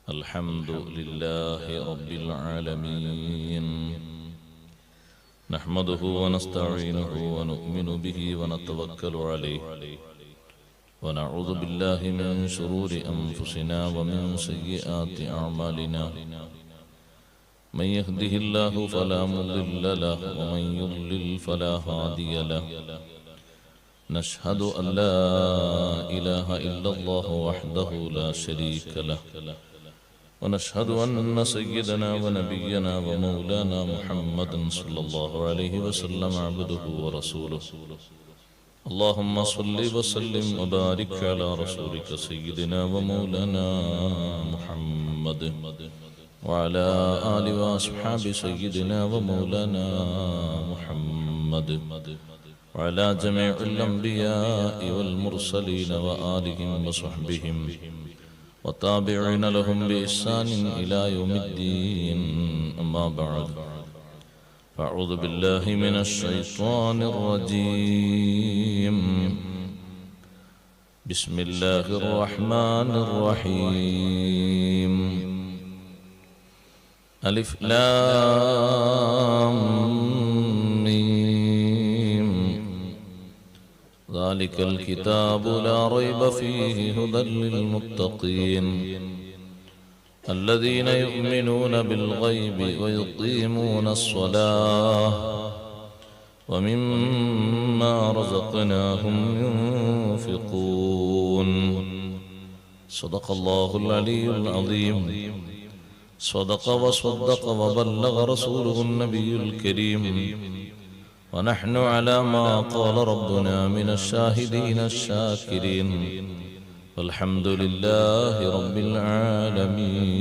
الحمد لله رب العالمين نحمده ونستعينه ونؤمن به ونتوكل عليه ونعوذ بالله من شرور أنفسنا ومن سيئات أعمالنا من يهده الله فلا مضل له ومن يضلل فلا هادي له نشهد أن لا إله إلا الله وحده لا شريك له ونشهد أن سيدنا ونبينا ومولانا محمدا صلى الله عليه وسلم عبده ورسوله اللهم صل وسلم وبارك على رسولك سيدنا ومولانا محمد وعلى آل وأصحاب سيدنا ومولانا محمد وعلى جميع الأنبياء والمرسلين وآلهم وصحبهم وتابعين لهم بإحسان إلى يوم الدين أما بعد فأعوذ بالله من الشيطان الرجيم بسم الله الرحمن الرحيم ألف لام ميم ذلك الكتاب لا ريب فيه هدى للمتقين الذين يؤمنون بالغيب ويقيمون الصلاة ومما رزقناهم ينفقون صدق الله العلي العظيم صدق وصدق وبلغ رسوله النبي الكريم ونحن على ما قال ربنا من الشاهدين الشاكرين والحمد لله رب العالمين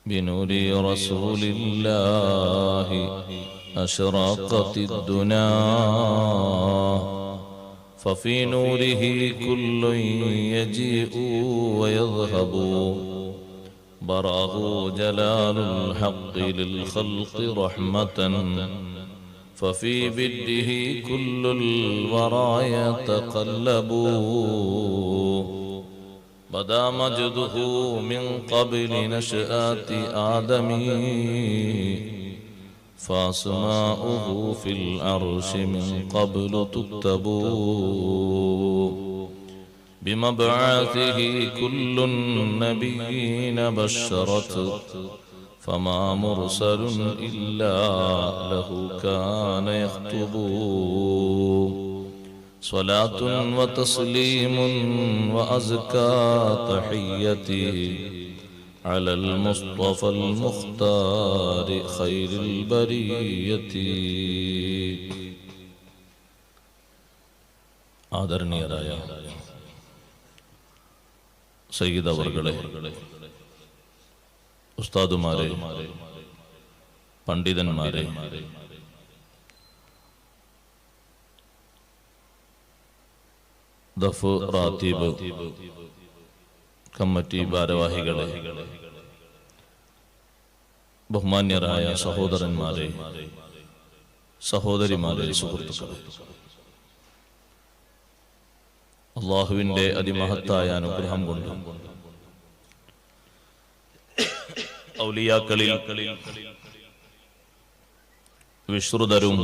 بنور رسول الله أشرقت الدنا ففي نوره كل يجيء ويذهب براه جلال الحق للخلق رحمة ففي بده كل الورى يتقلب بدا مجده من قبل نشآت آدم فأسماؤه في العرش من قبل تكتب بمبعثه كل النبيين بشرت فما مرسل إلا له كان يخطب صلاة وتسليم وأزكى تحيتي على المصطفى المختار خير البرية آدرني رايا സയ്യിദ് അവർകളെ, ഉസ്താദുമാരെ, പണ്ഡിതന്മാരെ, ദഫ് റാത്തീബ് കമ്മിറ്റി ഭാരവാഹികളെ, ബഹുമാന്യരായ സഹോദരന്മാരെ, സഹോദരിമാരെ, സുഹൃത്തുക്കളെ, അള്ളാഹുവിന്റെ അതിമഹത്തായ അനുഗ്രഹം കൊണ്ട് ഔലിയാക്കളിൽ വിശ്രുതരും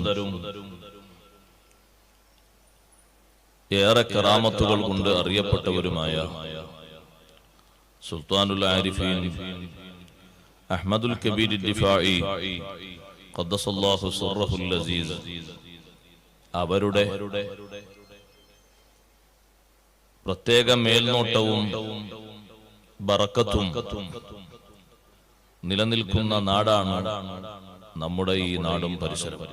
ഏറെ കറാമത്തുകൾ കൊണ്ട് അറിയപ്പെട്ടവരുമായ സുൽത്താനുൽ ആരിഫീൻ അഹ്മദുൽ കബീർ ദിഫാഇ ഖദ്ദസല്ലാഹു സിർറഹുൽ അസീസ് അവരുടെ പ്രത്യേക മേൽനോട്ടവും ബറക്കത്തും നിലനിൽക്കുന്ന നാടാണ് നമ്മുടെ ഈ നാടും പരിസരവും.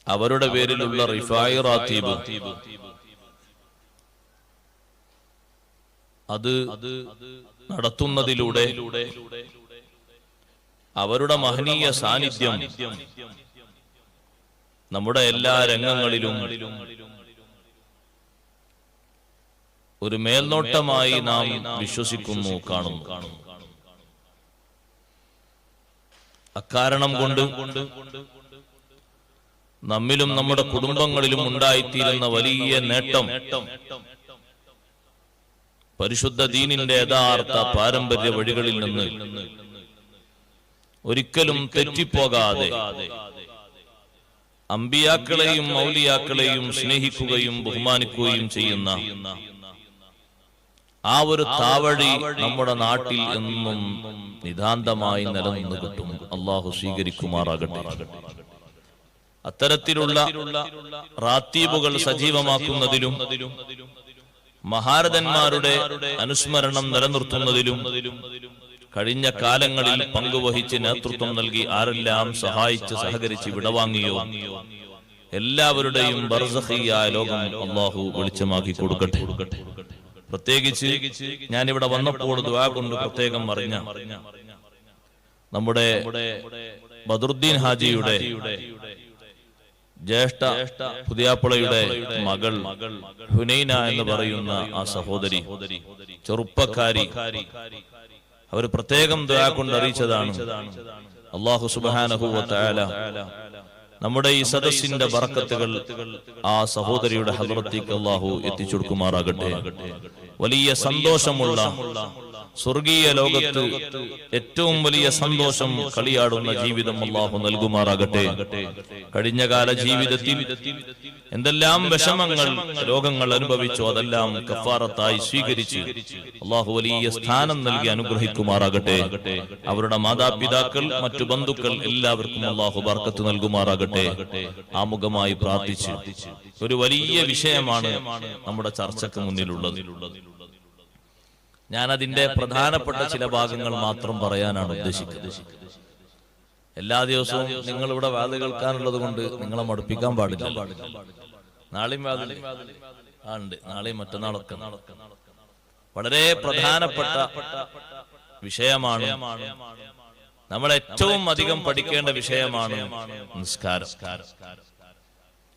അവരുടെ പേരിലുള്ള റിഫായി റാത്തീബ് അത് നടത്തുന്നതിലൂടെ അവരുടെ മഹനീയ സാന്നിധ്യം നമ്മുടെ എല്ലാ രംഗങ്ങളിലും ഒരു മേൽനോട്ടമായി നാം വിശ്വസിക്കുന്നു, കാണുന്നു. അക്കാരണം കൊണ്ട് നമ്മിലും നമ്മുടെ കുടുംബങ്ങളിലും ഉണ്ടായിത്തീരുന്ന വലിയ നേട്ടം പരിശുദ്ധ ദീനിന്റെ യഥാർത്ഥ പാരമ്പര്യ വഴികളിൽ നിന്ന് ഒരിക്കലും തെറ്റിപ്പോകാതെ അമ്പിയാക്കളെയും മൗലിയാക്കളെയും സ്നേഹിക്കുകയും ബഹുമാനിക്കുകയും ചെയ്യുന്ന ആ ഒരു താവഴി നമ്മുടെ നാട്ടിൽ എന്നും നിതാന്തമായി നിലനിന്ന് കിട്ടും. അള്ളാഹു സ്വീകരിക്കുമാറാകട്ടെ. അത്തരത്തിലുള്ള റാത്തീബുകൾ സജീവമാക്കുന്നതിലും മഹാരഥന്മാരുടെ അനുസ്മരണം നിലനിർത്തുന്നതിലും കഴിഞ്ഞ കാലങ്ങളിൽ പങ്കുവഹിച്ച് നേതൃത്വം നൽകി ആരെല്ലാം സഹായിച്ച് സഹകരിച്ച് വിടവാങ്ങിയോ എല്ലാവരുടെയും ബർസഖിയായ ലോകം അള്ളാഹു വെളിച്ചമാക്കി കൊടുക്കട്ടെ. പ്രത്യേകിച്ച് ഞാനിവിടെ വന്നപ്പോൾ ദുആ കൊണ്ട് പ്രത്യേകം പറഞ്ഞ നമ്മുടെ ബദറുദ്ദീൻ ഹാജിയുടെ ജ്യേഷ്ഠ പുതിയാപ്പുളയുടെ മകൾ ഹുനൈന എന്ന് പറയുന്ന ആ സഹോദരി, ചെറുപ്പക്കാരി, അവർ പ്രത്യേകം ദുആ കൊണ്ട് അറിയിച്ചതാണ്. അല്ലാഹു സുബ്ഹാനഹു വ തആല നമ്മുടെ ഈ സദസ്സിന്റെ ബറക്കത്തുകൾ ആ സഹോദരിയുടെ ഹദ്റത്തേക്ക് അല്ലാഹു എത്തിച്ചു കൊടുക്കുമാറാകട്ടെ. വലിയ സന്തോഷമുള്ള സ്വർഗീയ ലോകത്ത് ഏറ്റവും വലിയ സന്തോഷം കളിയാടുന്ന ജീവിതം അല്ലാഹു നൽകുമാറാകട്ടെ. കഴിഞ്ഞകാല ജീവിതത്തിൽ എന്തെല്ലാം വിഷമങ്ങൾ രോഗങ്ങൾ അനുഭവിച്ചോ അതെല്ലാം കഫാറത്തായി സ്വീകരിച്ച് അല്ലാഹു വലിയ സ്ഥാനം നൽകി അനുഗ്രഹിക്കുമാറാകട്ടെ. അവരുടെ മാതാപിതാക്കൾ, മറ്റു ബന്ധുക്കൾ എല്ലാവർക്കും അല്ലാഹു ബർക്കത്ത് നൽകുമാറാകട്ടെ. ആമുഖമായി പ്രാർത്ഥിച്ച് ഒരു വലിയ വിഷയമാണ് നമ്മുടെ ചർച്ചയ്ക്ക് മുന്നിലുള്ളത്. ഞാൻ അതിന്റെ പ്രധാനപ്പെട്ട ചില ഭാഗങ്ങൾ മാത്രം പറയാനാണ് ഉദ്ദേശിക്കുന്നത്. എല്ലാ ദിവസവും നിങ്ങൾ ഇവിടെ വാത് കേൾക്കാനുള്ളത് കൊണ്ട് നിങ്ങളെ മടുപ്പിക്കാൻ പാടില്ല. നാളെയും ഉണ്ട്, നാളെയും മറ്റന്നാളൊക്കെ വളരെ പ്രധാനപ്പെട്ട വിഷയമാണ്. നമ്മൾ ഏറ്റവും അധികം പഠിക്കേണ്ട വിഷയമാണ് നിസ്കാരം.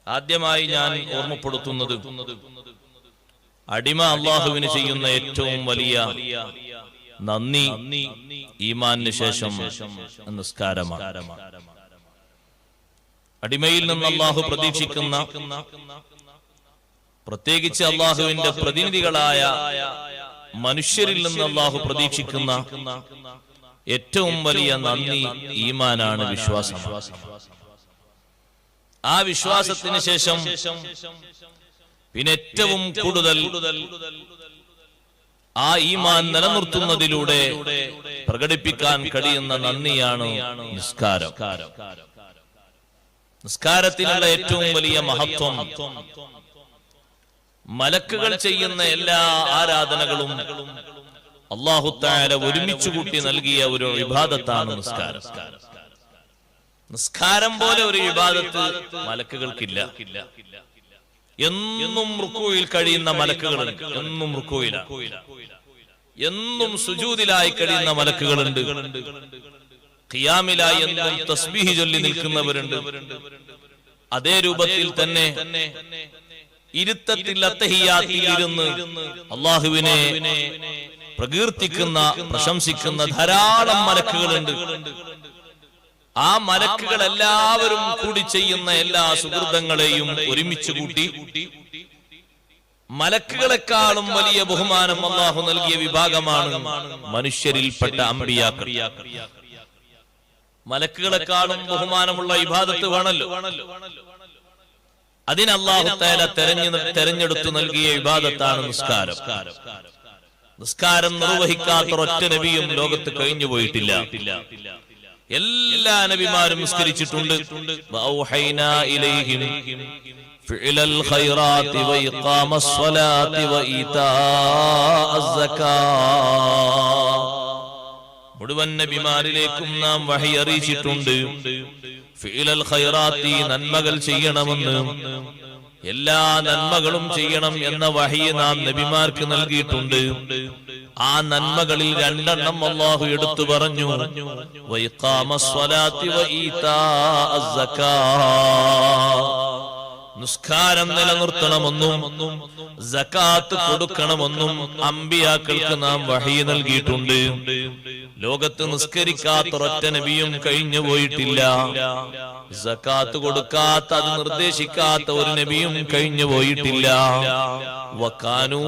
ആദ്യമായി ഞാൻ ഓർമ്മപ്പെടുത്തുന്നത് അടിമ അള്ളാഹുവിന് ചെയ്യുന്ന ഏറ്റവും വലിയ നന്ദി ഈമാനിന് ശേഷം നിസ്കാരമാണ്. അടിമയിൽ നിന്ന് അള്ളാഹു പ്രതീക്ഷിക്കുന്ന, പ്രത്യേകിച്ച് അള്ളാഹുവിന്റെ പ്രതിനിധികളായ മനുഷ്യരിൽ നിന്ന് അള്ളാഹു പ്രതീക്ഷിക്കുന്ന ഏറ്റവും വലിയ നന്ദി ഈമാനാണ്, വിശ്വാസം. ആ വിശ്വാസത്തിന് ശേഷം പിന്നെ ഏറ്റവും കൂടുതൽ ആ ഈമാൻ നിലനിർത്തുന്നതിലൂടെ പ്രകടിപ്പിക്കാൻ കഴിയുന്ന നന്ദിയാണ് നിസ്കാരം. നിസ്കാരത്തിനുള്ള ഏറ്റവും വലിയ മഹത്വം മലക്കുകൾ ചെയ്യുന്ന എല്ലാ ആരാധനകളും അല്ലാഹു തആല ഒരുമിച്ച് കൂട്ടി നൽകിയ ഒരു ഇബാദത്താണ് നിസ്കാരം. നിസ്കാരം പോലെ ഒരു ഇബാദത്ത് മലക്കുകൾക്കില്ല. എന്നും റുക്കൂയിൽ കഴിയുന്ന മലക്കുകളുണ്ട്, എന്നും റുക്കൂയിലാണ്. എന്നും സുജൂദിലായി കഴിയുന്ന മലക്കുകളുണ്ട്. ഖിയാമിലായി എന്നും തസ്ബീഹ് ചൊല്ലി നിൽക്കുന്നവരുണ്ട്. അതേ രൂപത്തിൽ തന്നെ ഇരുത്തത്തിൽ അത്തഹിയ്യാത്തിൽ ഇരുന്ന് അല്ലാഹുവിനെ പ്രകീർത്തിക്കുന്ന, പ്രശംസിക്കുന്ന ധാരാളം മലക്കുകളുണ്ട്. ആ മലക്കുകൾ എല്ലാവരും കൂടി ചെയ്യുന്ന എല്ലാ സുഹൃതങ്ങളെയും ഒരുമിച്ച് കൂട്ടി മലക്കുകളെക്കാളും വലിയ ബഹുമാനം അല്ലാഹു നൽകിയ വിഭാഗമാണ് മനുഷ്യരിൽപ്പെട്ട അമ്പിയാക്കൾ. മലക്കുകളെക്കാളും ബഹുമാനമുള്ള ഇബാദത്ത് വേണല്ലോ. അതിന് അല്ലാഹു തആല തെരഞ്ഞെടുത്തു നൽകിയ ഇബാദത്താണ് നിസ്കാരം. നിസ്കാരം നിർവഹിക്കാത്ത ഒരൊറ്റ നബിയും ലോകത്ത് കഴിഞ്ഞു പോയിട്ടില്ല. എല്ലാ നബിമാരും നിസ്കരിച്ചിട്ടുണ്ട്. വഔഹൈനാ ഇലൈഹിം ഫിഅലൽ ഖൈറാത്തി വഇഖാമസ് സ്വലാത്തി വഇതാഅസ് സകാത്ത്. മുഴുവൻ നബിമാരിലേക്കും നാം വഹി അറിയിച്ചിട്ടുണ്ട്. ഫിഅലൽ ഖൈറാത്തി, നന്മകൾ ചെയ്യണമെന്ന്, എല്ലാ നന്മകളും ചെയ്യണം എന്ന വഹി നാം നബിമാർക്ക് നൽകിയിട്ടുണ്ട്. ആ നന്മകളിൽ രണ്ടെണ്ണം അല്ലാഹു എടുത്തു പറഞ്ഞു. വഇഖാമസ് സ്വലാത്തി വഇതാഅസ് സകാത്ത്, നിസ്കാരം നിലനിർത്തണമെന്നും സകാത്ത് കൊടുക്കണമെന്നും അമ്പിയാക്കൾക്ക് നാം വഹി നൽകിയിട്ടുണ്ട്. ലോകത്ത് നിസ്കരിക്കാത്ത ഒരൊറ്റ നബിയും കഴിഞ്ഞു പോയിട്ടില്ല. സകാത്ത് കൊടുക്കാത്ത, അത് നിർദ്ദേശിക്കാത്ത ഒരു നബിയും കഴിഞ്ഞു പോയിട്ടില്ല. വകാനൂ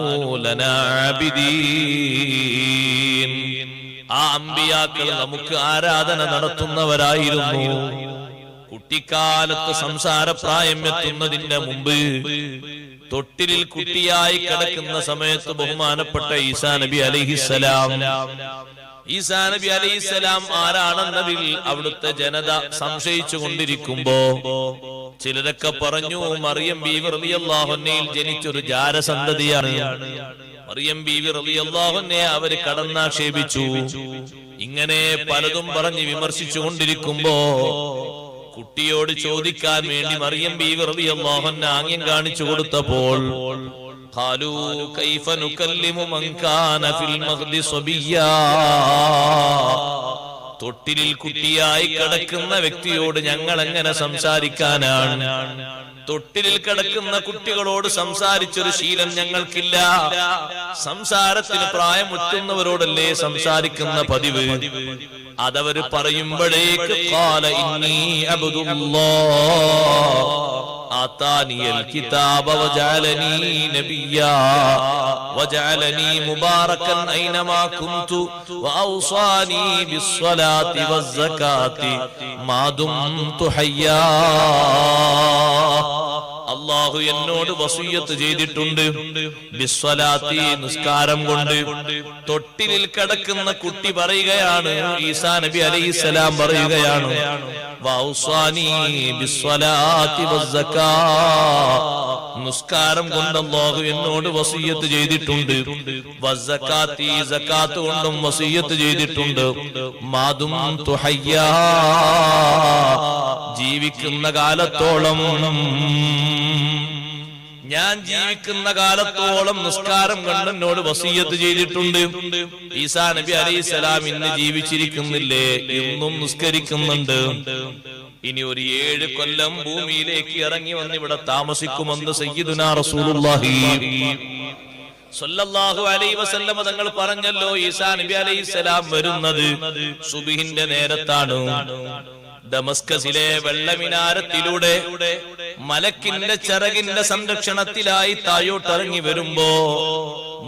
ലനാ ആബിദീൻ. ആ അമ്പിയാക്കൾ നമുക്ക് ആരാധന നടത്തുന്നവരായിരുന്നു. കുട്ടിക്കാലത്ത് സംസാരപ്രായം എത്തുന്നതിന്റെ മുമ്പ് തൊട്ടിലിൽ കുട്ടിയായി കിടക്കുന്ന സമയത്ത് ബഹുമാനപ്പെട്ട ഈസാ നബി അലൈഹിസ്സലാം, ഈസാ നബി അലൈഹിസ്സലാം ആരാണെന്നതിൽ അവിടുത്തെ ജനത സംശയിച്ചു കൊണ്ടിരിക്കുമ്പോ ചിലരൊക്കെ പറഞ്ഞു മറിയം ബീവി റളിയല്ലാഹു അൻഹയിൽ ജനിച്ചൊരു ജാരസന്തതിയാണ്. മറിയം ബീവി റളിയല്ലാഹു അൻഹയെ അവര് കടന്നാക്ഷേപിച്ചു. ഇങ്ങനെ പലതും പറഞ്ഞ് വിമർശിച്ചു കൊണ്ടിരിക്കുമ്പോ കുട്ടിയോട് ചോദിക്കാൻ വേണ്ടി മറിയം ബീവി റളിയല്ലാഹു അൻഹ ആംഗ്യം കാണിച്ചു കൊടുത്തപ്പോൾ ഖാലൂ കൈഫ നുകല്ലിമു മൻ കാന ഫിൽ മഗ്ദി സബിയ്യാ, തൊട്ടിലിൽ കുട്ടിയായി കിടക്കുന്ന വ്യക്തിയോട് ഞങ്ങൾ എങ്ങനെ സംസാരിക്കാനാണ്? തൊട്ടിലിൽ കിടക്കുന്ന കുട്ടികളോട് സംസാരിച്ചൊരു ശീലം ഞങ്ങൾക്കില്ല. സംസാരത്തിന് പ്രായമുറ്റുന്നവരോടല്ലേ സംസാരിക്കുന്ന പതിവ്. അതവര് പറയുമ്പോഴേക്ക് ഖാല ഇന്നി അബ്ദുല്ലാഹ് ആതാനിയൽ കിതാബ വജഅലനി നബിയ്യാ വജഅലനി മുബാറകൻ ഐനമാ കുന്തു വഔസാനി ബിസ്സലാത്തി വസ്സകാത്തി മാ ദുംതു ഹയ്യാ. അല്ലാഹു എന്നോട് വസിയ്യത്ത് ചെയ്തിട്ടുണ്ട്. ബിസ്സലാത്തി, നിസ്കാരം കൊണ്ട്. തൊട്ടിലിൽ കിടക്കുന്ന കുട്ടി പറയുകയാണ്, ഈസാ നബി അലൈഹിസ്സലാം പറയുകയാണ്, വഔസാനി ബിസ്സലാത്തി വസ്സകാ, നിസ്കാരം കൊണ്ട് അല്ലാഹു എന്നോട് വസിയ്യത്ത് ചെയ്തിട്ടുണ്ട്. വസ്സകാത്തി, സകാത്ത് കൊണ്ടും വസിയ്യത്ത് ചെയ്തിട്ടുണ്ട്. മാ ദുംതു ഹയ്യാ, ജീവിക്കുന്ന കാലത്തോളം, ഞാൻ ജീവിക്കുന്ന കാലത്തോളം നിസ്കാരം കൊണ്ട് എന്നോട് വസിയ്യത്ത് ചെയ്തിട്ടുണ്ട്. ഈസാ നബി അലൈഹിസ്സലാം ഇന്ന് ജീവിച്ചിരിക്കുന്നില്ലേ? ഇന്നും നിസ്കരിക്കുന്നുണ്ട്. ഇനി ഒരു 7 കൊല്ലം ഭൂമിയിലേക്ക് ഇറങ്ങി വന്ന് ഇവിടെ താമസിക്കുമെന്ന് സയ്യിദുനാ റസൂലുള്ളാഹി സ്വല്ലല്ലാഹു അലൈഹി വസല്ലം തങ്ങൾ പറഞ്ഞല്ലോ. ഈസാ നബി അലൈഹിസ്സലാം വരുന്നത് സുബ്ഹിന്റെ നേരത്താണ്. ദമസ്കസിലെ വെള്ളമിനാരത്തിലൂടെ മലക്കിന്റെ ചിറകിന്റെ സംരക്ഷണത്തിലായി താഴോട്ടിറങ്ങി വരുമ്പോ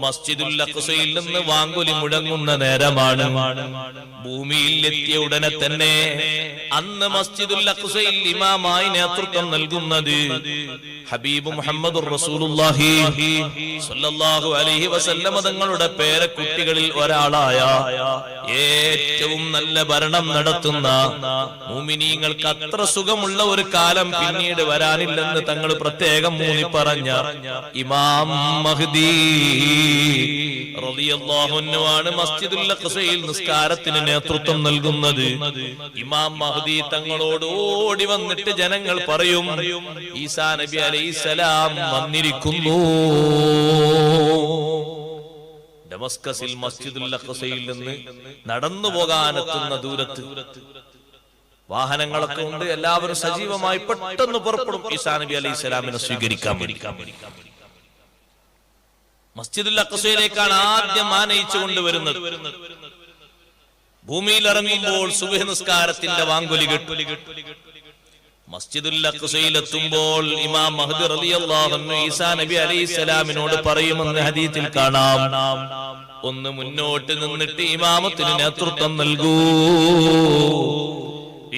മസ്ജിദുൽ അഖ്സയിൽ നിന്ന് വാങ്കുലി മുഴങ്ങുന്ന നേരമാണ്. ഭൂമിയിൽ എത്തിയ ഉടനെ തന്നെ അന്ന് മസ്ജിദുൽ അഖ്സയിൽ ഇമാമായി നേതൃത്വം നൽകുന്നത് ഹബീബ് മുഹമ്മദുർ റസൂലുള്ളാഹി സ്വല്ലല്ലാഹു അലൈഹി വസല്ലം തങ്ങളുടെ പേരക്കുട്ടികളിൽ ഒരാളായ ഏറ്റവും നല്ല ഭരണം നടത്തുന്ന മുഅ്മിനീങ്ങൾക്ക് അത്ര സുഖമുള്ള ഒരു കാലം പിന്നീട് വരാനില്ലെന്ന് തങ്ങൾ പ്രത്യേകം ഊന്നി പറഞ്ഞ ഇമാം മഹ്ദി റളിയല്ലാഹു അൻഹു ആണ് മസ്ജിദുൽ അഖ്സയിൽ നിസ്കാരത്തിന് നേതൃത്വം നൽകുന്നത്. ഇമാം മഹ്ദി തങ്ങളോട് ഓടി വന്നിട്ട് ജനങ്ങൾ പറയും, ഈസാ നബി അലൈഹിസ്സലാം വന്നിരിക്കുന്നു. ദമസ്കസിൽ മസ്ജിദുൽ അഖ്സയിൽ നിന്ന് നടന്നു പോകാനെത്തുന്ന ദൂരത്ത് വാഹനങ്ങളൊക്കെ ഉണ്ട്. എല്ലാവരും സജീവമായി പെട്ടെന്ന് പുറപ്പെടും ഈസാ നബി അലൈഹിസ്സലാമിനെ സ്വീകരിക്കാൻ വേണ്ടി. മസ്ജിദുൽ അഖ്സയിലേക്കാണ് ആദ്യം ആനയിച്ചു കൊണ്ടുവരുന്നത്. ഭൂമിയിൽ ഇറങ്ങുമ്പോൾ സുബ്ഹ് നിസ്കാരത്തിന്റെ വാങ്കുലി കേട്ടു. മസ്ജിദുൽ അഖ്സയിൽ എത്തുമ്പോൾ ഇമാം മഹ്ദി റളിയല്ലാഹു അൻഹു ഈസാ നബി അലൈഹിസ്സലാമിനോട് പറയുമെന്ന് ഹദീസിൽ കാണാം, ഒന്ന് മുന്നോട്ട് നിന്നിട്ട് ഇമാമത്തിന് നേതൃത്വം നൽകൂ.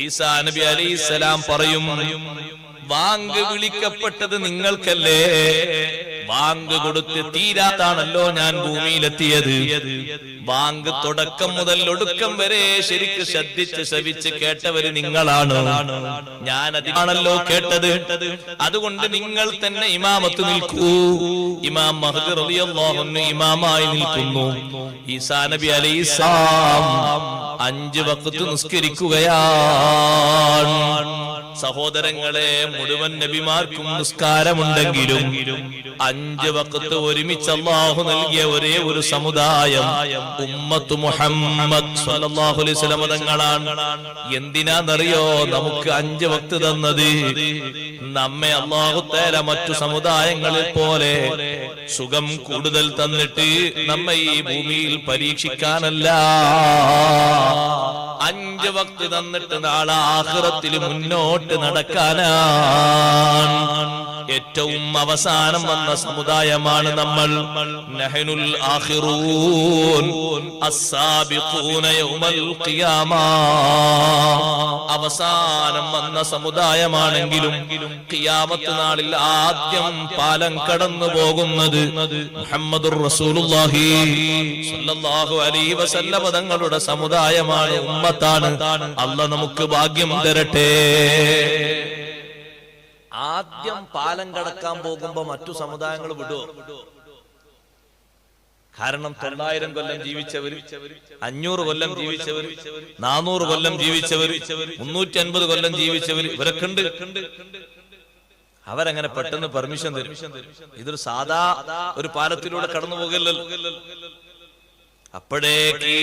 ഈസാ നബി അലൈഹിസ്സലാം പറയും, വാങ്ക് വിളിക്കപ്പെട്ടത് നിങ്ങൾക്കല്ലേ? വാങ്ക് കൊടുത്ത് തീരാത്താണല്ലോ ഞാൻ ഭൂമിയിലെത്തിയത്. വാങ്ക് തുടക്കം മുതൽ ഒടുക്കം വരെ ശരിക്ക് ശ്രദ്ധിച്ച് ശ്രവിച്ച് കേട്ടവര് നിങ്ങളാണ്. ഞാൻ അതിനാണല്ലോ കേട്ടത്. അതുകൊണ്ട് നിങ്ങൾ തന്നെ ഇമാമത്ത് നിൽക്കൂ. ഇമാം മഹ്ദി റളിയല്ലാഹു അൻഹു ഇമാമായി നിൽക്കുന്നു. ഈസാ നബി അലൈഹിസ്സലാം 5 വഖ്ത് നിസ്കരിക്കുകയാണ്. സഹോദരങ്ങളെ, മുഴുവൻ നബിമാർക്കും നിസ്കാരമുണ്ടെങ്കിലും 5 വഖത്ത് ഒരുമിച്ച് അല്ലാഹു നൽകിയ ഒരേ ഒരു സമുദായം ഉമ്മത്ത് മുഹമ്മദ് സ്വല്ലല്ലാഹു അലൈഹി വസല്ലം തങ്ങളാണ്. എന്തിനാണെന്നറിയോ നമുക്ക് 5 വഖത്ത് തന്നത്? നമ്മെ അല്ലാഹു തആല മറ്റു സമുദായങ്ങളെ പോലെ സുഖം കൂടുതൽ തന്നിട്ട് നമ്മെ ഈ ഭൂമിയിൽ പരീക്ഷിക്കാനല്ല. 5 വഖത്ത് തന്നിട്ട് നാളെ ആഖിറത്തിൽ മുന്നോട്ട് നടക്കാനാണ്. ഏറ്റവും അവസാനം വന്ന സമുദായമാണ് നമ്മൾ. നഹ്നുൽ ആഖിറൂൻ അസ്സാബിഖൂന യൗമൽ ഖിയാമ. അവസാനം വന്ന സമുദായമാണെങ്കിലും ഖിയാമത്ത് നാളിൽ ആദ്യം പാലം കടന്നു പോകുന്നത് മുഹമ്മദുർ റസൂലുള്ളാഹി സ്വല്ലല്ലാഹു അലൈഹി വസല്ലം തങ്ങളുടെ സമുദായമാണ്, ഉമ്മത്താണ്. അല്ലാഹ് നമുക്ക് ഭാഗ്യം തരട്ടെ. ആദ്യം പാലം കടക്കാൻ പോകുമ്പോ മറ്റു സമുദായങ്ങൾ വിടുവോ? കാരണം 900 കൊല്ലം ജീവിച്ചവര്, 500 കൊല്ലം ജീവിച്ചവര്, 400 കൊല്ലം ജീവിച്ചവര്, 350 കൊല്ലം ജീവിച്ചവര് ഇവരൊക്കെ ഉണ്ട്. അവരങ്ങനെ പെട്ടെന്ന് പെർമിഷൻ തരും? ഇതൊരു സാധാ ഒരു പാലത്തിലൂടെ കടന്നു പോകല്ലോ. അപ്പോഴേക്ക്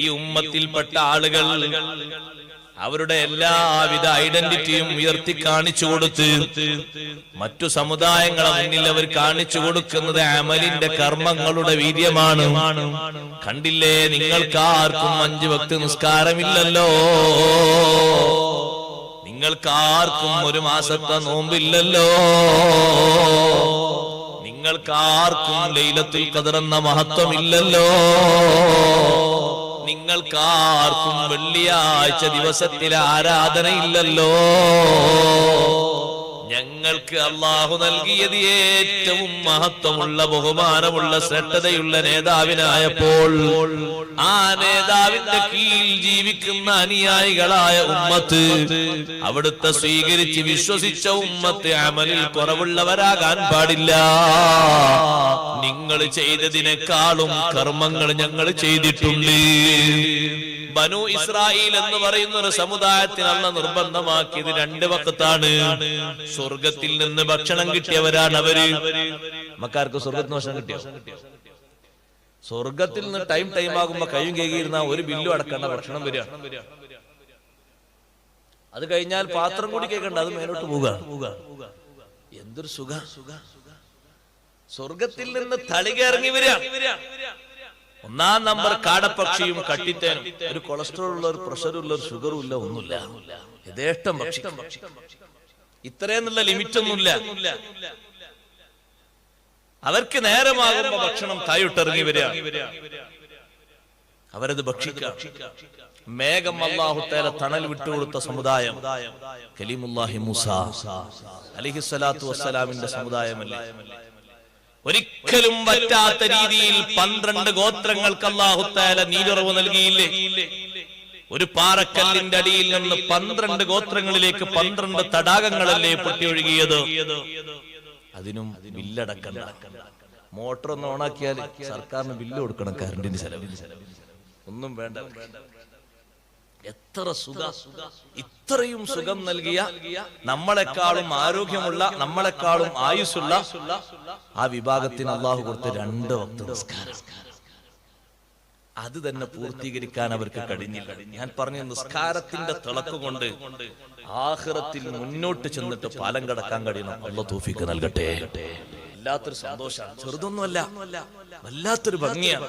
ഈ ഉമ്മത്തിൽപ്പെട്ട ആളുകൾ അവരുടെ എല്ലാവിധ ഐഡന്റിറ്റിയും ഉയർത്തി കാണിച്ചു കൊടുത്ത് മറ്റു സമുദായങ്ങളെ മുന്നിൽ അവർ കാണിച്ചു കൊടുക്കുന്നത് അമലിന്റെ കർമ്മങ്ങളുടെ വീര്യമാണ്. കണ്ടില്ലേ, നിങ്ങൾക്കാർക്കും 5 വക്ത് നിസ്കാരമില്ലല്ലോ, നിങ്ങൾക്കാർക്കും 1 മാസത്തെ നോമ്പില്ലല്ലോ, നിങ്ങൾക്കാർക്കും ലൈലത്തുൽ ഖദർ എന്ന മഹത്വമില്ലല്ലോ, നിങ്ങൾക്കാർക്കും വെള്ളിയാഴ്ച ദിവസത്തിലെ ആരാധനയില്ലല്ലോ. ഞങ്ങൾക്ക് അല്ലാഹു നൽകിയത് ഏറ്റവും മഹത്വമുള്ള ബഹുമാനമുള്ള ശ്രദ്ധതയുള്ള നേതാവിനായപ്പോൾ ആ നേതാവിന്റെ കീഴിൽ ജീവിക്കുന്ന അനുയായികളായ ഉമ്മത്ത്, അവിടുത്തെ സ്വീകരിച്ച് വിശ്വസിച്ച ഉമ്മത്ത് അമലിൽ കുറവുള്ളവരാകാൻ പാടില്ല. നിങ്ങൾ ചെയ്തതിനേക്കാളും കർമ്മങ്ങൾ ഞങ്ങൾ ചെയ്തിട്ടുണ്ട്. ബനു ഇസ്രായേൽ എന്ന് പറയുന്ന ഒരു സമുദായത്തിനുള്ള നിർബന്ധമാക്കിയത് 2 വഖത്താണ്. സ്വർഗത്തിൽ നിന്ന് ഭക്ഷണം കിട്ടിയവരാണ് അവര്. മക്കാർക്ക് സ്വർഗത്തിൽ ഭക്ഷണം കിട്ടിയോ? സ്വർഗത്തിൽ നിന്ന് ടൈം ആകുമ്പോ കഴിയും കേൾക്കിയിരുന്ന ഒരു ബില്ലും അടക്കേണ്ട ഭക്ഷണം വരിക. അത് കഴിഞ്ഞാൽ പാത്രം കൂടി കേൾക്കണ്ട, അത് മേലോട്ട് പോവുക. എന്തൊരു സുഖ! സ്വർഗത്തിൽ നിന്ന് തളിക ഇറങ്ങി വരിക. 1-ാം നമ്പർ കാടപ്പക്ഷിയും കട്ടിത്തേനും. ഒരു കൊളസ്ട്രോൾ ഉള്ള, ഒരു പ്രഷറും ഉള്ള, ഒരു ഷുഗറും ഇല്ല, ഒന്നുമില്ല. യഥേഷ്ടം ഭക്ഷിക്കാം. ഇത്രയെന്നുള്ള ലിമിറ്റ് ഒന്നുമില്ല. അവർക്ക് നേരമാകുമ്പോ ഭക്ഷണം താഴോട്ടിറങ്ങി വരിക, അവരത് ഭക്ഷിക്കാം. മേഘം അല്ലാഹു തആല തണൽ വിട്ടുകൊടുത്ത സമുദായം കലീമുല്ലാഹി മൂസ അലൈഹിസ്സലാത്തു വസ്സലാമിന്റെ സമുദായമല്ലേ? ഒരിക്കലും പറ്റാത്ത രീതിയിൽ 12 ഗോത്രങ്ങൾക്ക് അല്ലാഹു തആല നീരുറവ് നൽകിയില്ലേ? ഒരു പാറക്കല്ലിന്റെ അടിയിൽ നിന്ന് 12 ഗോത്രങ്ങളിലേക്ക് 12 തടാകങ്ങളല്ലേ പൊട്ടിയൊഴുകിയത്? അതിനും ബില്ലടക്കണ്ട. മോട്ടർ ഒന്ന് ഓണാക്കിയാൽ സർക്കാരിന് ബില്ല് കൊടുക്കണം, കറണ്ടിന് ചെലവിന് ഒന്നും വേണ്ട. എത്ര സുഖ! ഇത്രയും സുഖം നൽകിയ, നമ്മളെക്കാളും ആരോഗ്യമുള്ള, നമ്മളെക്കാളും ആയുസ്സുള്ള ആ വിഭാഗത്തിന് അല്ലാഹു കൊടുത്ത 2 വക്ത് നിസ്കാരം, അത് തന്നെ പൂർത്തീകരിക്കാൻ അവർക്ക് കഴിഞ്ഞില്ല. ഞാൻ പറഞ്ഞ നിസ്കാരത്തിന്റെ തിളക്കുകൊണ്ട് ആഖിറത്തിൽ മുന്നോട്ട് ചെന്നിട്ട് പാലം കടക്കാൻ കഴിയണം. അല്ലാഹു തൗഫീഖ് നൽകട്ടെ. വല്ലാത്തൊരു സന്തോഷമാണ്, ചെറുതൊന്നുമല്ല, വല്ലാത്തൊരു ഭംഗിയാണ്.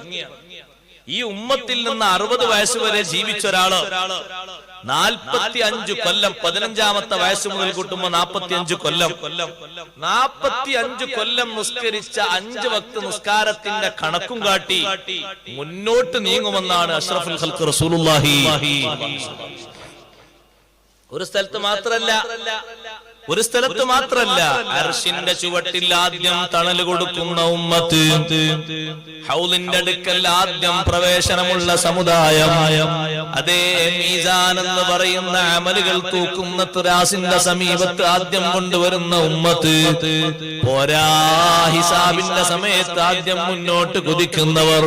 ഈ ഉമ്മത്തിൽ നിന്ന് 60 വയസ്സ് വരെ ജീവിച്ച ഒരാള് 45 കൊല്ലം, 15ാമത്തെ വയസ്സ് മുതൽ കൂട്ടുമ്പോ 45 കൊല്ലം, 45 കൊല്ലം നിസ്കരിച്ച 5 വക്ത് നിസ്കാരത്തിന്റെ കണക്കും കാട്ടി മുന്നോട്ട് നീങ്ങുമെന്നാണ് അഷ്റഫുൽ ഖൽഖ് റസൂലുള്ളാഹി. ഒരു സ്ഥലത്ത് മാത്രല്ല, ഒരു സ്ഥലത്ത് മാത്രല്ല, അർശിന്റെ ചുവട്ടിൽ ആദ്യം തണൽ കൊടുക്കുന്ന ഉമ്മത്ത്, ഹൗലിന്റെ അടുക്കൽ ആദ്യം പ്രവേശനമുള്ള സമുദായം, അതേ മീസാൻ എന്ന് പറയുന്ന അമലുകൾ തൂക്കുന്ന ത്രാസിന്റെ സമീപത്ത് ആദ്യം കൊണ്ടുവരുന്ന ഉമ്മത്ത്, പോരാ ഹിസാബിന്റെ സമയത്ത് ആദ്യം മുന്നോട്ട് കുതിക്കുന്നവർ,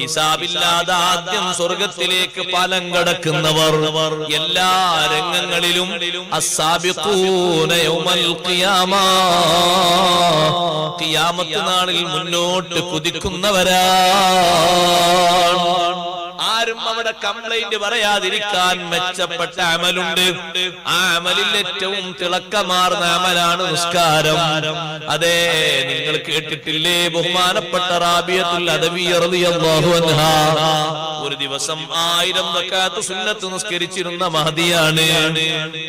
ഹിസാബില്ലാതെ ആദ്യം സ്വർഗത്തിലേക്ക് പാലം കടക്കുന്നവർ, എല്ലാ രംഗങ്ങളിലും അസ്സാബിഖൂന യൗമൽ ഖിയാമ, ഖിയാമത്ത് നാളിൽ മുന്നോട്ട് കുതിക്കുന്നവരാണ്. ആരും അവിടെ കംപ്ലൈന്റ് പറയാതിരിക്കാൻ മെച്ചപ്പെട്ട അമലുണ്ട്. ആ അമലിൽ ഏറ്റവും തിളക്കമാർന്ന അമലാണ് നിസ്കാരം. അതെ, നിങ്ങൾ കേട്ടിട്ടില്ലേ ബഹുമാനപ്പെട്ട റാബിയത്തുൽ അദവി റളിയല്ലാഹു അൻഹാ ഒരു ദിവസം 1000 റക്അത്ത് സുന്നത്ത് നിസ്കരിച്ചിരുന്ന മഹദിയാണ്.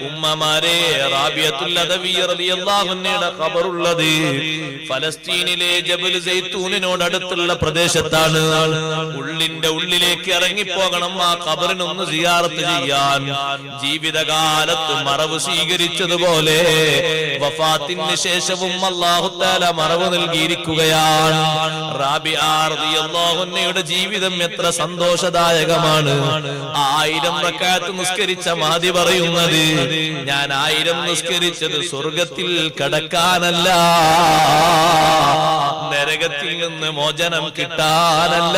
ഉമ്മമാരെ, റാബിയത്തുൽ അദവി റളിയല്ലാഹു അൻഹയുടെ ഖബറുള്ളത് ഫലസ്തീനിലെ ജബൽ സൈത്തൂനിനോട് അടുത്തുള്ള പ്രദേശത്താണ്. ഉള്ളിന്റെ ഉള്ളിലേക്ക് ഇറങ്ങിപ്പോകണം ആ ഖബറിനൊന്ന് സിയാറത്ത് ചെയ്യാൻ. ജീവിതകാലത്ത് മറവ് സ്വീകരിച്ചതുപോലെ വഫാത്തിന് ശേഷവും അല്ലാഹു തആല മറവ് നൽകിയിരിക്കുകയാണ്. റാബിഅ റളിയല്ലാഹു അൻഹയുടെ ജീവിതം എത്ര സന്തോഷദായകമാണ്. 1000 റക്അത്ത് നിസ്കരിച്ച മഹദി പറയുന്നത്, ഞാൻ 1000 നിസ്കരിച്ചത് സ്വർഗത്തിൽ കടക്കാനല്ല, നരകത്തിൽ നിന്ന് മോചനം കിട്ടാനല്ല.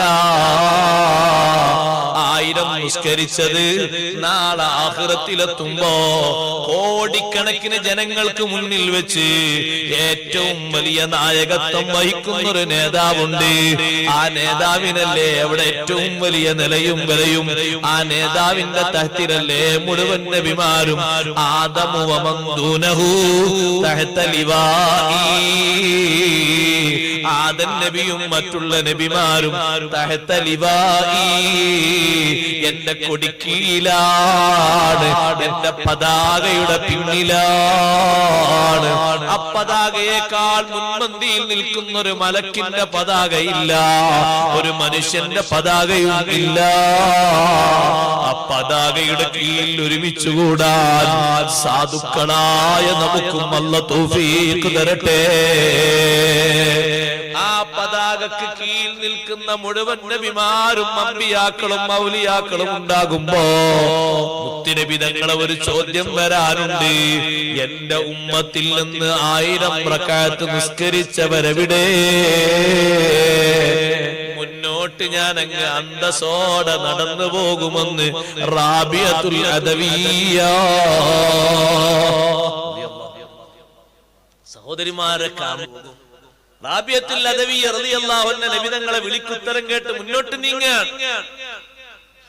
1000 നിസ്കരിച്ചത് നാളെ ആഖിറത്തിലെത്തുമ്പോ കോടിക്കണക്കിന് ജനങ്ങൾക്ക് മുന്നിൽ വെച്ച് ഏറ്റവും വലിയ നായകത്വം വഹിക്കുന്ന ഒരു നേതാവുണ്ട്. ആ നേതാവിനല്ലേ അവിടെ ഏറ്റവും വലിയ നിലയും വിലയും. ആ നേതാവിന്റെ തഹ്തിലല്ലേ മുഴുവൻ നബിമാരും. ആദമു വമൻ ദൂനഹു തഹ്ത ലിവാഇ, ആദം നബിയും മറ്റുള്ള നബിമാരും തഹ്ത ലിവാഇ, എന്റെ കൊടിക്കീഴിലാണ്, എന്റെ പതാകയുടെ പിന്നിലാണ്. ആ പതാകയേക്കാൾ മുൻപന്തിയിൽ നിൽക്കുന്ന ഒരു മലക്കിന്റെ പതാകയില്ല, ഒരു മനുഷ്യന്റെ പതാകയും ഇല്ല. ആ പതാകയുടെ കീഴിൽ ഒരുമിച്ചുകൂടാൻ സാധുക്കളായ നമുക്കും അല്ലാഹു തൗഫീഖ് തരട്ടെ. ആ പതാകക്ക് കീഴിൽ നിൽക്കുന്ന മുഴുവൻ നബിമാരും അമ്പിയാക്കളും ഔലിയാക്കളും ഉണ്ടാകുമ്പോ മുത്തുനബി തങ്ങളെ ഒരു ചോദ്യം വരാനുണ്ട്. എന്റെ ഉമ്മത്തിൽ നിന്ന് 1000 റക്അത്ത് നിസ്കരിച്ചവരെവിടെ? മുന്നോട്ട് ഞാൻ അങ്ങ് അന്തസ്സോടെ നടന്നു പോകുമെന്ന് റാബിയത്തുൽ അദവിയ്യ. സഹോദരിമാരെ, റാബിയത്തുൽ അദവി റളിയല്ലാഹു അൻഹ നബി തങ്ങളെ വിളിക്കുത്തരം കേട്ട് മുന്നോട്ട് നീങ്ങാൻ.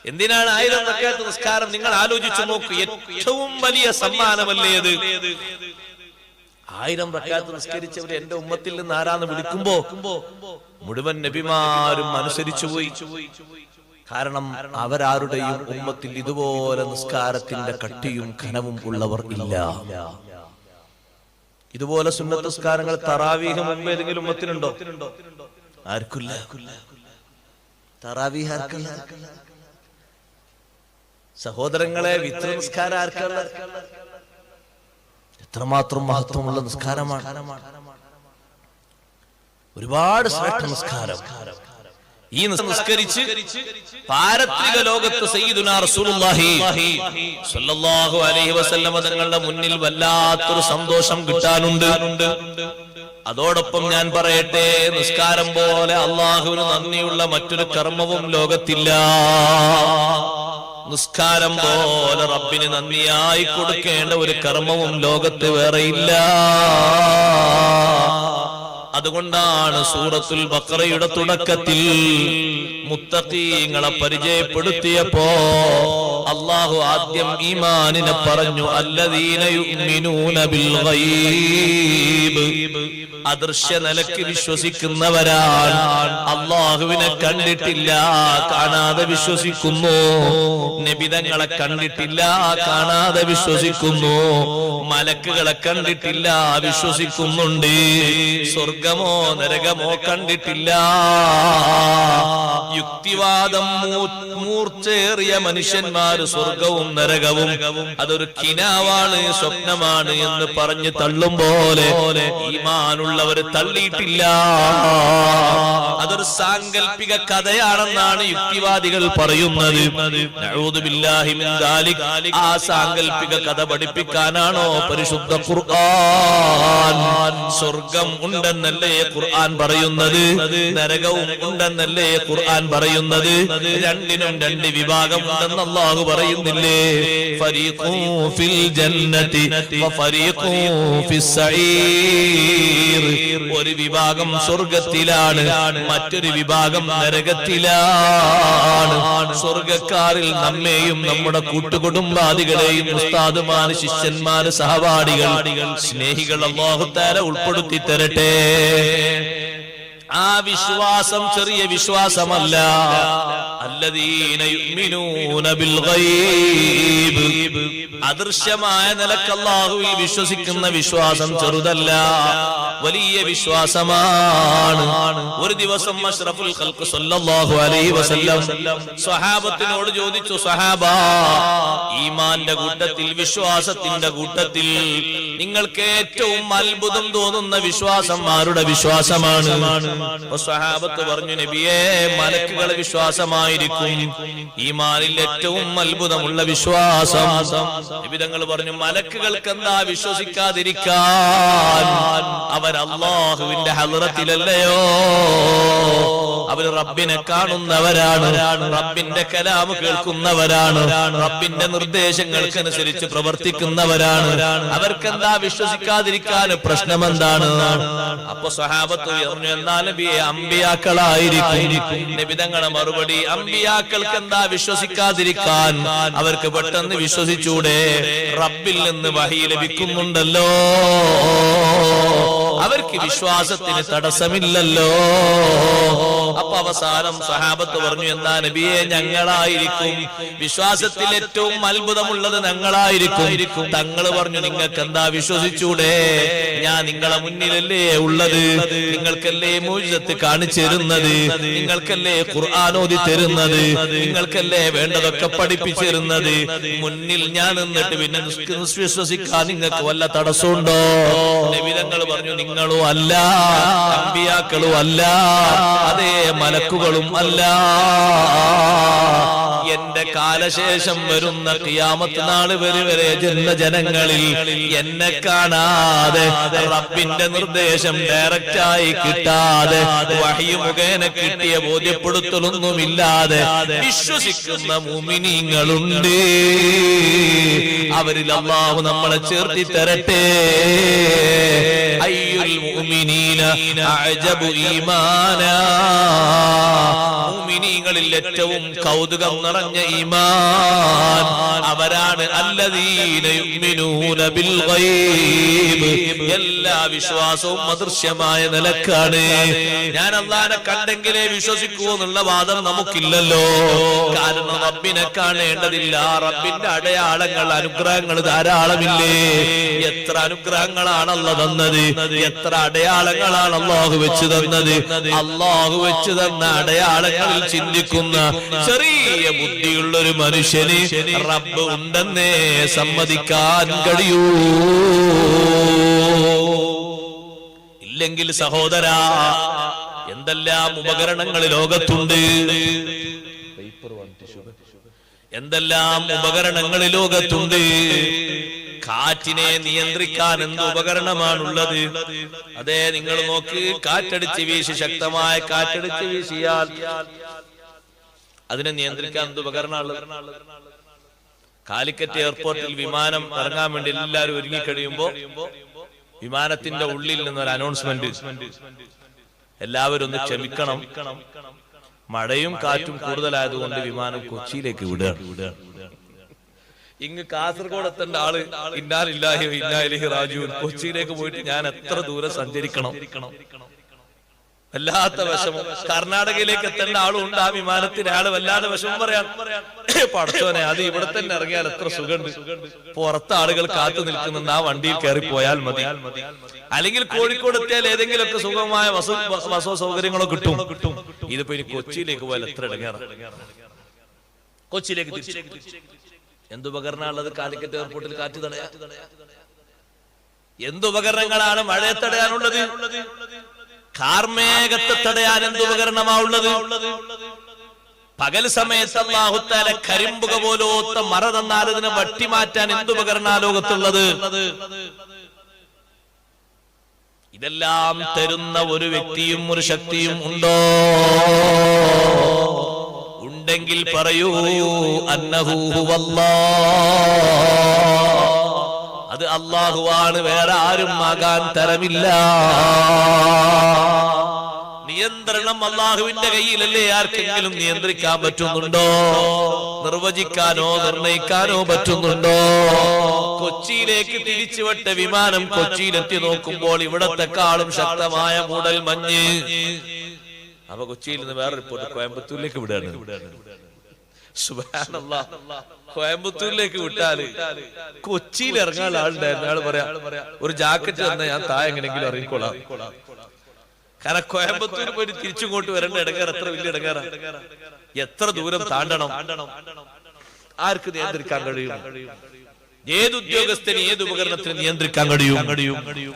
എന്തിനാണ് 1000 റക്അത്ത് നിസ്കാരം? നിങ്ങൾ ആലോചിച്ചു നോക്കൂ, ഏറ്റവും വലിയ സമ്മാനമല്ലേ അത്? 1000 റക്അത്ത് നിസ്കരിച്ചവർ എന്റെ ഉമ്മത്തിൽ നിന്ന് ആരാന്ന് വിളിക്കുമ്പോ മുഴുവൻ നബിമാരും അനുസരിച്ചു പോയി. കാരണം അവരാരുടെയും ഉമ്മത്തിൽ ഇതുപോലെ നിസ്കാരത്തിന്റെ കട്ടിയും ഘനവും ഉള്ളവർ ഇല്ല. ഇതുപോലെ സുന്നത്ത് നിസ്കാരങ്ങൾ തറാവീഹ് മുമ്പ് ഏതെങ്കിലും ഉമ്മത്തിനുണ്ടോ? ആർക്കില്ല. തറാവീഹ് ആർക്കല്ല. സഹോദരങ്ങളെ, വിത്ര നിസ്കാരം ആർക്കല്ല. എത്രമാത്രം മഹത്വമുള്ള നിസ്കാരമാണ്. ഒരുപാട് ശ്രേഷ്ഠ നിസ്കാരം. ഈ നിസ്കരിച്ച് പാരത്രിക ലോകത്ത് സയ്യിദുനാ റസൂലുള്ളാഹി സ്വല്ലല്ലാഹു അലൈഹി വസല്ലം തങ്ങളുടെ മുന്നിൽ വല്ലാത്തൊരു സന്തോഷം കിട്ടാനുണ്ട്. അതോടൊപ്പം ഞാൻ പറയട്ടെ, നിസ്കാരം പോലെ അള്ളാഹുവിന് നന്ദിയുള്ള മറ്റൊരു കർമ്മവും ലോകത്തില്ല. നിസ്കാരം പോലെ റബ്ബിന് നന്ദിയായി കൊടുക്കേണ്ട ഒരു കർമ്മവും ലോകത്ത് വേറെയില്ല. അതുകൊണ്ടാണ് സൂറത്തുൽ ബഖറയുടെ തുടക്കത്തിൽ മുത്തഖീങ്ങളെ പരിചയപ്പെടുത്തിയപ്പോ അല്ലാഹു ആദ്യം ഈമാനിനെ പറഞ്ഞു, അല്ലദീന യുഅ്മിനൂന ബിൽ ഗൈബ്. അദൃശ്യ നിലയ്ക്ക് വിശ്വസിക്കുന്നവരാണ്. അള്ളാഹുവിനെ കണ്ടിട്ടില്ല, കാണാതെ വിശ്വസിക്കുന്നു. നബിതങ്ങളെ കണ്ടിട്ടില്ല, കാണാതെ വിശ്വസിക്കുന്നു. മലക്കുകളെ കണ്ടിട്ടില്ല, വിശ്വസിക്കുന്നുണ്ട്. സ്വർഗമോ നരകമോ കണ്ടിട്ടില്ല. യുക്തിവാദം മൂർച്ചേറിയ മനുഷ്യന്മാര് സ്വർഗവും നരകവും അതൊരു കിനാവാണ്, സ്വപ്നമാണ് എന്ന് പറഞ്ഞ് തള്ളും പോലെ ഈമാനുള്ളവർ തള്ളിയിട്ടില്ല. അതൊരു സാങ്കല്പിക കഥയാണെന്നാണ് യുക്തിവാദികൾ പറയുന്നത്. നഊദു ബില്ലാഹി മിൻ ദാലിക്. ആ സാങ്കല്പിക കഥ പഠിപ്പിക്കാനാണോ പരിശുദ്ധ ഖുർആൻ? സ്വർഗം ഉണ്ടെന്നല്ലേ ഖുർആൻ പറയുന്നത്? നരകവും ഉണ്ടെന്നല്ലേ ഖുർആൻ പറയുന്നത്? രണ്ടിനും രണ്ട് വിഭാഗം ഉണ്ടെന്ന് അല്ലാഹു പറയുന്നില്ലേ? ഫരീഖുൻ ഫിൽ ജന്നതി വഫരീഖുൻ ഫിസ് സഈർ. ഒരു വിഭാഗം സ്വർഗത്തിലാണ്, മറ്റൊരു വിഭാഗം നരകത്തിലാണ്. സ്വർഗക്കാരിൽ നമ്മെയും നമ്മുടെ കൂട്ടുകുടുംബാദികളെയും ഉസ്താദുമാര്, ശിഷ്യന്മാര്, സഹപാഠികൾ, സ്നേഹികൾ അല്ലാഹു തആല ഉൾപ്പെടുത്തി തരട്ടെ. ആ വിശ്വാസം ചെറിയ വിശ്വാസമല്ല. അല്ലദീന യുഅ്മിനൂന ബിൽ ഗൈബ്. അദൃശ്യമായ നിലക്ക് അല്ലാഹുവിൽ വിശ്വസിക്കുന്ന വിശ്വാസം ചെറുതല്ല, വലിയ വിശ്വാസമാണ്. ഒരു ദിവസം അഷ്റഫുൽ ഖൽഖ് സല്ലല്ലാഹു അലൈഹി വസല്ലം സ്വഹാബത്തിനോട് ചോദിച്ചു, സ്വഹാബാ, ഈമാന്റെ കൂട്ടത്തിൽ, വിശ്വാസത്തിന്റെ കൂട്ടത്തിൽ നിങ്ങൾക്ക് ഏറ്റവും അത്ഭുതം തോന്നുന്ന വിശ്വാസം ആരുടെ വിശ്വാസമാണ്? സ്വഹാബത്ത് പറഞ്ഞു, നബിയേ, മലക്കുകളുടെ വിശ്വാസമായിരിക്കും ഈമാനിൽ ഏറ്റവും അത്ഭുതമുള്ള വിശ്വാസം. നബി തങ്ങൾ പറഞ്ഞു, മലക്കുകൾക്ക് എന്താ വിശ്വസിക്കാതിരിക്കാൻ? അവർ അല്ലാഹുവിന്റെ ഹദ്റത്തിലല്ലയോ? അവർ റബ്ബിനെ കാണുന്നവരാണ്, റബ്ബിന്റെ കലാം കേൾക്കുന്നവരാണ്, റബ്ബിന്റെ നിർദ്ദേശങ്ങൾക്കനുസരിച്ച് പ്രവർത്തിക്കുന്നവരാണ്. അവർക്കെന്താ വിശ്വസിക്കാതിരിക്കാൻ? പ്രശ്നം എന്താണ്? അപ്പൊ സ്വഹാബത്ത് പറഞ്ഞു, എന്നാൽ നബിയെ, അമ്പിയാക്കളായിരിക്കും. നബി തങ്ങളുടെ മറുപടി, അമ്പിയാക്കൾക്ക് എന്താ വിശ്വസിക്കാതിരിക്കാൻ? അവർക്ക് പെട്ടെന്ന് വിശ്വസിച്ചൂടെ? റബ്ബിൽ നിന്ന് വഹി ലഭിക്കുന്നുണ്ടല്ലോ, അവർക്ക് വിശ്വാസത്തിന് തടസ്സമില്ലല്ലോ. അപ്പൊ അവസാനം സ്വഹാബത്ത് പറഞ്ഞു, എന്താ നബിയെ, ഞങ്ങളായിരിക്കും വിശ്വാസത്തിൽ ഏറ്റവും അത്ഭുതമുള്ളത്, ഞങ്ങളായിരിക്കും. തങ്ങള് പറഞ്ഞു, നിങ്ങൾക്ക് എന്താ വിശ്വസിച്ചൂടെ? ഞാൻ നിങ്ങളെ മുന്നിലല്ലേ ഉള്ളത്, നിങ്ങൾക്കല്ലേ മുഅ്ജിസത്ത് കാണിച്ചു തരുന്നത്, നിങ്ങൾക്കല്ലേ ഖുർആൻ ഓതി തരുന്നത്, നിങ്ങൾക്കല്ലേ വേണ്ടതൊക്കെ പഠിപ്പിച്ചു തരുന്നത്. മുന്നിൽ ഞാൻ നിന്നിട്ട് പിന്നെ വിശ്വസിക്കാൻ നിങ്ങൾക്ക് വല്ല തടസ്സമുണ്ടോ? നബി തങ്ങൾ പറഞ്ഞു, നിങ്ങളും അല്ല, അമ്പിയാക്കളും അല്ല, അതേ മലക്കുകളും അല്ല. എന്റെ കാലശേഷം വരുന്ന ഖിയാമത്ത് നാൾ വരെ ജനങ്ങളിൽ എന്നെ കാണാതെ, റബ്ബിന്റെ നിർദ്ദേശം ഡയറക്റ്റായി കിട്ടാതെ, വഹി മുഖേന കിട്ടിയ ബോധ്യപ്പെടുത്തലൊന്നുമില്ലാതെ വിശ്വസിക്കുന്ന മുഅ്മിനീങ്ങളുണ്ട്. അവരിൽ അല്ലാഹു നമ്മളെ ചേർത്തി തരട്ടെ. അയ്യുൽ മുഅ്മിനീന അഅജബു ഈമാനാ. മുഅ്മിനീങ്ങളിൽ ഏറ്റവും കൗതുകം നിറഞ്ഞ ഈമാൻ അവരാണ് അല്ലദീന യുഅ്മിനൂന ബിൽ ഗൈബ്. എല്ലാ വിശ്വാസവും അദൃശ്യമായ നിലക്കാണ്. ഞാൻ അല്ലാഹനെ കണ്ടെങ്കിലേ വിശ്വസിക്കൂ എന്നുള്ള വാദം നമുക്കില്ലല്ലോ. കാരണം റബ്ബിനെ കാണേണ്ടതില്ല. റബ്ബിന്റെ അടയാളങ്ങൾ, അനുഗ്രഹങ്ങൾ ധാരാളമില്ലേ? എത്ര അനുഗ്രഹങ്ങളാണ് അല്ലാഹു തന്നത്, എത്ര അടയാളങ്ങളാണ് അല്ലാഹു വെച്ച് തന്നത്. അല്ലാഹു വെച്ച് തന്ന അടയാളങ്ങളിൽ ചിന്തിക്കുന്ന ചെറിയ ബുദ്ധിയുള്ള ഒരു മനുഷ്യന് റബ്ബ് ഉണ്ടെന്നേ സമ്മതിക്കാൻ കഴിയൂ. ഇല്ലെങ്കിൽ സഹോദരാ, എന്തെല്ലാം ഉപകരണങ്ങൾ ലോകത്തുണ്ട്, എന്തെല്ലാം ഉപകരണങ്ങൾ ലോകത്തുണ്ട്. കാറ്റിനെ നിയന്ത്രിക്കാൻ എന്ത് ഉപകരണമാണുള്ളത്? അതെ, നിങ്ങൾ നോക്ക്, കാറ്റടിച്ച് വീശി, ശക്തമായ കാറ്റടിച്ച് വീശിയാൽ അതിനെ നിയന്ത്രിക്കാൻ എന്ത് ഉപകരണമുള്ളത്? കാലിക്കറ്റ് എയർപോർട്ടിൽ വിമാനം ഇറങ്ങാൻ വേണ്ടി എല്ലാവരും ഒരുങ്ങിക്കഴിയുമ്പോ വിമാനത്തിന്റെ ഉള്ളിൽ നിന്നൊരു അനൗൺസ്മെന്റ്, എല്ലാവരും ഒന്ന് ക്ഷമിക്കണം, മഴയും കാറ്റും കൂടുതലായതുകൊണ്ട് വിമാനം കൊച്ചിയിലേക്ക് വിടുകയാണ്. ഇങ്ങ് കാസർഗോഡ് എത്തേണ്ട ആള് ഇന്നാ ലില്ലാഹി വ ഇന്നാ ഇലൈഹി റാജിഊൻ. കൊച്ചിയിലേക്ക് പോയിട്ട് ഞാൻ എത്ര ദൂരം സഞ്ചരിക്കണം? വല്ലാത്ത വിഷമം. കർണാടകയിലേക്ക് എത്തേണ്ട ആളും ഉണ്ട് ആ വിമാനത്തിന്. ആള് വല്ലാതെ വിഷമം പറയാൻ, പടച്ചോനെ അത് ഇവിടെ തന്നെ ഇറങ്ങിയാൽ എത്ര സുഖമുണ്ട്, പുറത്ത് ആളുകൾ കാത്തു നിൽക്കുന്നുണ്ട്, ആ വണ്ടിയിൽ കയറി പോയാൽ മതി. അല്ലെങ്കിൽ കോഴിക്കോട് എത്തിയാൽ ഏതെങ്കിലുമൊക്കെ സുഖമായ വസോ സൗകര്യങ്ങളോ കിട്ടും. ഇതിപ്പോ ഇനി കൊച്ചിയിലേക്ക് പോയാൽ എത്ര ഇടങ്ങേറാ. കൊച്ചിയിലേക്ക് എന്തുപകരണമുള്ളത്? കാലിക്കറ്റ് എയർപോർട്ടിൽ കാറ്റ് തടയാൻ എന്തുപകരണങ്ങളാണ്? മഴയെ തടയാനുള്ളത്, കാർമേഘത്തെ തടയാൻ എന്തുപകരണമാ ഉള്ളത്? പകൽ സമയത്ത് അല്ലാഹു തആല കരിമ്പുക പോലോത്ത മറ തന്നാൽ അതിനെ വട്ടിമാറ്റാൻ എന്തുപകരണ ലോകത്തുള്ളത്? ഇതെല്ലാം തരുന്ന ഒരു വ്യക്തിയും ഒരു ശക്തിയും ഉണ്ടോ? ഉണ്ടെങ്കിൽ പറയൂ അന്നഹു ഹുവല്ലാഹ്. അത് അല്ലാഹുവാണ്, വേറെ ആരും ആകാൻ തരമില്ല. നിയന്ത്രണം അല്ലാഹുവിന്റെ കയ്യിലല്ലേ. ആർക്കെങ്കിലും നിയന്ത്രിക്കാൻ പറ്റുന്നുണ്ടോ? നിർവചിക്കാനോ നിർണയിക്കാനോ പറ്റുന്നുണ്ടോ? കൊച്ചിയിലേക്ക് തിരിച്ചുവിട്ട വിമാനം കൊച്ചിയിലെത്തി നോക്കുമ്പോൾ ഇവിടത്തെക്കാളും ശക്തമായ മൂടൽ മഞ്ഞ്. അപ്പൊ കൊച്ചിയിൽ നിന്ന് വേറെ റിപ്പോർട്ട് കോയമ്പത്തൂരിലേക്ക് വിടാണ്. സുബ്ഹാനല്ലാഹ്, കോയമ്പത്തൂരിലേക്ക് വിട്ടാല് കൊച്ചിയിൽ ഇറങ്ങാൻ ആളുണ്ടായിരുന്നു. അയാൾ പറയാ ഒരു ജാക്കറ്റ് തന്നെ ഞാൻ താഴെ എങ്ങനെങ്കിലും ഇറങ്ങിക്കോളാം. കാരണം കോയമ്പത്തൂർ പോയിട്ട് തിരിച്ചിങ്ങോട്ട് വരേണ്ട ഇടങ്ങേറ് എത്ര വലിയ ഇടങ്ങേറാ. എത്ര ദൂരം താണ്ടണം? ആർക്ക് നിയന്ത്രിക്കാൻ കഴിയും? ഏത് ഉദ്യോഗസ്ഥന് ഏത് ഉപകരണത്തിന് നിയന്ത്രിക്കാൻ കഴിയും?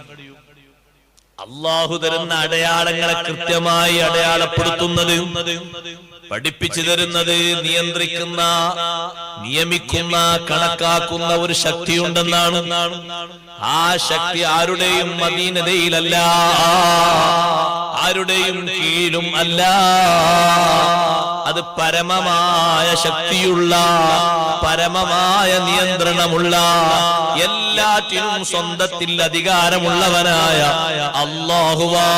അല്ലാഹു തരുന്ന അടയാളങ്ങളെ കൃത്യമായി അടയാളപ്പെടുത്തുന്നത്, പഠിപ്പിച്ചു തരുന്നത്, നിയന്ത്രിക്കുന്ന, നിയമിക്കുന്ന, കണക്കാക്കുന്ന ഒരു ശക്തിയുണ്ടെന്നാണ്. ആ ശക്തി ആരുടെയും അധീനതയിലല്ല, ആരുടെയും കീഴിലും അല്ല. അത് പരമമായ ശക്തിയുള്ള, പരമമായ നിയന്ത്രണമുള്ള, എല്ലാറ്റിനും സ്വന്തത്തിൽ അധികാരമുള്ളവനായ അല്ലാഹുവാണ്.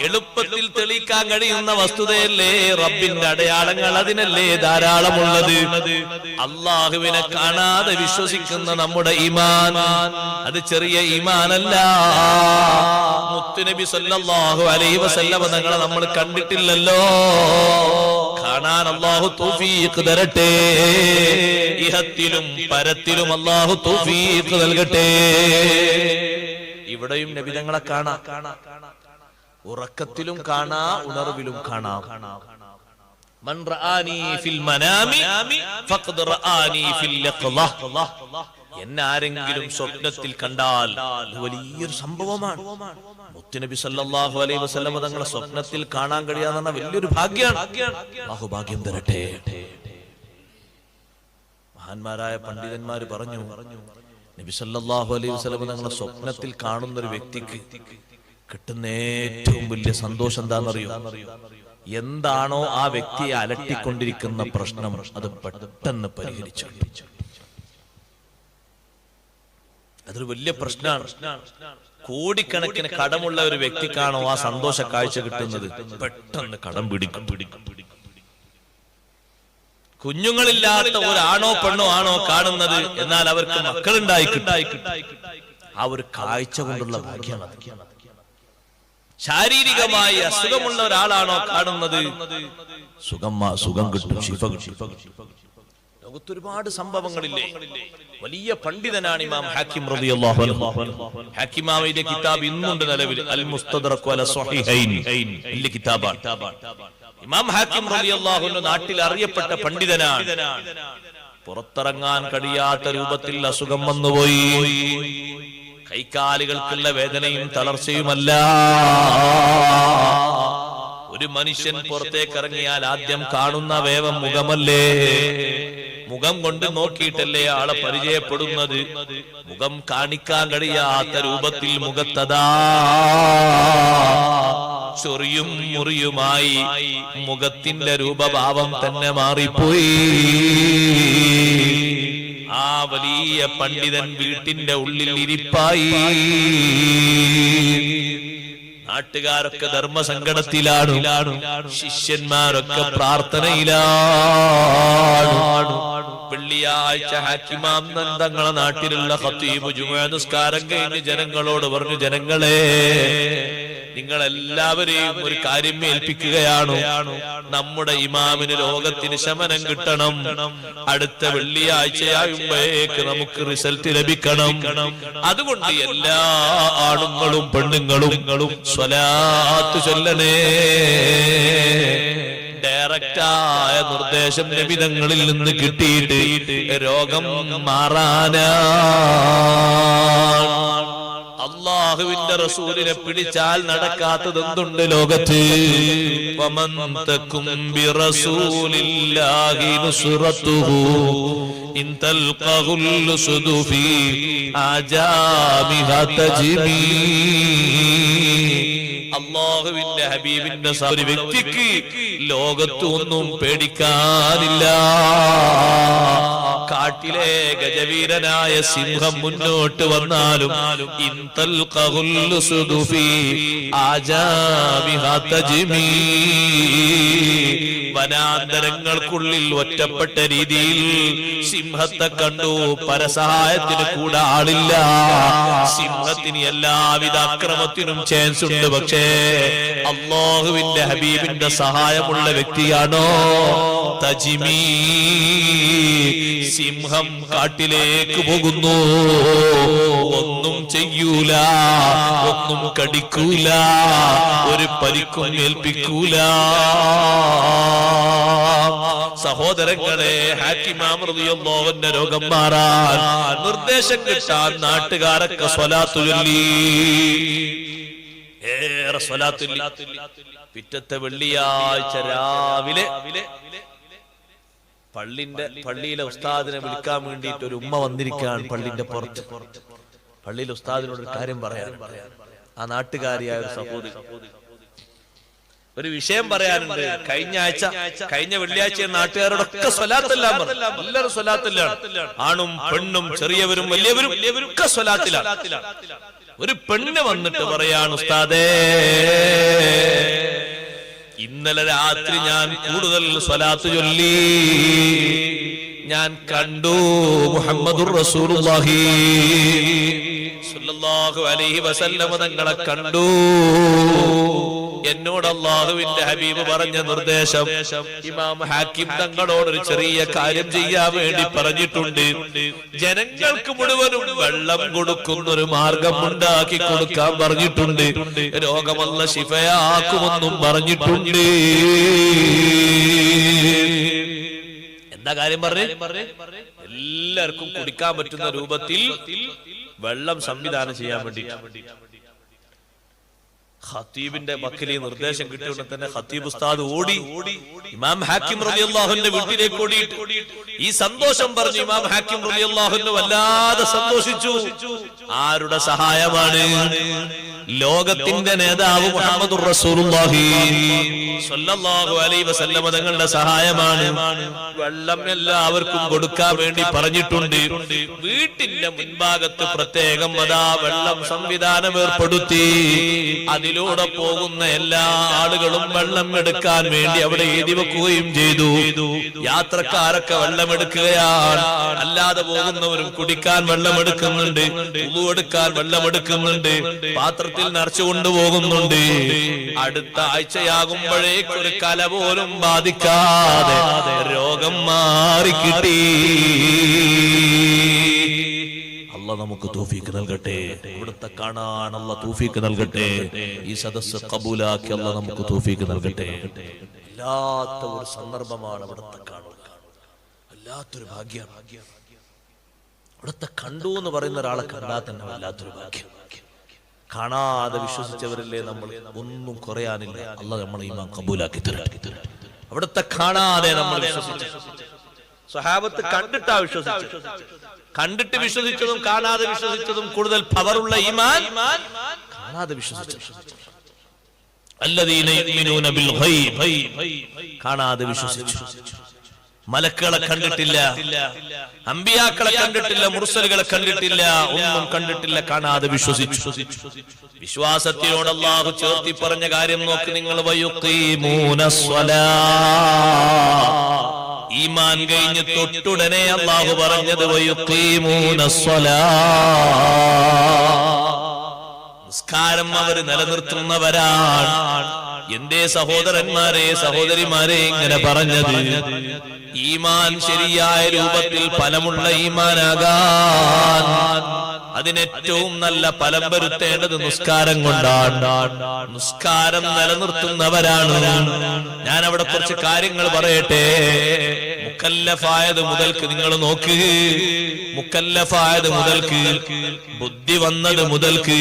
എളുപ്പത്തിൽ തെളിയിക്കാൻ കഴിയുന്ന വസ്തുതയല്ലേ റബ്ബിന്റെ അടയാളങ്ങൾ, അതിനല്ലേ ധാരാളമുള്ളത്. അല്ലാഹുവിനെ കാണാതെ വിശ്വസിക്കുന്ന നമ്മുടെ ഈമാൻ അത് ചെറിയ ഈമാനല്ല. മുത്തുനബി സല്ലല്ലാഹു അലൈഹി വസല്ലം തങ്ങളെ നമ്മൾ കണ്ടിട്ടില്ലല്ലോ. കാണാൻ അല്ലാഹു തൗഫീഖ് തരട്ടെ. ഇഹത്തിലും പരത്തിലും അല്ലാഹു തൗഫീഖ് നൽകട്ടെ. ഇവിടെയും നബി തങ്ങളെ കാണാം. ഉറക്കത്തിലും കാണാ, ഉണർവിലും കാണാം. മൻ റആനി ഫിൽ മനാമി ഫഖദ് റആനി ഫിൽ യഖ്ളഹ. എന്നെ ആരെങ്കിലും സ്വപ്നത്തിൽ കണ്ടാൽ വലിയൊരു സംഭവമാണ്. മുത്തുനബി സല്ലല്ലാഹു അലൈഹി വസല്ലം തങ്ങളെ സ്വപ്നത്തിൽ കാണാൻ കഴിയാന്ന വലിയൊരു ഭാഗ്യമാണ്. അല്ലാഹു ഭാഗ്യം തരട്ടെ. മഹാന്മാരായ പണ്ഡിതന്മാര് പറഞ്ഞു, നബി സല്ലല്ലാഹു അലൈഹി വസല്ലം തങ്ങളെ സ്വപ്നത്തിൽ കാണുന്ന ഒരു വ്യക്തിക്ക് കിട്ടുന്ന ഏറ്റവും വലിയ സന്തോഷം എന്താണെന്നറിയോ? എന്താണോ ആ വ്യക്തിയെ അലട്ടിക്കൊണ്ടിരിക്കുന്ന പ്രശ്നം അത് പെട്ടെന്ന് പരിഹരിച്ചു. അതൊരു വലിയ പ്രശ്നമാണ്. കോടിക്കണക്കിന് കടമുള്ള ഒരു വ്യക്തിക്കാണോ ആ സന്തോഷ കാഴ്ച കിട്ടുന്നത്, പെട്ടെന്ന് കടം പിടിക്കും. കുഞ്ഞുങ്ങളില്ലാത്ത ഒരാണോ പെണ്ണോ ആണോ കാണുന്നത്, എന്നാൽ അവർക്ക് മക്കളുണ്ടായി ആ ഒരു കാഴ്ച കൊണ്ടുള്ള ഭാഗ്യമാണ്. ശാരീരികമായി അസുഖമുള്ള ഒരാളാണോ കാണുന്നത്, സുഖം കിട്ടും, ശിഫ കിട്ടും. ലോകത്ത് ഒരുപാട് സംഭവങ്ങളില്ലേ. വലിയ പണ്ഡിതനാണ് ഇമാം ഹാക്കിം റളിയല്ലാഹു അൻഹു. ഹാക്കിമാമിന്റെ കിതാബ് ഇന്നുണ്ട് നിലവിൽ, അൽ മുസ്തദ്റക് വല സ്വഹീഹൈൻ വലിയ കിതാബാണ്. ഇമാം ഹാക്കിം റളിയല്ലാഹു അൻഹു നാട്ടിൽ അറിയപ്പെട്ട പണ്ഡിതനാണ്. പുറത്തിറങ്ങാൻ കഴിയാത്ത രൂപത്തിൽ അസുഖം വന്നുപോയി. കൈകാലുകൾക്കുള്ള വേദനയും തളർച്ചയുമല്ല. ഒരു മനുഷ്യൻ പുറത്തേക്ക് ഇറങ്ങിയാൽ ആദ്യം കാണുന്ന വേവം മുഖമല്ലേ? മുഖം കൊണ്ട് നോക്കിയിട്ടല്ലേ ആളെ പരിചയപ്പെടുന്നത്. മുഖം കാണിക്കാൻ കഴിയാത്ത രൂപത്തിൽ മുഖത്തതാ ചൊറിയും മുറിയുമായി മുഖത്തിന്റെ രൂപഭാവം തന്നെ മാറിപ്പോയി. ആ വലിയ പണ്ഡിതൻ വീട്ടിന്റെ ഉള്ളിൽ ഇരിപ്പായി. നാട്ടുകാരൊക്കെ ധർമ്മസങ്കടത്തിലാണ്, ശിഷ്യന്മാരൊക്കെ പ്രാർത്ഥനയിലാണ്. വെള്ളിയാഴ്ച ഹാക്കിമാം തങ്ങളെ നാട്ടിലുള്ള ഖത്തീബ് ജുമുഅ നിസ്കാരം കഴിഞ്ഞ് ജനങ്ങളോട് പറഞ്ഞു, ജനങ്ങളെ, നിങ്ങളെല്ലാവരെയും ഒരു കാര്യം ഏൽപ്പിക്കുകയാണ്. നമ്മുടെ ഇമാമിന് രോഗത്തിന് ശമനം കിട്ടണം. അടുത്ത വെള്ളിയാഴ്ചയാകുമ്പോഴേക്ക് നമുക്ക് റിസൾട്ട് ലഭിക്കണം. അതുകൊണ്ട് എല്ലാ ആണുങ്ങളും പെണ്ണുങ്ങളും സ്വലാത്ത് ചൊല്ലണേ. ഡയറക്റ്റായ നിർദ്ദേശം നബിതങ്ങളിൽ നിന്ന് കിട്ടിയിട്ട് രോഗം മാറാനാ. അല്ലാഹുവിന്റെ റസൂലിനെ പിടിച്ചാൽ നടക്കാത്തത് എന്തുണ്ട് ലോകത്ത്? വമൻ തകും ബിറസൂലില്ലാഹി നുസ്റതുഹു ഇൻ തൽഖഹുൽ സുദുഫി ആജാമിഹാ തജ്മീ. അല്ലാഹുവിന്റെ ഹബീബിന്റെ ഒരു വ്യക്തിക്ക് ലോകത്ത് ഒന്നും പേടിക്കാനില്ല. കാട്ടിലെ ഗജവീരനായ സിംഹം മുന്നോട്ട് വന്നാലും വനാന്തരങ്ങൾക്കുള്ളിൽ ഒറ്റപ്പെട്ട രീതിയിൽ സിംഹത്തെ കണ്ടു. പരസഹായത്തിന് കൂടെ ആളില്ല. സിംഹത്തിന് എല്ലാവിധ അക്രമത്തിനും ചാൻസ് ഉണ്ട്. പക്ഷേ അല്ലാഹുവിന്റെ ഹബീബിന്റെ സഹായമുള്ള വ്യക്തിയാണോ തജ്മീ. സിംഹം കാട്ടിലേക്ക് പോകുന്നു, ഒന്നും ചെയ്യൂല, ഒന്നും കടിക്കൂല, ഒരു പരിക്കും ഏൽപ്പിക്കൂല. സഹോദരങ്ങളെ, ഹാക്കിമാം റളിയല്ലാഹു അൻഹു രോഗം മാറാൻ നിർദ്ദേശം കിട്ടാൻ നാട്ടുകാരൊക്കെ സ്വലാത്ത് ചൊല്ലി. ഏറെ സ്വലാത്ത് ചൊല്ലി. പിറ്റത്തെ വെള്ളിയാഴ്ച രാവിലെ പള്ളിയിലെ ഉസ്താദിനെ വിളിക്കാൻ വേണ്ടിയിട്ട് ഒരു ഉമ്മ വന്നിരിക്കുകയാണ് പള്ളിന്റെ പുറത്ത്. പള്ളിയിലെ ഉസ്താദിനോട് ഒരു കാര്യം പറയാൻ. ആ നാട്ടുകാരിയായ ഒരു സഹോദരി ഒരു വിഷയം പറയാനുണ്ട്. കഴിഞ്ഞ വെള്ളിയാഴ്ച നാട്ടുകാരോടൊക്കെ സ്വലാത്തെല്ലാം എല്ലാവരും സ്വലാത്തിലാണ്. ആണും പെണ്ണും ചെറിയവരും വലിയവരും ഒക്കെ സ്വലാത്തിലാണ്. ഒരു പെണ്ണ് വന്നിട്ട് പറയാണ്, ഉസ്താദേ, ഇന്നലെ രാത്രി ഞാൻ കൂടുതൽ സ്വലാത്ത് ചൊല്ലി. ഞാൻ കണ്ടു മുഹമ്മദുർ റസൂലുള്ളാഹി സ്വല്ലല്ലാഹു അലൈഹി വസല്ലം തങ്ങളെ കണ്ടു. എന്നോട് അല്ലാഹുവിന്റെ ഹബീബ് പറഞ്ഞ നിർദ്ദേശം ഇമാം ഹാക്കിം തങ്ങളോടൊരു ചെറിയ കാര്യം ചെയ്യാൻ വേണ്ടി പറഞ്ഞിട്ടുണ്ട്. ജനങ്ങൾക്ക് മുഴുവനും വെള്ളം കൊടുക്കുന്ന ഒരു മാർഗം ഉണ്ടാക്കി കൊടുക്കാൻ പറഞ്ഞിട്ടുണ്ട്. രോഗമല്ല ശിഫയാക്കുമെന്നും പറഞ്ഞിട്ടുണ്ട്. എന്താ കാര്യം പറഞ്ഞേ? എല്ലാവർക്കും കുടിക്കാൻ പറ്റുന്ന രൂപത്തിൽ വെള്ളം സംവിധാനം ചെയ്യാൻ വേണ്ടി ഖത്തീബിന്റെ മക്കളെ നിർദ്ദേശം കിട്ടിയുകൊണ്ട് തന്നെ ഖത്തീബ് ഉസ്താദ് ഓടി ഇമാം ഹാക്കിം റളിയല്ലാഹു അൻഹു വീട്ടിലേക്ക് ഓടിയിട്ട് ഈ സന്തോഷം പറഞ്ഞു. ഇമാം ഹാക്കിം റളിയല്ലാഹു അൻഹു വല്ലാതെ സന്തോഷിച്ചു. ആരുടെ സഹായമാണ്? ലോകത്തിന്റെ നേതാവ് മുഹമ്മദുർ റസൂലുള്ളാഹി സ്വല്ലല്ലാഹു അലൈഹി വസല്ലം തങ്ങളുടെ സഹായമാണ്. വെള്ളം എല്ലാവർക്കും കൊടുക്കാൻ വേണ്ടി പറഞ്ഞിട്ടുണ്ട്. വീട്ടിന്റെ മുൻഭാഗത്ത് പ്രത്യേകം അതാ വെള്ളം സംവിധാനം ഏർപ്പെടുത്തി. അതിലൂടെ പോകുന്ന എല്ലാ ആളുകളും വെള്ളം എടുക്കാൻ വേണ്ടി അവിടെ എഴുതി വെക്കുകയും ചെയ്തു. യാത്രക്കാരൊക്കെ വെള്ളം എടുക്കുകയാണ്. അല്ലാതെ പോകുന്നവരും കുടിക്കാൻ വെള്ളം എടുക്കുന്നുണ്ട്, ഉളു എടുക്കാൻ വെള്ളം എടുക്കുന്നുണ്ട്, പാത്രത്തിൽ നിറച്ചു കൊണ്ടുപോകുന്നുണ്ട്. അടുത്ത ആഴ്ചയാകുമ്പോഴേക്ക് ഒരു കല പോലും ബാധിക്കാതെ രോഗം മാറിക്കിട്ടി. അല്ലാഹ് നമുക്ക് തൗഫീഖ് നൽകട്ടെ. ഇവിടുത്തെ കാണാൻ അല്ലാഹ് തൗഫീഖ് നൽകട്ടെ. ഈ സദസ്സ് ഖബൂലാക്കി അല്ലാഹ് നമുക്ക് തൗഫീഖ് നൽകട്ടെ. വല്ലാത്ത ഒരു സന്ദർഭമാണ് ഇവിടുത്തെ കാണുക. വല്ലാത്തൊരു ഭാഗ്യം. ഇവിടുത്തെ കണ്ടു എന്ന് പറയുന്ന ഒരാളെ കണ്ടാൽ തന്നെ വല്ലാത്തൊരു ഭാഗ്യം. കാണാതെ വിശ്വസിച്ചവരല്ലേ നമ്മൾ. ഒന്നും കുറയാനില്ല. അല്ലാഹ് നമ്മളെ ഈമാൻ ഖബൂലാക്കി തരട്ടെ. അവിടുത്തെ കാണാതെ നമ്മൾ വിശ്വസിച്ചു. സ്വഹാബത്ത് കണ്ടിട്ടാ വിശ്വസിച്ചു. കണ്ടിട്ട് വിശ്വസിച്ചതും കാണാതെ വിശ്വസിച്ചതും കൂടുതൽ പവറുള്ള ഈമാൻ കാണാതെ വിശ്വസിച്ചു. അല്ലദീന യുമിനൂന ബിൽ ഗൈബ്, കാണാതെ വിശ്വസിച്ചു. മലക്കുകളെ കണ്ടിട്ടില്ല, അമ്പിയാക്കളെ കണ്ടിട്ടില്ല, മുർസലുകളെ കണ്ടിട്ടില്ല, ഒന്നും കണ്ടിട്ടില്ല, കാണാതെ വിശ്വസിച്ചു. വിശ്വാസത്തിനോട് അല്ലാഹു ചേർത്തി പറഞ്ഞ കാര്യം നോക്ക് നിങ്ങൾ. വയുഖീമൂനസ്സലാ, ഈ ഈമാൻ കഴിഞ്ഞ് തൊട്ടുടനെ അല്ലാഹു പറഞ്ഞത് വയുഖീമൂനസ്സലാ, നിസ്കാരം അവർ നിലനിർത്തുന്നവരാണ്. എന്റെ സഹോദരന്മാരെ സഹോദരിമാരെ ഇങ്ങനെ പറഞ്ഞത് ഈമാൻ ശരിയായ രൂപത്തിൽ ഫലമുള്ള ഈമാനാകാൻ അതിനേറ്റവും നല്ല ഫലം വരുത്തേണ്ടത് നിസ്കാരം കൊണ്ടാണ്. നിസ്കാരം നിലനിർത്തുന്നവരാണ്. ഞാൻ അവിടെ കുറച്ച് കാര്യങ്ങൾ പറയട്ടെ. മുക്കല്ലഫായത് മുതൽക്ക് നിങ്ങൾ നോക്ക്, മുക്കല്ലഫായത് മുതൽക്ക്, ബുദ്ധി വന്നത് മുതൽക്ക്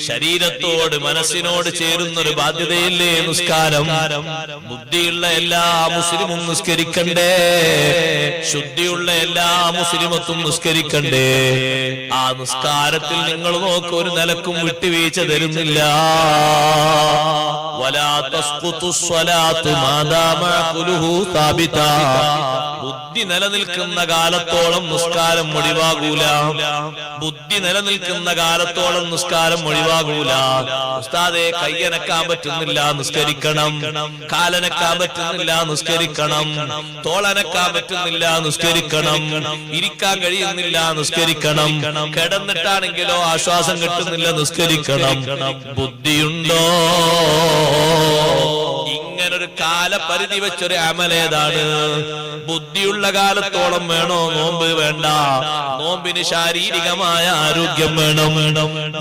ശരീരത്തോട് മനസ്സിനോട് ചേരുന്നൊരു ബാധ്യതയില്ലേ നിസ്കാരം. ബുദ്ധിയുള്ള എല്ലാ മുസ്ലിമും നിസ്കരിക്കണ്ടേ, ശുദ്ധിയുള്ള എല്ലാ മുസ്ലിമത്തും നിസ്കരിക്കണ്ടേ. ആ നിസ്കാരത്തിൽ നിങ്ങൾ നോക്ക്, ഒരു നിലക്കും വിട്ടുവീഴ്ച തരുന്നില്ല. വലാ തസ്ഖുതു സ്വലാത്തു മാദാമ ഖുലുഹു സാബിതാ, ബുദ്ധി നിലനിൽക്കുന്ന കാലത്തോളം നിസ്കാരം ഒഴിവാകൂല. ബുദ്ധി നിലനിൽക്കുന്ന കാലത്തോളം നിസ്കാരം ഒഴിവാകൂല. ഉസ്താദേ, കയ്യനക്കാൻ പറ്റുന്നില്ല, നിസ്കരിക്കണം. കാലനക്കാൻ പറ്റുന്നില്ല, നിസ്കരിക്കണം. തോളനക്കാൻ പറ്റുന്നില്ല, നിസ്കരിക്കണം. ഇരിക്കാൻ കഴിയുന്നില്ല, നിസ്കരിക്കണം. കിടന്നിട്ടാണെങ്കിലോ ആശ്വാസം കിട്ടുന്നില്ല, നിസ്കരിക്കണം. ബുദ്ധിയുണ്ടോ? ഇങ്ങനൊരു കാലപരിധി വെച്ചൊരു അമലേതാണ്. ബുദ്ധിയുള്ള കാലത്തോളം വേണോ നോമ്പ്? വേണ്ട. നോമ്പിന് ശാരീരികമായ ആരോഗ്യം വേണം.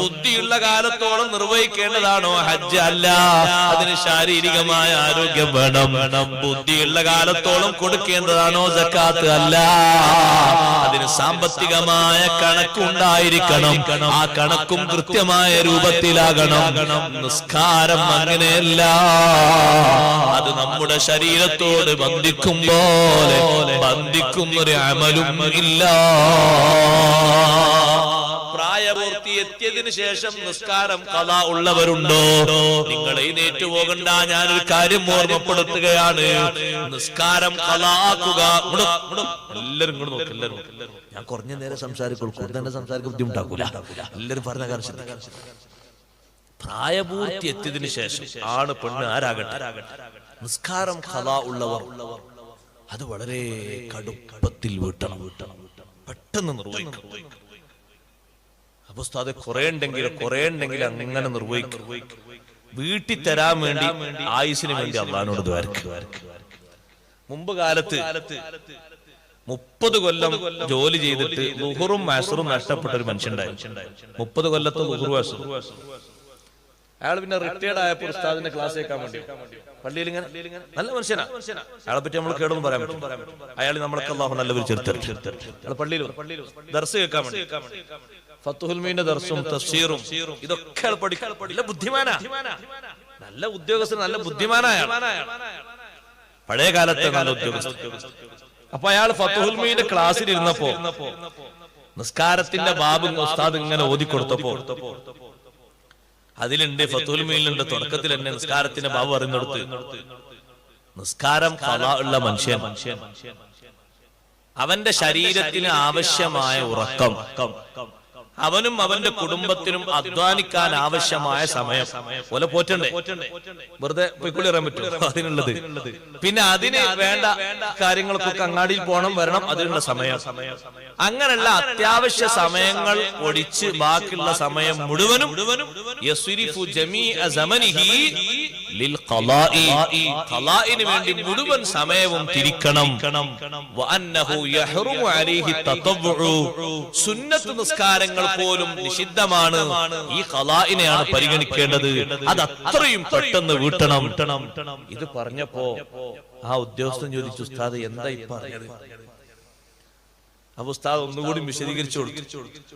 ബുദ്ധിയുള്ള കാലത്തോളം നിർവഹിക്കേണ്ടതാണോ ഹജ്ജ്? അല്ല, അതിന് ശാരീരികമായ ആരോഗ്യം വേണം. ബുദ്ധിയുള്ള കാലത്തോളം കൊടുക്കേണ്ടതാണോ സക്കാത്ത്? അല്ല, അതിന് സാമ്പത്തികമായ കണക്കുണ്ടായിരിക്കണം. ആ കണക്കും കൃത്യമായ രൂപത്തിലാകണം. നിസ്കാരം അങ്ങനെയല്ല. അത് നമ്മുടെ ശരീരത്തോട് ബന്ധിക്കും പോലെ ബന്ധിക്കുന്നൊരു അമലും ഇല്ല. പ്രായപൂർത്തി എത്തിയതിനു ശേഷം നിസ്കാരം ഖളാ ഉള്ളവരുണ്ടോ? നിങ്ങൾ എഴുന്നേറ്റ് പോകണ്ട, ഞാനൊരു കാര്യം ഓർമ്മപ്പെടുത്തുകയാണ്. നിസ്കാരം ഖളാ ആക്കുക. എല്ലാവരും ഇങ്ങോട്ട് നോക്ക്, എല്ലാവരും. ഞാൻ കുറഞ്ഞ നേരം സംസാരിക്കുള്ളൂ, കൂടുതൽ തന്നെ സംസാരിക്കാൻ ബുദ്ധിമുട്ടാക്കൂല. എല്ലാവരും പറഞ്ഞ കാര്യം. പ്രായപൂർത്തി എത്തിയതിനു ശേഷം ആണ് പെണ്ണ് ആരാകട്ടെ നിസ്കാരം ഖളാ ഉള്ളവർ അത് വളരെ കടുപ്പത്തിൽ വീട്ടണം, പെട്ടെന്ന് നിർവഹിക്കണം. അപ്പൊ ഉസ്താദേ, കുറെ ഉണ്ടെങ്കിൽ അങ്ങനെ നിർവഹിക്കും. വീട്ടിൽ തരാൻ വേണ്ടി, ആയുസിന് വേണ്ടി അള്ളാഹിനോട് ദ്വാരക്കുക. മുമ്പ് കാലത്ത് 30 കൊല്ലം ജോലി ചെയ്തിട്ട് ളുഹറും അസ്റും നഷ്ടപ്പെട്ട ഒരു മനുഷ്യണ്ടായിരുന്നു. 30 കൊല്ലത്തെ ളുഹറും അസ്റും. അയാൾ പിന്നെ റിട്ടയർഡ് ആയപ്പോൾ ഉസ്താദിന്റെ ക്ലാസ് കേൾക്കാൻ വേണ്ടി പള്ളിയിൽ ഇങ്ങനെ നല്ല മനുഷ്യനാ. അയാളെ പറ്റി നമ്മൾ കേടൊന്നും പറയാൻ പറ്റും. അയാൾ നമ്മളൊക്കെ അല്ലാഹു നല്ലൊരു ചെറുത്തെടുത്തു. അയാൾ പള്ളിയിൽ ദർസ് കേൾക്കാൻ വേണ്ടി ഫത്തുഹുൽ മീന്റെ ദർസും തഫ്സീറും ഇതൊക്കെ അയാൾ പഠിക്കാൻ നല്ല ബുദ്ധിമാനാ, നല്ല ഉദ്യോഗസ്ഥൻ, നല്ല ബുദ്ധിമാനായ പഴയ കാലത്തെ നല്ല ഉദ്യോഗസ്ഥൻ. അപ്പൊ അയാൾ ഫത്തുഹുൽ മീന്റെ ക്ലാസ്സിൽ ഇരുന്നപ്പോ നിസ്കാരത്തിന്റെ ബാബ് ഉസ്താദ് ഇങ്ങനെ ഓതിക്കൊടുത്തപ്പോ അതിലുണ്ട്, ഫത്തുൽ മീനിലുണ്ട്, തുടക്കത്തിൽ തന്നെ നിസ്കാരത്തിന്റെ ബാബു അറിഞ്ഞെടുത്ത് നിസ്കാരം ഖളാ ഉള്ള മനുഷ്യൻ അവന്റെ ശരീരത്തിന് ആവശ്യമായ ഉറക്കം, അവനും അവന്റെ കുടുംബത്തിനും അധ്വാനിക്കാൻ ആവശ്യമായ സമയം പോലെ പോറ്റണ്ടേ, വെറുതെ പൊയ്ക്കുള്ളി അറിയാൻ പറ്റും അതിനുള്ളത്. പിന്നെ അതിന് വേണ്ട കാര്യങ്ങൾക്കൊക്കെ അങ്ങാടിയിൽ പോകണം, വരണം, അതിനുള്ള സമയം. അങ്ങനെയുള്ള അത്യാവശ്യ സമയങ്ങൾ ഒഴിച്ച് ബാക്കിയുള്ള സമയം മുഴുവനും യസ്രിഫു ജമീഅ സമനിഹി ലിൽ ഖളാഇ, ഖളാഇന് വേണ്ടി മുഴുവൻ സമയവും തിരിക്കണം. വഅന്നഹു യഹ്റുമു അലൈഹി തതവ്വുഉ, സുന്നത്ത് നിസ്കാരങ്ങൾ പോലും നിഷിദ്ധമാണ്. ഈ ഖളാഇനെയാണ് പരിഗണിക്കേണ്ടത്. അത് അത്രയും പെട്ടെന്ന് വീട്ടണം. ഇത് പറഞ്ഞപ്പോ ആ ഉദ്യോഗസ്ഥൻ ചോദിച്ചു, ഉസ്താദ് എന്താ ഈ പറഞ്ഞത്? അപ്പൊ ഉസ്താദ് ഒന്നുകൂടി വിശദീകരിച്ചു കൊടുത്തു.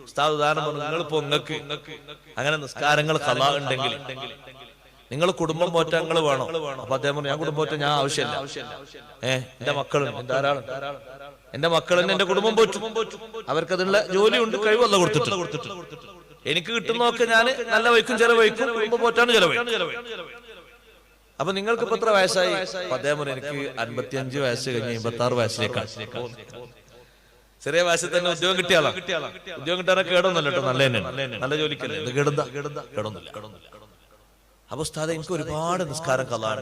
ഉസ്താദ് ഉദാഹരണം പറഞ്ഞു, നിങ്ങളിപ്പോ നിങ്ങൾക്ക് അങ്ങനെ നിസ്കാരങ്ങൾ ഖളാ ഉണ്ടെങ്കിൽ നിങ്ങൾ കുടുംബം പോറ്റാൻ നിങ്ങൾ വേണോ? അപ്പൊ അദ്ദേഹം പറഞ്ഞു, ഞാൻ കുടുംബം പോറ്റാൻ ഞാൻ ആവശ്യമില്ല. എന്റെ മക്കളുണ്ട് ധാരാളം, എന്റെ മക്കളെന്നെ എന്റെ കുടുംബം പോറ്റും, അവർക്കതിനുള്ള ജോലിയുണ്ട്, കഴിവല്ല കൊടുത്തിട്ട് എനിക്ക് കിട്ടുന്നതൊക്കെ ഞാൻ നല്ല വയ്ക്കും, ചെലവഴിക്കും, കുടുംബം പോറ്റാണ് ചെലവഴിക്കും. അപ്പൊ നിങ്ങൾക്ക് ഇപ്പൊ എത്ര വയസ്സായി? അദ്ദേഹം പറഞ്ഞു, എനിക്ക് 55 വയസ്സ് കഴിഞ്ഞ് 56 വയസ്സിലേക്കാണ്. ചെറിയ വയസ്സിൽ തന്നെ ഉദ്യോഗം കിട്ടിയാളാ. ഉദ്യോഗം കിട്ടാനൊക്കെ കേടൊന്നുമല്ല കേട്ടോ, നല്ല തന്നെയാണ്, നല്ല ജോലിക്കല്ലേ, കേടൊന്നുമില്ല. അപ്പൊ ഉസ്താദെ എനിക്ക് ഒരുപാട് നിസ്കാരം കളാണ്.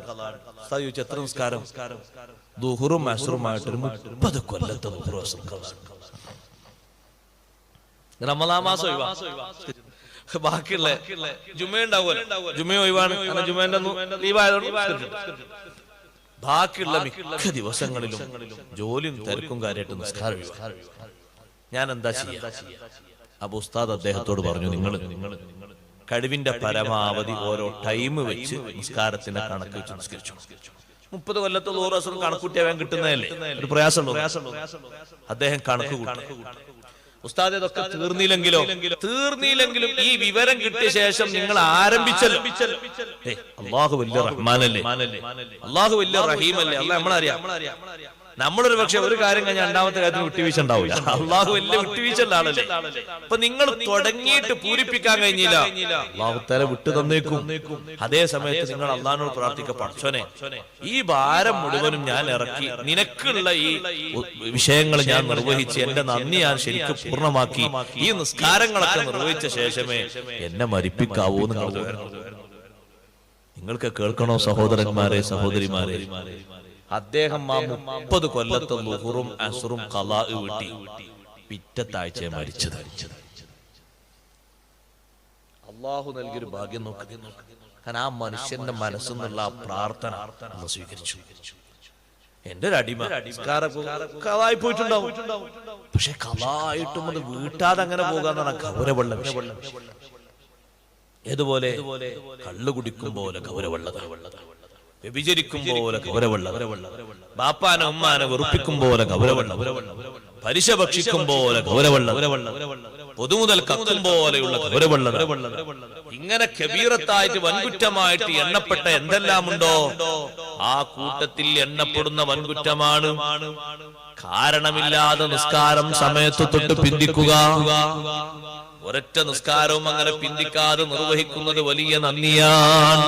ഉസ്താദ് ചോദിച്ചു എത്ര നിസ്കാരം? ദുഹുറും അസ്റുമായിട്ടൊരു 30 കൊല്ലത്തെ ദുഹുറും അസ്റും കളാണ്. റമദാൻ മാസം ബാക്കിയുള്ള ജുമ ഉണ്ടാവുമല്ലോ, ജുമ ഒഴിവാണ്, ജുമേന്റെ ലീവായതുകൊണ്ട് ബാക്കിയുള്ള മിക്ക ദിവസങ്ങളിലും ജോലിയും തിരക്കും കാര്യമായിട്ട് നിസ്കാരം. ഞാൻ എന്താ ചെയ്യാ? അപ്പൊ ഉസ്താദ് അദ്ദേഹത്തോട് പറഞ്ഞു, നിങ്ങൾ കഴിവിന്റെ പരമാവധി ഓരോ ടൈം വെച്ച് നിസ്കാരത്തിന്റെ കണക്ക് വെച്ച് നിസ്കരിച്ചു. 30 കൊല്ലത്തെ ദൂരം കണക്കൂട്ടിയാൻ കിട്ടുന്നതല്ലേ, ഒരു പ്രയാസമുള്ളൂ. അദ്ദേഹം കണക്ക് കൂട്ടി. ഉസ്താദ് ഇതൊക്കെ തീർന്നില്ലെങ്കിലും ഈ വിവരം കിട്ടിയ ശേഷം നിങ്ങൾ ആരംഭിച്ചല്ലോ. അള്ളാഹു വലിയ റഹ്മാനല്ലേ, അള്ളാഹു വലിയ റഹീമല്ലേ, അല്ല നമ്മളറിയാം. നമ്മളൊരു പക്ഷെ ഒരു കാര്യം കഴിഞ്ഞാൽ രണ്ടാമത്തെ കാര്യത്തിന് വിട്ടുവീഴ്ച ഉണ്ടാവില്ല. അള്ളാഹു വലിയ വിട്ടുവീഴ്ച ആളല്ലേ. അപ്പൊ നിങ്ങൾ തുടങ്ങിയിട്ട് പൂരിപ്പിക്കാൻ കഴിഞ്ഞില്ല, അള്ളാഹു തല വിട്ടു തന്നേക്കും. അതേ സമയത്ത് നിങ്ങൾ അള്ളാഹിനോട് പ്രാർത്ഥിക്ക, പടച്ചോനെ ഈ ഭാരം മുഴുവനും ഞാൻ ഇറക്കി, നിനക്കുള്ള ഈ വിഷയങ്ങൾ ഞാൻ നിർവഹിച്ച് എന്റെ നന്ദി ഞാൻ ശരിക്കും പൂർണ്ണമാക്കി ഈ നിസ്കാരങ്ങളൊക്കെ നിർവഹിച്ച ശേഷമേ എന്നെ മരിപ്പിക്കാവൂ. നിങ്ങൾക്ക് കേൾക്കണോ സഹോദരന്മാരെ, സഹോദരിമാരെ? അദ്ദേഹം ആ 30 കൊല്ലത്തെ ളുഹുറും അസ്റും ഖളാ വീട്ടി പിറ്റത്താഴ്ച മരിച്ചത്. അള്ളാഹു നൽകിയൊരു ഭാഗ്യം നോക്കി. കാരണം ആ മനുഷ്യന്റെ മനസ്സിൽ നിന്നുള്ള ആ പ്രാർത്ഥന അള്ളാഹു സ്വീകരിച്ചു. എന്റെ ഒരു അടിമ ഖളായി പോയിട്ടുണ്ടാവും, പക്ഷെ ഖളായിട്ടും അത് വീട്ടാതെ അങ്ങനെ പോകാന്നാണ് ഗൗരവമുള്ള വിഷയം. ഏതുപോലെ കള്ളു കുടിക്കും പോലെ ഗൗരവമുള്ളത്, വ്യഭിചരിക്കും പോലെ ഗൗരവമുള്ളത്, ബാപ്പാനെ ഉമ്മാനെ വെറുപ്പിക്കും പോലെ ഗൗരവമുള്ളത്, പലിശ ഭക്ഷിക്കും പോലെ ഗൗരവമുള്ളത്, പൊതുമുതൽ കത്തും പോലെയുള്ള ഗൗരവമുള്ളത്, ഇങ്ങനെ കബീറത്തായിട്ട് വൻകുറ്റമായിട്ട് എണ്ണപ്പെട്ട എന്തെല്ലാമുണ്ടോ ആ കൂട്ടത്തിൽ എണ്ണപ്പെടുന്ന വൻകുറ്റമാണ് കാരണമില്ലാതെ നിസ്കാരം സമയത്ത് തൊട്ട് പിന്തിക്കുക. ഒരൊറ്റ നിസ്കാരവും അങ്ങനെ പിന്തിക്കാതെ നിർവഹിക്കുന്നത് വലിയ നന്ദിയാണ്.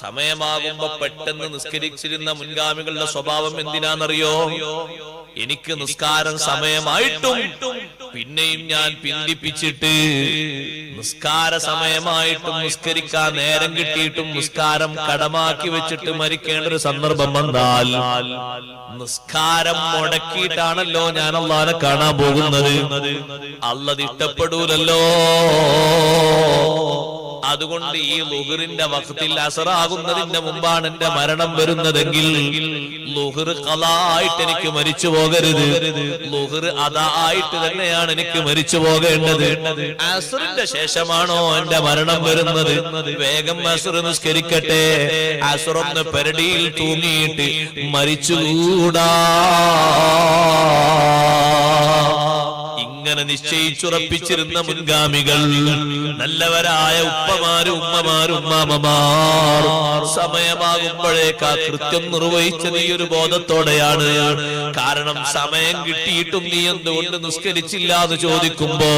സമയമാകുമ്പോ പെട്ടെന്ന് നിസ്കരിച്ചിരുന്ന മുൻഗാമികളുടെ സ്വഭാവം എന്തിനാണെന്നറിയോ? എനിക്ക് നിസ്കാരം സമയമായിട്ടും പിന്നെയും ഞാൻ പിന്തിപ്പിച്ചിട്ട്, നിസ്കാര സമയമായിട്ടും നിസ്കരിക്കാൻ നേരം കിട്ടിയിട്ടും നിസ്കാരം കടമാക്കി വെച്ചിട്ട് മരിക്കേണ്ട ഒരു സന്ദർഭം വന്നാൽ നിസ്കാരം മുടക്കിയിട്ടാണല്ലോ ഞാൻ അല്ലാഹുവിനെ കാണാൻ പോകുന്നത്. അല്ലാഹ് ഇഷ്ടപ്പെടൂലല്ലോ. അതുകൊണ്ട് ഈ ളുഹറിന്റെ വഖത്തിൽ അസറാകുന്നതിന്റെ മുമ്പാണ് എന്റെ മരണം വരുന്നതെങ്കിൽ ളുഹർ ഖളായിട്ട് എനിക്ക് മരിച്ചു പോകരുത്, ളുഹർ അദായിട്ട് തന്നെയാണ് എനിക്ക് മരിച്ചു പോകേണ്ടത്. അസ്റിന്റെ ശേഷമാണോ എന്റെ മരണം വരുന്നത്? വേഗം അസ്ർ നിസ്കരിക്കട്ടെ. അസ്റൊന്ന് പെരടിയിൽ തൂങ്ങിയിട്ട് മരിച്ചുകൂടാ. ഇങ്ങനെ നിശ്ചയിച്ചുറപ്പിച്ചിരുന്ന മുൻഗാമികൾ, നല്ലവരായ ഉപ്പമാരും ഉമ്മമാരും ഉമ്മാമമാർ സമയമാകുമ്പോഴേക്കാ കൃത്യം നിർവഹിച്ചത് ഈ ഒരു ബോധത്തോടെയാണ്. കാരണം സമയം കിട്ടിയിട്ടും നീ എന്തുകൊണ്ട് നിസ്കരിച്ചില്ല എന്ന് ചോദിക്കുമ്പോ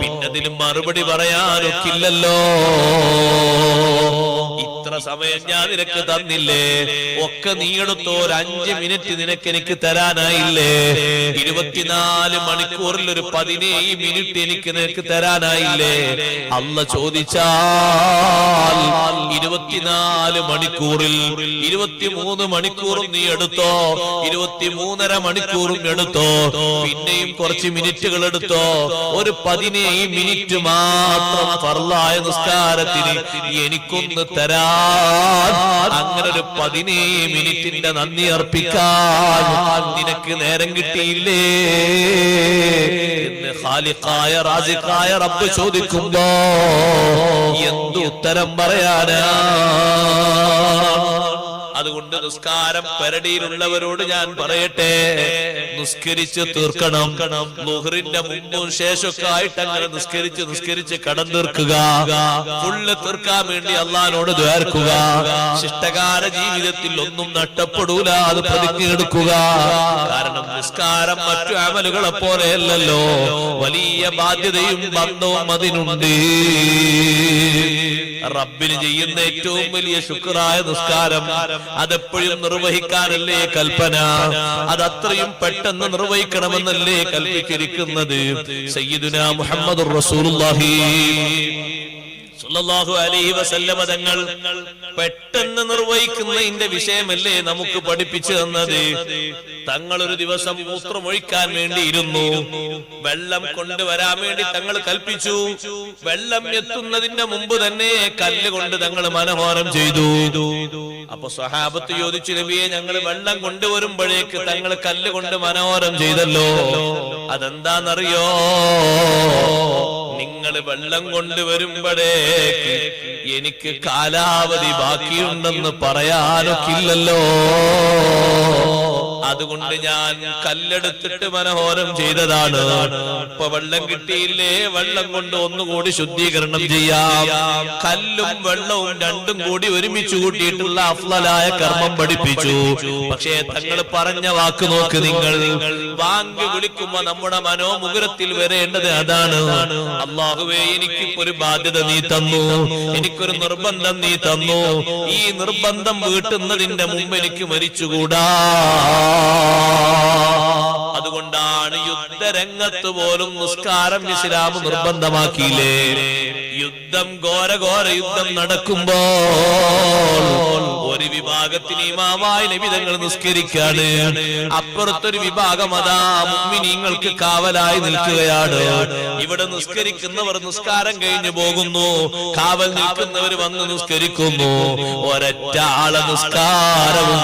പിന്നതിലും മറുപടി പറയാനൊക്കില്ലല്ലോ. ഇത്ര സമയം ഞാൻ നിനക്ക് തന്നില്ലേ, ഒക്കെ നീ എടുത്തോ, ഒരു 5 മിനിറ്റ് നിനക്ക് എനിക്ക് തരാനായില്ലേ, 24 മണിക്കൂറിൽ ഒരു 17 മിനിറ്റ് എനിക്ക് നിനക്ക് തരാനായില്ലേ? അല്ലാഹ് ചോദിച്ചാൽ 24 മണിക്കൂറിൽ 23 മണിക്കൂറും നീ എടുത്തോ, 23.5 മണിക്കൂറും എടുത്തോ, പിന്നെയും കുറച്ച് മിനിറ്റുകൾ എടുത്തോ, ഒരു 17 മിനിറ്റ് മാത്രം ഫർളായ നിസ്കാരത്തിന് എനിക്കൊന്ന് തരാൻ, അങ്ങനെ ഒരു 17 മിനിറ്റിന്റെ നന്ദി അർപ്പിക്കാൻ നിനക്ക് നേരം കിട്ടിയില്ലേ എന്ന് ഖാലിഖായ റാസിഖായ റബ്ബ് ചോദിക്കുമ്പോ എന്ത് ഉത്തരം പറയാനാ? അതുകൊണ്ട് നിസ്കാരം പെരടിയിലുള്ളവരോട് ഞാൻ പറയട്ടെ, നിസ്കരിച്ച് തീർക്കണം. ളുഹറിന്റെ മുമ്പും ശേഷമൊക്കെ ആയിട്ട് അങ്ങനെ നിസ്കരിച്ച് കടം തീർക്കുക. ഫുള്ള് തീർക്കാൻ വേണ്ടി അള്ളാഹിനോട് ദ്വാർക്കുക. ശിഷ്ടകാല ജീവിതത്തിൽ ഒന്നും നഷ്ടപ്പെടൂല, അത് പ്രതിജ്ഞയെടുക്കുക. കാരണം നിസ്കാരം മറ്റു അമലുകളെ പോലെയല്ലല്ലോ, വലിയ ബാധ്യതയും ബന്ധവും അതിനുണ്ട്. റബ്ബിന് ചെയ്യുന്ന ഏറ്റവും വലിയ ശുക്റായ നിസ്കാരം അതെപ്പോഴും നിർവഹിക്കാനല്ലേ കൽപ്പന, അതത്രയും പെട്ടെന്ന് നിർവഹിക്കണമെന്നല്ലേ കൽപ്പിച്ചിരിക്കുന്നത്. സയ്യിദുനാ മുഹമ്മദുർ റസൂലുള്ളാഹി സല്ലല്ലാഹു അലൈഹി വസല്ലമ തങ്ങൾ പെട്ടെന്ന് നിർവഹിക്കുന്നതിന്റെ വിഷയമല്ലേ നമുക്ക് പഠിപ്പിച്ചു തന്നത്. തങ്ങൾ ഒരു ദിവസം മൂത്രമൊഴിക്കാൻ വേണ്ടിയിരുന്നു. വെള്ളം കൊണ്ടുവരാൻ വേണ്ടി തങ്ങൾ കൽപ്പിച്ചു. വെള്ളം എത്തുന്നതിന്റെ മുമ്പ് തന്നെ കല്ലുകൊണ്ട് തങ്ങൾ മനോഹരം ചെയ്തു. അപ്പൊ സ്വഹാബത്ത് ചോദിച്ചു, നബിയെ, ഞങ്ങൾ വെള്ളം കൊണ്ടുവരുമ്പോഴേക്ക് തങ്ങൾ കല്ലുകൊണ്ട് മനോഹരം ചെയ്തല്ലോ, അതെന്താന്നറിയോ? നിങ്ങൾ വെള്ളം കൊണ്ടുവരുമ്പോഴേക്ക് എനിക്ക് കാലാവധി ബാക്കിയുണ്ടെന്ന് പറയാനൊക്കില്ലല്ലോ, അതുകൊണ്ട് ഞാൻ കല്ലെടുത്തിട്ട് മനോഹരം ചെയ്തതാണ്. ഇപ്പൊ വെള്ളം കിട്ടിയില്ലേ, വെള്ളം കൊണ്ട് ഒന്നുകൂടി ശുദ്ധീകരണം ചെയ്യാം. കല്ലും വെള്ളവും രണ്ടും കൂടി ഒരുമിച്ച് കൂട്ടിയിട്ടുള്ള അഫ്ളലായ കർമ്മം പഠിപ്പിച്ചു. പക്ഷേ തങ്ങൾ പറഞ്ഞ വാക്ക് നോക്ക് നിങ്ങൾ. വാങ്ക് വിളിക്കുമ്പോ നമ്മുടെ മനോമുകുരത്തിൽ വരേണ്ടത് അതാണ്. അല്ലാഹുവേ, എനിക്കിപ്പോ ഒരു ബാധ്യത നീ തന്നു, എനിക്കൊരു നിർബന്ധം നീ തന്നു. ഈ നിർബന്ധം വീട്ടുന്നതിന്റെ മുമ്പ് എനിക്ക് മരിച്ചുകൂടാ. അതുകൊണ്ടാണ് യുദ്ധരംഗത്ത് പോലും നിസ്കാരം ഇസ്ലാം നിർബന്ധമാക്കിയില്ലേ. യുദ്ധം, ഘോര യുദ്ധം നടക്കുമ്പോൾ ഒരു വിഭാഗത്തിന് ഇമാമായി നബി തങ്ങൾ നിസ്കരിക്കാണ്, അപ്പുറത്തൊരു വിഭാഗം അതാ മുഅ്മിനീങ്ങൾക്ക് കാവലായി നിൽക്കുകയാണ്. ഇവിടെ നിസ്കരിക്കുന്നവർ നിസ്കാരം കഴിഞ്ഞു പോകുന്നു, കാവൽ നിൽക്കുന്നവർ വന്ന് നിസ്കരിക്കുന്നു. ഒരൊറ്റ ആളെ നിസ്കാരവും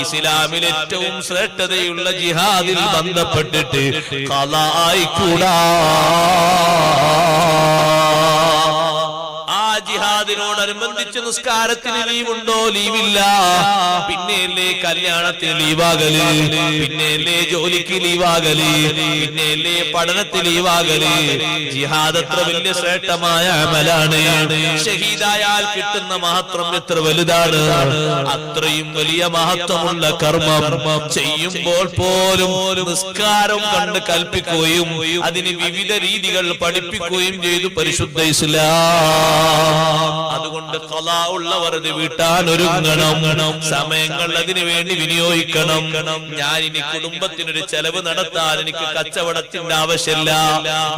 ഇസ്ലാമിൽ ഏറ്റവും ശ്രേഷ്ഠതയുള്ള ജിഹാദിൽ ബന്ധപ്പെട്ടിട്ട് ഖളാ ആയിക്കൂടാ. ജിഹാദിനോടനുബന്ധിച്ച് നിസ്കാരത്തിന് ലീവുണ്ടോ? ലീവില്ല. പിന്നെയല്ലേ കല്യാണത്തിന് ലീവാകല്, പിന്നെയല്ലേ ജോലിക്ക് ലീവാകല്, പിന്നെയല്ലേ പഠനത്തിന് ലീവാകല്. ജിഹാദ് എത്ര വലിയ ശ്രേഷ്ഠമായ അമലാണ്. ഷഹീദായാൽ കിട്ടുന്ന മഹത്വം എത്ര വലുതാണ്. അത്രയും വലിയ മഹത്വമുള്ള കർമ്മം ചെയ്യുമ്പോൾ പോലും നിസ്കാരം കണ്ട് കൽപ്പിക്കുകയും അതിന് വിവിധ രീതികൾ പഠിപ്പിക്കുകയും ചെയ്തു പരിശുദ്ധ ഇസ്ലാം. അതുകൊണ്ട് ഖളാ ഉള്ളവർ ഇത് വീട്ടാൻ ഒരുങ്ങണം, സമയങ്ങൾ അതിനു വേണ്ടി വിനിയോഗിക്കണം. ഞാൻ ഇനി കുടുംബത്തിനൊരു ചെലവ് നടത്താൻ എനിക്ക് കച്ചവടത്തിന്റെ ആവശ്യമില്ല.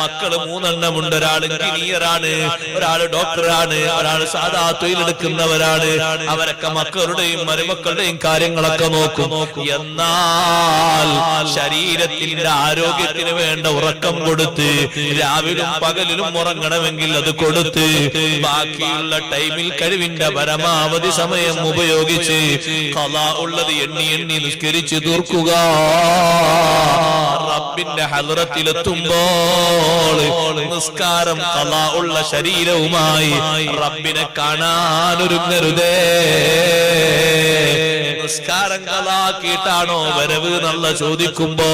മക്കള് 3 എണ്ണമുണ്ട്. ഒരാൾ എഞ്ചിനീയറാണ്, ഒരാൾ ഡോക്ടറാണ്, ഒരാൾ സാധാ തൊഴിലെടുക്കുന്നവരാണ്. അവരൊക്കെ മക്കളുടെയും മരുമക്കളുടെയും കാര്യങ്ങളൊക്കെ നോക്കും. എന്നാൽ ശരീരത്തിന്റെ ആരോഗ്യത്തിന് വേണ്ട ഉറക്കം കൊടുത്ത് രാവിലും പകലിലും ഉറങ്ങണമെങ്കിൽ അത് കൊടുത്ത് ബാക്കിയുള്ള ടൈമിൽ കഴിവിന്റെ പരമാവധി സമയം ഉപയോഗിച്ച് ഖളാ ഉള്ളത് എണ്ണി നിസ്കരിച്ച് തീർക്കുക. റബ്ബിന്റെ ഹദ്റത്തിലെത്തുമ്പോൾ നിസ്കാരം ഖളാ ഉള്ള ശരീരവുമായി റബ്ബിനെ കാണാനൊരുങ്ങരുതേ. നിസ്കാരം കളാക്കിയിട്ടാണോ വരവ് എന്നുള്ള ചോദിക്കുമ്പോ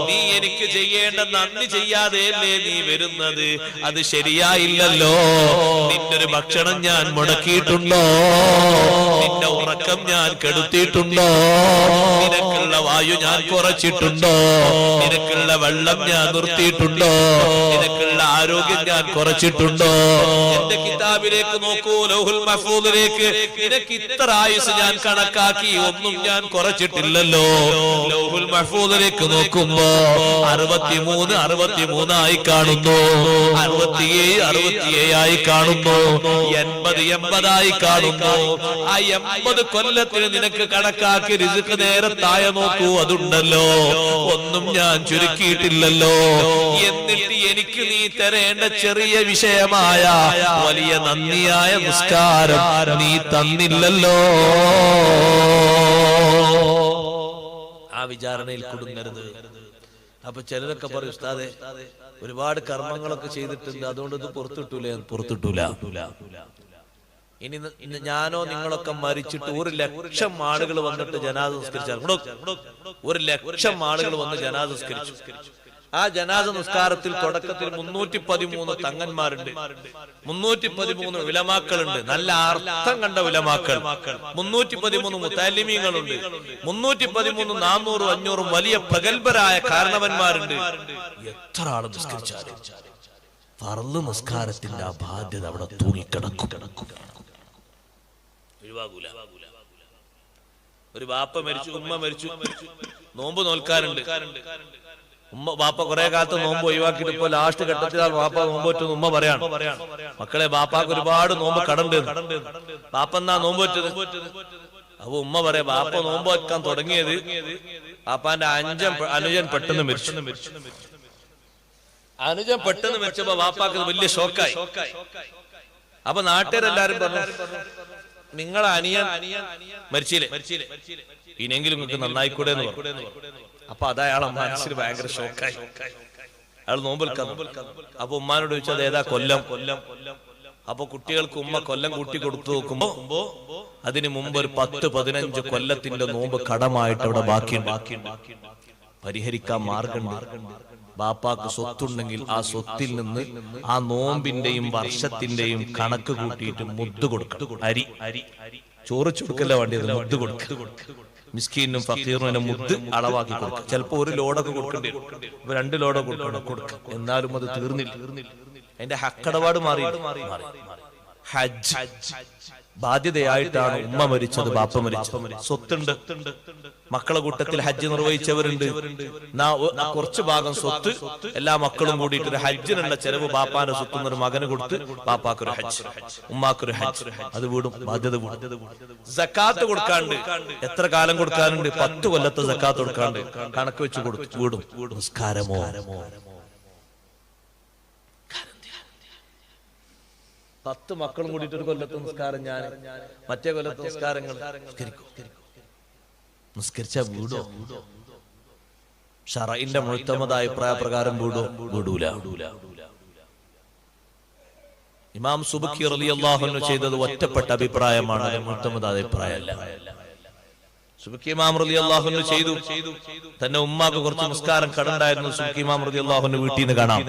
നീ എനിക്ക് ചെയ്യേണ്ട നന്ദി ചെയ്യാതെയല്ലേ നീ വരുന്നത്? അത് ശരിയായില്ലല്ലോ. നിന്റെ ഒരു ഭക്ഷണം ഞാൻ മുടക്കിയിട്ടുണ്ടോ? നിന്റെ ഉറക്കം ഞാൻ കെടുത്തിയിട്ടുണ്ടോ? നിനക്കുള്ള വായു ഞാൻ കുറച്ചിട്ടുണ്ടോ? നിനക്കുള്ള വെള്ളം ഞാൻ നിർത്തിയിട്ടുണ്ടോ? നിനക്കുള്ള ആരോഗ്യം ഞാൻ കുറച്ചിട്ടുണ്ടോ? എന്റെ കിതാബിലേക്ക് നോക്കൂ, ലൗഹുൽ മഹ്ഫൂദിലേക്ക്. നിനക്ക് ഇത്ര ആയുസ് ഞാൻ കണക്കാക്കി, ഒന്നും ഞാൻ കുറച്ചിട്ടില്ലല്ലോ. ലൗഹുൽ മഹ്ഫൂദിലേക്ക് നോക്കുമ്പോ 63 ആയി കാണുന്നു, 67 ആയി കാണുന്നു, 80 ആയി കാണുന്നു. ആ 80 കൊല്ലത്തിന് നിനക്ക് കണക്കാക്കി റിസ്ക് നേരെ താഴെ നോക്കൂ, അതുണ്ടല്ലോ. ഒന്നും ഞാൻ ചുരുക്കിയിട്ടില്ലല്ലോ. എന്നിട്ട് എനിക്ക് നീ തരേണ്ട ചെറിയ വിഷയമായ വലിയ നന്ദിയായ നിസ്കാരം നീ തന്നില്ലല്ലോ. ആ വിചാരണയിൽ കുടുങ്ങരുത്. അപ്പൊ ചിലരൊക്കെ പറയും, ഉസ്താദേ ഒരുപാട് കർമ്മങ്ങളൊക്കെ ചെയ്തിട്ടുണ്ട്, അതുകൊണ്ട് ഇത് പുറത്തിട്ടൂല. ഇനി ഞാനോ നിങ്ങളൊക്കെ മരിച്ചിട്ട് 1,00,000 ആളുകൾ വന്നിട്ട് ജനാസ നിസ്കരിച്ചാൽ, 1,00,000 ആളുകൾ വന്ന് ജനാസ നിസ്കരിച്ചു. ആ ജനാസ നിസ്കാരത്തിൽ തുടക്കത്തിൽ 313 തങ്ങന്മാരുണ്ട്, 313 ഉലമാക്കളുണ്ട്, നല്ല അർത്ഥം കണ്ട ഉലമാക്കൾ, 313 മുതല്ലിമീങ്ങളുണ്ട്, 313 400 500 വലിയ പ്രഗത്ഭരായ കാരണവന്മാരുണ്ട്. എത്ര ആള് നിസ്കരിച്ചാലും ഫർള് നിസ്കാരത്തിന്റെ ആ ബാധ്യത അവിടെ തൂങ്ങിക്കിടക്കും. ഒഴിവാകൂല. ഒരു വാപ്പ മരിച്ചു, ഉമ്മ മരിച്ചു, നോമ്പ് നോൽക്കാറുണ്ട്. ബാപ്പ കുറെ കാലത്ത് നോമ്പ് ഒഴിവാക്കിയിട്ട് ഇപ്പൊ ലാസ്റ്റ് ഘട്ടത്തിലാണ് ബാപ്പ നോമ്പ് പറ്റുന്ന ഉമ്മ പറയാണ്, മക്കളെ ബാപ്പാക്ക് ഒരുപാട് നോമ്പ് കടണ്ട്, ബാപ്പ എന്നാ നോമ്പ് പറ്റത്? അപ്പൊ ഉമ്മ പറയാ, ബാപ്പ നോമ്പ് വെക്കാൻ തുടങ്ങിയത് ബാപ്പാന്റെ അനുജൻ പെട്ടെന്ന് മരിച്ചു. അനുജൻ പെട്ടെന്ന് മരിച്ചപ്പോ ബാപ്പാക്ക് വലിയ ഷോക്കായി. അപ്പൊ നാട്ടുകാരെല്ലാരും പറഞ്ഞു, നിങ്ങളെ അനിയൻ മരിച്ചില്ലേ, ഇനിയെങ്കിലും നിങ്ങൾക്ക് നന്നായിക്കൂടെ എന്ന് പറഞ്ഞു. അപ്പൊ അത് അയാളെ മനസ്സിൽ ഭയങ്കര ഷോക്കായി. അയാൾ നോമ്പ് വെക്കാൻ. അപ്പൊ ഉമ്മാനോട് ചോദിച്ചത് ഏതാ കൊല്ലം? അപ്പൊ കുട്ടികൾക്ക് ഉമ്മ കൊല്ലം കൂട്ടി കൊടുത്തു നോക്കുമ്പോ അതിന് മുമ്പ് ഒരു 10-15 കൊല്ലത്തിന്റെ നോമ്പ് കടമായിട്ട് അവിടെ ബാക്കിയുണ്ട്. പരിഹരിക്കാൻ മാർഗമുണ്ട്. ബാപ്പാക്ക് സ്വത്തുണ്ടെങ്കിൽ ആ സ്വത്തിൽ നിന്ന് ആ നോമ്പിന്റെയും വർഷത്തിന്റെയും കണക്ക് കൂട്ടിയിട്ട് മുദ്ദ് കൊടുക്കണം. അരി ചോറ് ചുടുക്കല്ല വേണ്ടിയത്, മുദ്ദ് കൊടുക്കുക. മിസ്കീനും ഫക്കീറിനും മുദ്ദ് അളവാക്കി കൊടുക്കുക. ചിലപ്പോ ഒരു ലോഡൊക്കെ കൊടുക്കേണ്ടി വരും, 2 ലോഡൊക്കെ കൊടുക്കുക. എന്നാലും അത് തീർന്നില്ല. അതിന്റെ ഹക്കടപാട് മാറി. ഹജ്ജ് ബാധ്യതയായിട്ടാണ് ഉമ്മ മരിച്ചത്, ബാപ്പ മരിച്ചത്. സ്വത്തുണ്ട്, മക്കളെ കൂട്ടത്തിൽ ഹജ്ജ് നിർവഹിച്ചവരുണ്ട്. കുറച്ചു ഭാഗം സ്വത്ത് എല്ലാ മക്കളും കൂടിയിട്ട് ഒരു ഹജ്ജിനുള്ള ചെലവ് ബാപ്പാന്റെ സ്വത്ത് ഒരു മകന് കൊടുത്ത് ബാപ്പാക്കൊരു ഹജ്ജ്, ഉമ്മാക്കൊരു ഹജ്ജ്. അത് വീടും ബാധ്യത വീടും. സക്കാത്ത് കൊടുക്കാണ്ട് എത്ര കാലം കൊടുക്കാനുണ്ട്? 10 കൊല്ലത്തെ സക്കാത്ത് കൊടുക്കാണ്ട് കണക്ക് വെച്ച് കൊടുത്തു വീടും. നിസ്കാരമോ 10 മക്കളും കൂടിയിട്ട് ഒരു കൊല്ലത്തെ നിസ്കാരം, ഞാൻ മറ്റേ കൊല്ലത്തെ നിസ്കാരങ്ങൾ നിസ്കരിച്ച വീടോ? ശറഇന്റെ മുഅ്തമദായ അഭിപ്രായ പ്രകാരം വീടോ? വീടൂല. ഇമാം സുബ്കി റളിയല്ലാഹു അൻഹു ചെയ്തത് ഒറ്റപ്പെട്ട അഭിപ്രായമാണ്, മുഅ്തമദായ അഭിപ്രായമല്ല. സുബ്കി ഇമാം റളിയല്ലാഹു അൻഹു ചെയ്തു. തന്നെ ഉമ്മാക്ക് കുറച്ച് നിസ്കാരം കടണ്ടായിരുന്നു. സുബ്കി ഇമാം റളിയല്ലാഹു അൻഹു വീട്ടിൽ നിന്ന് കാണാം.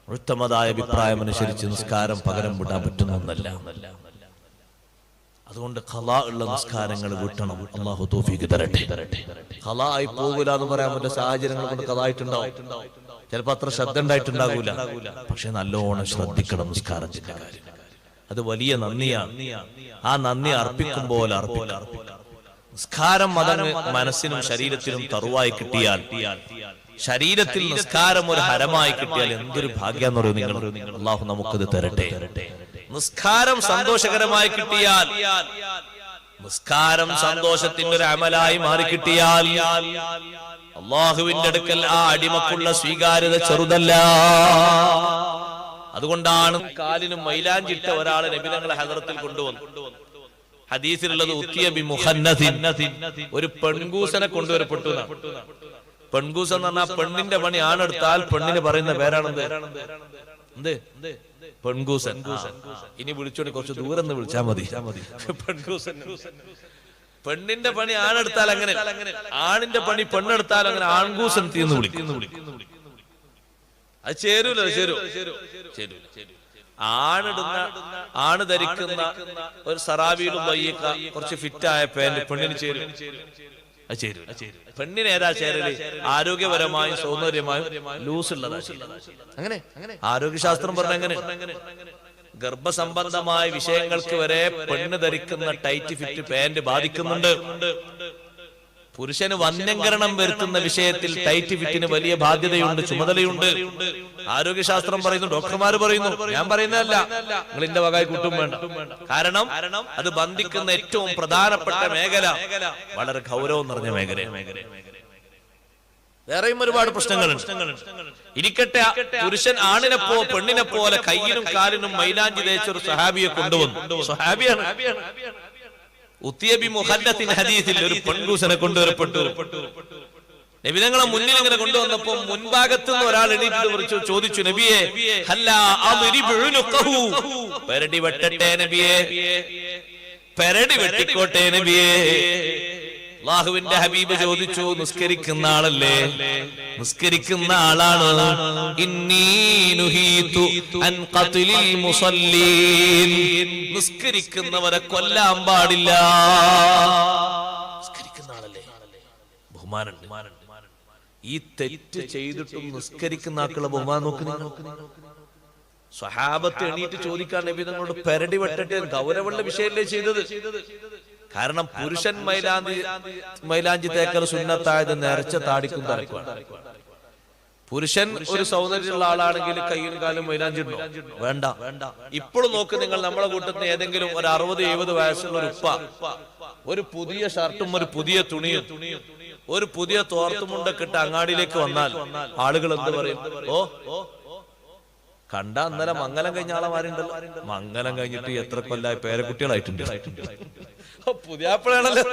മുഅ്തമദായ അഭിപ്രായം അനുസരിച്ച് നിസ്കാരം പകരം വിടാൻ പറ്റുന്ന ഒന്നല്ല. അതുകൊണ്ട് ഖളാ ഉള്ള നിസ്കാരങ്ങൾ വീട്ടണം. അല്ലാഹു തൗഫീഖ് തരട്ടെ. ഖളാ ആയി പോകൂല എന്ന് പറയാൻ പറ്റുന്ന സാഹചര്യങ്ങൾ കൊണ്ട് ഖളാ ആയിട്ടുണ്ടാവും. ചിലപ്പോ അത്ര ശ്രദ്ധ ഉണ്ടായിട്ടുണ്ടാകൂല. പക്ഷെ നല്ലോണം ശ്രദ്ധിക്കണം നിസ്കാരത്തിന്റെ കാര്യം. അത് വലിയ നന്ദിയാണ്. ആ നന്ദി അർപ്പിക്കുമ്പോൾ അർപ്പിക്കണം. നിസ്കാരം മനസ്സിനും ശരീരത്തിനും തറുവായി കിട്ടിയാൽ, ശരീരത്തിൽ നിസ്കാരം ഒരു ഹരമായി കിട്ടിയാൽ എന്തൊരു ഭാഗ്യാന്ന് പറയും നിങ്ങൾ. അല്ലാഹു നമുക്കത് തരട്ടെ. നിസ്കാരം സന്തോഷകരമായി കിട്ടിയാൽ, നിസ്കാരം സന്തോഷത്തിന്റെ ഒരു അമലായി മാറിക്കിട്ടിയാൽ അള്ളാഹുവിന്റെ അടുക്കൽ ആ അടിമക്കുള്ള സ്വീകാര്യത ചെറുതല്ല. അതുകൊണ്ടാണ് കാലിനും മൈലാഞ്ചിട്ട ഒരാളെ നബി തങ്ങളുടെ ഹദറത്തിൽ കൊണ്ടുവന്നു. ഹദീസിലുള്ളത് ഉത്തിയ ബി മുഖന്നസിൻ, ഒരു പെൺകൂസനെ കൊണ്ടുവരപ്പെട്ടു. പെൺകൂസ് എന്ന് പറഞ്ഞാൽ പെണ്ണിന്റെ പണി ആണെടുത്താൽ പെണ്ണിന് പറയുന്ന പേരാണെന്ത്? എന്ത്? പെൺകൂസൻ. ഇനി വിളിച്ചോണ്ടി കുറച്ച് ദൂരം നിന്ന് വിളിച്ചാൽ മതി. പെൺകൂസൻ. പെണ്ണിന്റെ പണി ആണെടുത്താൽ അങ്ങനെ, ആണിന്റെ പണി പെണ്ണെടുത്താൽ അങ്ങനെ ആൺകൂസൻ തീർന്ന് വിളിക്കും. അത് ചേരൂല. ആണ് ധരിക്കുന്ന ഒരു സറാബിയിലും വയ്യക്ക കുറച്ച് ഫിറ്റായ പാന്റ് പെണ്ണിന് ചേരും. അത് ചേരൂല. പെണ്ണിന് ഏതാ ചേരല്? ആരോഗ്യപരമായും സൗന്ദര്യമായും ലൂസ് ഉള്ളതാ. അങ്ങനെ ആരോഗ്യശാസ്ത്രം പറഞ്ഞ അങ്ങനെ ഗർഭസംബന്ധമായ വിഷയങ്ങൾക്ക് വരെ പെണ്ണ് ധരിക്കുന്ന ടൈറ്റ് ഫിറ്റ് പാന്റ് ബാധിക്കുന്നുണ്ട്. പുരുഷന് വന്യങ്കരണം വരുത്തുന്ന വിഷയത്തിൽ ടൈറ്റ് ഫിറ്റിന് വലിയ ബാധ്യതയുണ്ട്, ചുമതലയുണ്ട്. ആരോഗ്യശാസ്ത്രം പറയുന്നു, ഡോക്ടർമാർ പറയുന്നു, ഞാൻ പറയുന്നതല്ല. നിങ്ങൾ എന്റെ വകായി കൂട്ടും വേണ്ട. കാരണം അത് ബന്ധിക്കുന്ന ഏറ്റവും പ്രധാനപ്പെട്ട മേഖല വളരെ ഗൗരവം നിറഞ്ഞ മേഖല. വേറെയും ഒരുപാട് പ്രശ്നങ്ങളുണ്ട്. ഇരിക്കട്ടെ, പുരുഷൻ പെണ്ണിനെ പോലെ കയ്യിനും കാലിനും മൈലാഞ്ചി തേച്ച ഒരു സഹാബിയെ കൊണ്ടുവന്നു. സഹാബിയാണ്. ഉത്തിയബി മുഹദ്ദത്തിൻ ഹദീസിൽ ഒരു പെൺകൂസനെ കൊണ്ടുവരപ്പെട്ടു. നബി തങ്ങളെ മുന്നിൽ ഇങ്ങനെ കൊണ്ടുവന്നപ്പോ മുൻഭാഗത്ത് നിന്ന് ഒരാൾ എണീറ്റ് ചോദിച്ചു, നബിയെ പെരടി വെട്ടട്ടെ നബിയെ, പെരടി വെട്ടിക്കോട്ടെ നബിയെ. അല്ലാഹുവിന്റെ ഹബീബ് ചോദിച്ചു, നിസ്കരിക്കുന്ന ആളല്ലേ? നിസ്കരിക്കുന്ന ആളാണ്. innī nuhītu an qatlil musallīn, നിസ്കരിക്കുന്നവരെ കൊല്ലാൻ പാടില്ല. നിസ്കരിക്കുന്ന ആളല്ലേ, ബഹുമാനുണ്ട്. ഈ തെറ്റ് ചെയ്തിട്ടും നിസ്കരിക്കുന്ന ആൾക്കുള്ള ബഹുമാനം നോക്ക്. സ്വഹാബത്ത് എണീറ്റ് ചോദിക്കാൻ നബി തങ്ങളോട് പെരടി വെട്ടട്ടെ, ഗൗരവമുള്ള വിഷയല്ലേ ചെയ്തത്. കാരണം പുരുഷൻ മൈലാഞ്ചി തേക്കൽ സുന്നത്തായത് നരച്ച താടിക്കും തലക്കുമാണ്. പുരുഷൻ ഒരു സൗന്ദര്യമുള്ള ആളാണെങ്കിൽ കയ്യും കാലും മൈലാഞ്ചി ഉണ്ടോ? വേണ്ട. ഇപ്പോഴും നോക്ക് നിങ്ങൾ, നമ്മളെ കൂട്ടത്തിന് ഏതെങ്കിലും ഒരു 60-70 വയസ്സുള്ള ഒരു ഉപ്പ ഒരു പുതിയ ഷർട്ടും ഒരു പുതിയ തുണിയും ഒരു പുതിയ തോർത്തുമുണ്ടൊക്കെ ഇട്ട് അങ്ങാടിയിലേക്ക് വന്നാൽ ആളുകൾ എന്ത് പറയും? ഓ കണ്ട അന്നേരം മംഗലം കഴിഞ്ഞ ആളമാരുണ്ടല്ലോ. മംഗലം കഴിഞ്ഞിട്ട് എത്ര കൊല്ലായി പേരക്കുട്ടികളായിട്ടുണ്ട്. പുതിയാപ്പിളാണല്ലോ.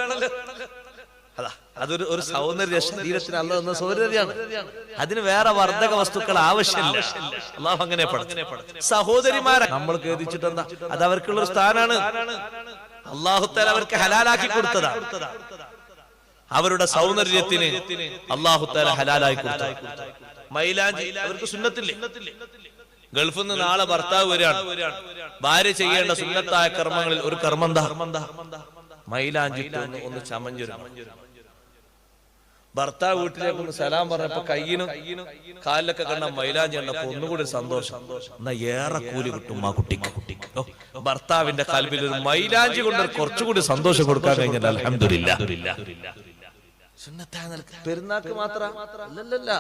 അതാ അതൊരു സൗന്ദര്യ, ശരീരത്തിന് അല്ല എന്ന സൗന്ദര്യമാണ്. അതിന് വേറെ വർദ്ധക വസ്തുക്കൾ ആവശ്യമില്ല. അല്ലാഹു അങ്ങനെ പഠിച്ചു. സഹോദരിമാരെ നമ്മൾ കേദിച്ചിട്ട് എന്താ? അത് അവർക്കുള്ള ഒരു സ്ഥാനാണ്. അല്ലാഹു തആല അവർക്ക് ഹലാലാക്കി കൊടുത്തതാണ്. അവരുടെ സൗന്ദര്യത്തിന് അല്ലാഹു തആല ഹലാലാക്കി കൊടുത്തതാണ്. മൈലാഞ്ചി അവർക്ക് സുന്നത്തില്ലേ? ഗൾഫിൽ നിന്ന് നാളെ ഭർത്താവ് വരികയാണ്. ഭാര്യ ചെയ്യേണ്ട സുന്നത്തായ കർമ്മങ്ങളിൽ ഒരു കർമ്മം എന്താ? മൈലാഞ്ചി ഒന്ന് ചമഞ്ഞൊരു. ഭർത്താവ് വീട്ടിലേക്ക് ഒന്ന് സലാം പറഞ്ഞപ്പോ കയ്യിനും കാലിലൊക്കെ കണ്ട മൈലാഞ്ചി കണ്ടപ്പോ ഒന്നുകൂടി സന്തോഷം. എന്നാ ഏറെ കൂലി കിട്ടും ആ കുട്ടിക്ക്. ഭർത്താവിന്റെ കൽബിൽ ഒരു മൈലാഞ്ചി കൊണ്ട് കുറച്ചുകൂടി സന്തോഷം കൊടുക്കാൻ കഴിഞ്ഞാൽ അൽഹംദുലില്ലാഹ്. പെരുന്നാക്ക് മാത്രമല്ല,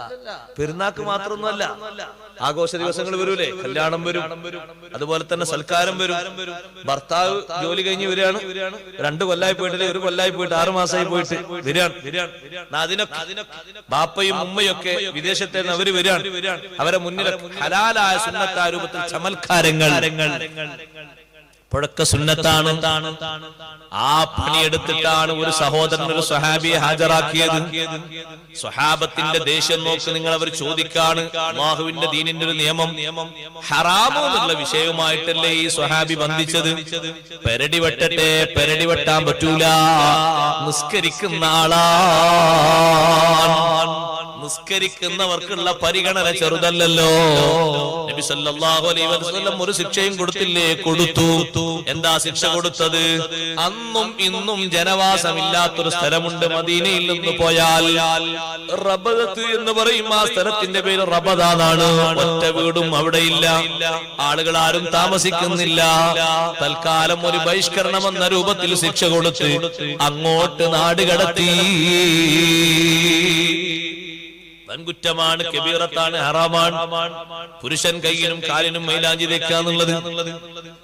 പെരുന്നാക്ക് മാത്രമൊന്നുമല്ല, ആഘോഷ ദിവസങ്ങൾ വരൂലേ, കല്യാണം വരും, അതുപോലെ തന്നെ സൽക്കാരം വരും. ഭർത്താവ് ജോലി കഴിഞ്ഞ് വരികയാണ്, 2 കൊല്ലായി പോയിട്ടില്ലേ, 1 കൊല്ലായി പോയിട്ട് 6 മാസമായി പോയിട്ട് വരികയാണ്. അതിനൊക്കെ ബാപ്പയും ഉമ്മയും ഒക്കെ വിദേശത്തെ നിന്ന് അവര് വരികയാണ്. അവരെ മുന്നിൽ ഹലാലായ സുന്നത്തായ രൂപത്തിൽ ചമൽക്കാരങ്ങൾ പുഴക്ക സുന്നത്താണ്. ആ പണിയെടുത്തിട്ടാണ് ഒരു സഹോദരൻ ഒരു സ്വഹാബിയെ ഹാജരാക്കിയത്. സ്വഹാബത്തിന്റെ ദേഷ്യം നോക്ക് നിങ്ങൾ. അവർ ചോദിക്കാണ്, അല്ലാഹുവിന്റെ ദീനിന്റെ ഒരു നിയമം ഹറാമോ എന്നുള്ള വിഷയവുമായിട്ടല്ലേ ഈ സ്വഹാബി ബന്ധിച്ചത്? പെരടി വെട്ടട്ടെ, പെരടി വെട്ടാൻ പറ്റൂല, നിസ്കരിക്കുന്ന ആളാണ്. നിസ്കരിക്കുന്നവർക്കുള്ള പരിഗണന ചെറുതല്ലല്ലോ. നബി സല്ലല്ലാഹു അലൈഹി വസല്ലം ഒരു ശിക്ഷയും കൊടുത്തില്ലേ? കൊടുത്തു. എന്താ ശിക്ഷ കൊടുത്തത്? അന്നും ഇന്നും ജനവാസമില്ലാത്തൊരു സ്ഥലമുണ്ട് മദീനയിൽ നിന്ന് പോയാൽ. റബദത്ത് എന്ന് പറയും ആ സ്ഥലത്തിന്റെ പേര് റബദാനാണ്. ഒറ്റ വീടും അവിടെ ഇല്ല, ആളുകൾ ആരും താമസിക്കുന്നില്ല. തൽക്കാലം ഒരു ബഹിഷ്കരണം എന്ന രൂപത്തിൽ ശിക്ഷ കൊടുത്ത് അങ്ങോട്ട് നാട് കടത്തി. വൻകുറ്റമാണ്, കബീറത്താണ്, ഹറാമാണ്. പുരുഷൻ കയ്യിനും കാലിനും മൈലാഞ്ചി വെക്കാന്നുള്ളത്.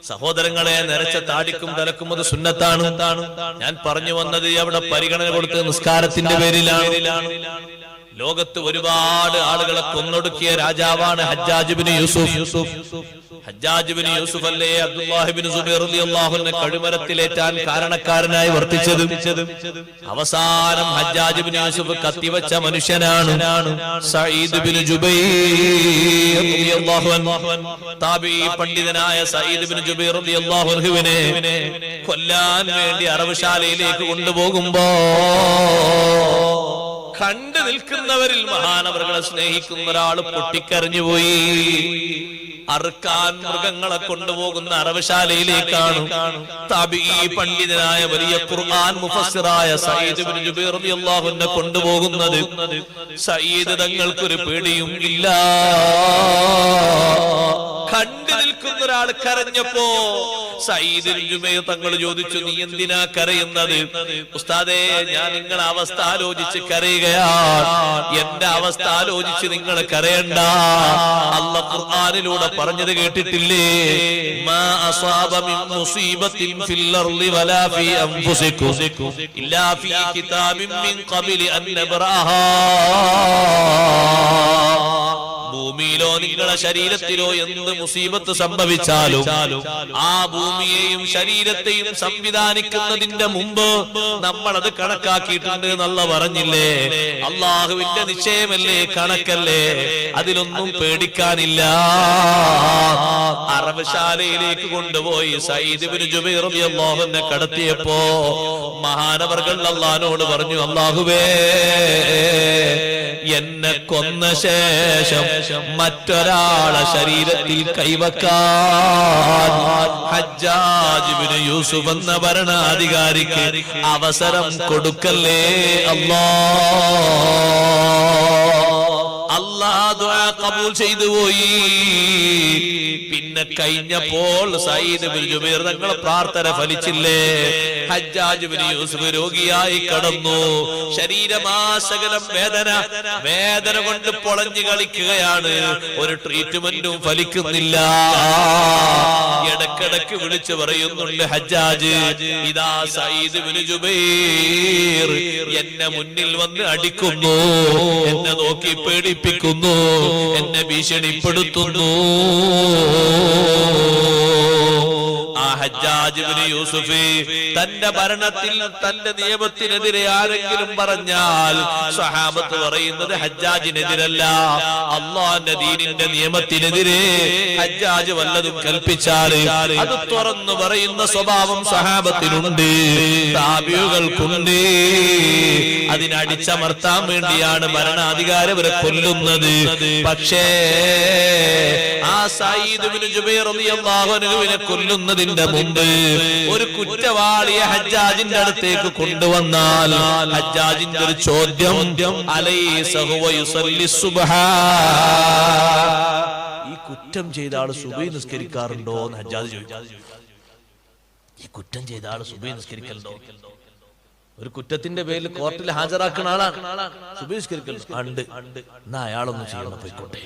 സഹോദരങ്ങളെ, നരച്ച താടിക്കും തലക്കും അത് സുന്നത്താണ്. ഞാൻ പറഞ്ഞു വന്നത് അവിടെ പരിഗണന കൊടുത്ത് നിസ്കാരത്തിന്റെ പേരിലാണ്. ലോകത്ത് ഒരുപാട് ആളുകളെ കൊന്നൊടുക്കിയ രാജാവാണ് ഹജ്ജാജ് ബിൻ യൂസുഫ്. ഹജ്ജാജ് ബിൻ യൂസുഫ് അല്ലേ അബ്ദുല്ലാഹി ബിൻ സുബൈർ റളിയല്ലാഹു അൻഹു കഴുമരത്തിലേറ്റാൻ കാരണക്കാരനായി വർത്തിച്ചത്. അവസാനം ഹജ്ജാജ് ബിൻ യൂസുഫ് കത്തിവെച്ച മനുഷ്യനാണ് സഈദ് ബിൻ ജുബൈർ റളിയല്ലാഹു അൻഹു. താബിഈ പണ്ഡിതനായ സഈദ് ബിൻ ജുബൈർ റളിയല്ലാഹു അൻഹുവിനെ കൊല്ലാൻ വേണ്ടി അറവുശാലയിലേക്ക് കൊണ്ടുപോകുമ്പോ കണ്ടു നിൽക്കുന്നവരിൽ മഹാനവറുകളെ സ്നേഹിക്കുന്ന ഒരാൾ പൊട്ടിക്കരഞ്ഞുപോയി. അറുക്കാൻ മൃഗങ്ങളെ കൊണ്ടുപോകുന്ന അറവുശാലയിലേക്കാണ് താബിഈ പണ്ഡിതനായ വലിയ ഖുർആൻ മുഫസ്സിറായ സഈദ് ഇബ്നു ജുബൈർ റളിയല്ലാഹു അൻഹു കൊണ്ടുപോകുന്നത്. സഈദ് തങ്ങൾക്കൊരു പേടിയും ഇല്ല. കണ്ടു നിൽക്കുന്ന ഒരാൾ കരഞ്ഞപ്പോ സഈദ് ഇബ്നു ജുബൈർ തങ്ങൾ ചോദിച്ചു, നീ എന്തിനാ കരയുന്നത്? ഉസ്താദേ, ഞാൻ നിങ്ങളുടെ അവസ്ഥ ആലോചിച്ച് കരയുകയാണ്. എന്റെ അവസ്ഥ ആലോചിച്ച് നിങ്ങൾ കരയണ്ട. അല്ലാഹു ഖുർആനിലൂടെ പറഞ്ഞത് കേട്ടിട്ടില്ലേ? മാ അസാബ മിൻ മുസീബത്തിൻ ഫിൽ അർളി വലാ ഫീ അൻഫുസികും ഇല്ലാ ഫീ കിതാബിൻ മിൻ ഖബ്ലി അൻ നബ്റാഹാ. ഭൂമിയിലോ നിങ്ങളുടെ ശരീരത്തിലോ എന്ത് മുസീബത്ത് സംഭവിച്ചാലും ആ ഭൂമിയെയും ശരീരത്തെയും സംവിധാനിക്കുന്നതിന്റെ മുമ്പ് നമ്മളത് കണക്കാക്കിയിട്ടുണ്ട് എന്നുള്ള പറഞ്ഞില്ലേ? അള്ളാഹുവിന്റെ നിശ്ചയമല്ലേ, കണക്കല്ലേ, അതിലൊന്നും പേടിക്കാനില്ല. അറവുശാലയിലേക്ക് കൊണ്ടുപോയി സഈദ് ഇബ്നു ജുബൈർ റളിയല്ലാഹു അൻഹു കടത്തിയപ്പോ മഹാനവർകൾ അല്ലാഹുവോട് പറഞ്ഞു, അല്ലാഹുവേ, എന്നെ കൊന്ന ശേഷം മറ്റൊരാളെ ശരീരത്തിൽ കൈവക്കാൻ ഹജ്ജാജ് ഇബ്നു യൂസുഫ് എന്ന ഭരണാധികാരിക്ക് അവസരം കൊടുക്കല്ലേ അല്ലാഹ് ദുആ കബൂൽ ചെയ്തു പോയി. പിന്നെ കഴിഞ്ഞപ്പോൾ സയ്യിദ് ഇബ്നു ജുബൈർ തങ്ങൾ പ്രാർത്ഥന ഫലിച്ചില്ലേ? ഹജ്ജാജ് ഇബ്നു യൂസുഫ് രോഗിയായി കടന്നു. ശരീരമാസകലം വേദന കൊണ്ട് പൊളഞ്ഞു കളിക്കുകയാണ്. ഒരു ട്രീറ്റ്മെന്റും ഫലിക്കുന്നില്ല. ഇടക്കിടക്ക് വിളിച്ചു പറയുന്നുണ്ട്, ഹജ്ജാജ് ഇതാ സയ്യിദ് ഇബ്നു ജുബൈർ എന്നെ മുന്നിൽ വന്ന് അടിക്കുന്നു, എന്നെ നോക്കി പേടിപ്പിക്കുന്നു, എന്നെ ഭീഷണിപ്പെടുത്തുന്നു. ആ ഹജ്ജാജ് ഇബ്നു യൂസുഫ് തന്റെ ഭരണത്തിൽ തന്റെ നിയമത്തിനെതിരെ ആരെങ്കിലും പറഞ്ഞാൽ സ്വഹാബത്ത് പറയുന്നത് ഹജ്ജാജിനെതിരല്ല, അല്ലാഹുവിന്റെ ദീനിന്റെ നിയമത്തിനെതിരെ ഹജ്ജാജ് വല്ലതും കൽപ്പിച്ചാൽ അത് തുറന്നു പറയുന്ന സ്വഭാവം സ്വഹാബത്തിനുണ്ട്, താബിഈകൾക്കുണ്ട്. അതിനടിച്ചമർത്താൻ വേണ്ടിയാണ് ഭരണാധികാരിവരെ കൊല്ലുന്നത്. പക്ഷേ ആ സയ്യിദ് ഇബ്നു ജുബൈർ റളിയല്ലാഹു അൻഹുവിനെ കൊല്ലുന്നതിന്റെ മുമ്പ് ഒരു കുറ്റവാളിയെ ഹജ്ജാജിന്റെ അടുത്തേക്ക് കൊണ്ടുവന്നാൽ ഹജ്ജാജിന്റെ ഒരു ചോദ്യം, അലൈസ ഹുവ യുസല്ലി സുബ്ഹ, ഈ കുറ്റം ചെയ്ത ആള് സുബഹി നിസ്കരിക്കാറുണ്ടോ എന്ന് ഹജ്ജാജ് ചോദിച്ചു. ഈ കുറ്റം ചെയ്ത ആള് സുബഹി നിസ്കരിക്കലുണ്ടോ? ഒരു കുറ്റത്തിന്റെ പേരിൽ കോർട്ടിൽ ഹാജരാക്കുന്ന ആളാണ്, സുബഹി നിസ്കരിക്കലുണ്ട്. എന്നാ അയാളൊന്നും ചെയ്യണം, പോയിക്കോട്ടെ.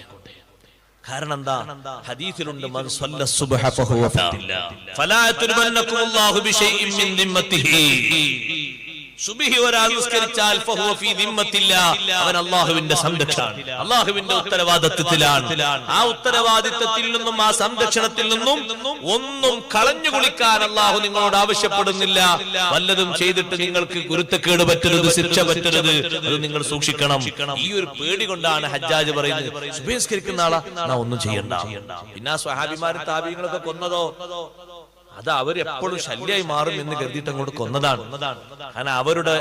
കാരണം എന്താ? ഹദീസിലുണ്ട്, മൻ സല്ല സുബ്ഹ ഫഹുവ ഫലാ യതുൽബന്നകുല്ലാഹു ബിശൈഇൻ മിൻ ദിമ്മത്തിഹി. സുബ്ഹി ഒരാൾ നിസ്കരിച്ചാൽ ഫഹുവ ഫീ ദിമ്മത്തില്ലാ, അവൻ അല്ലാഹുവിന്റെ സംരക്ഷണ, അല്ലാഹുവിന്റെ ഉത്തരവാദിത്തത്തിലാണ്. ആ ഉത്തരവാദിത്തത്തിൽ നിന്നും ആ സംരക്ഷണത്തിൽ നിന്നും ഒന്നും കളഞ്ഞു കുളിക്കാൻ അല്ലാഹു നിങ്ങളോട് ആവശ്യപ്പെടുന്നില്ല. വല്ലതും ചെയ്തിട്ട് നിങ്ങൾക്ക് ഗുരുത്തക്കേട് പറ്റരുത്, ശിക്ഷ പറ്റരുത്, അത് നിങ്ങൾ സൂക്ഷിക്കണം. ഈ ഒരു പേടി കൊണ്ടാണ് ഹജ്ജാജ് പറയുന്നത്, സുബ്ഹി നിസ്കരിക്കുന്ന ആളാ എന്നാ ഒന്നും ചെയ്യണ്ട. പിന്നെ സ്വഹാബിമാരും താബീങ്ങളൊക്കെ കൊന്നതോ, അത് അവരെപ്പോഴും ശല്യമായി മാറും എന്ന് കരുതിയിട്ട് അങ്ങോട്ട് കൊന്നതാണ്. കാരണം അവരുടെ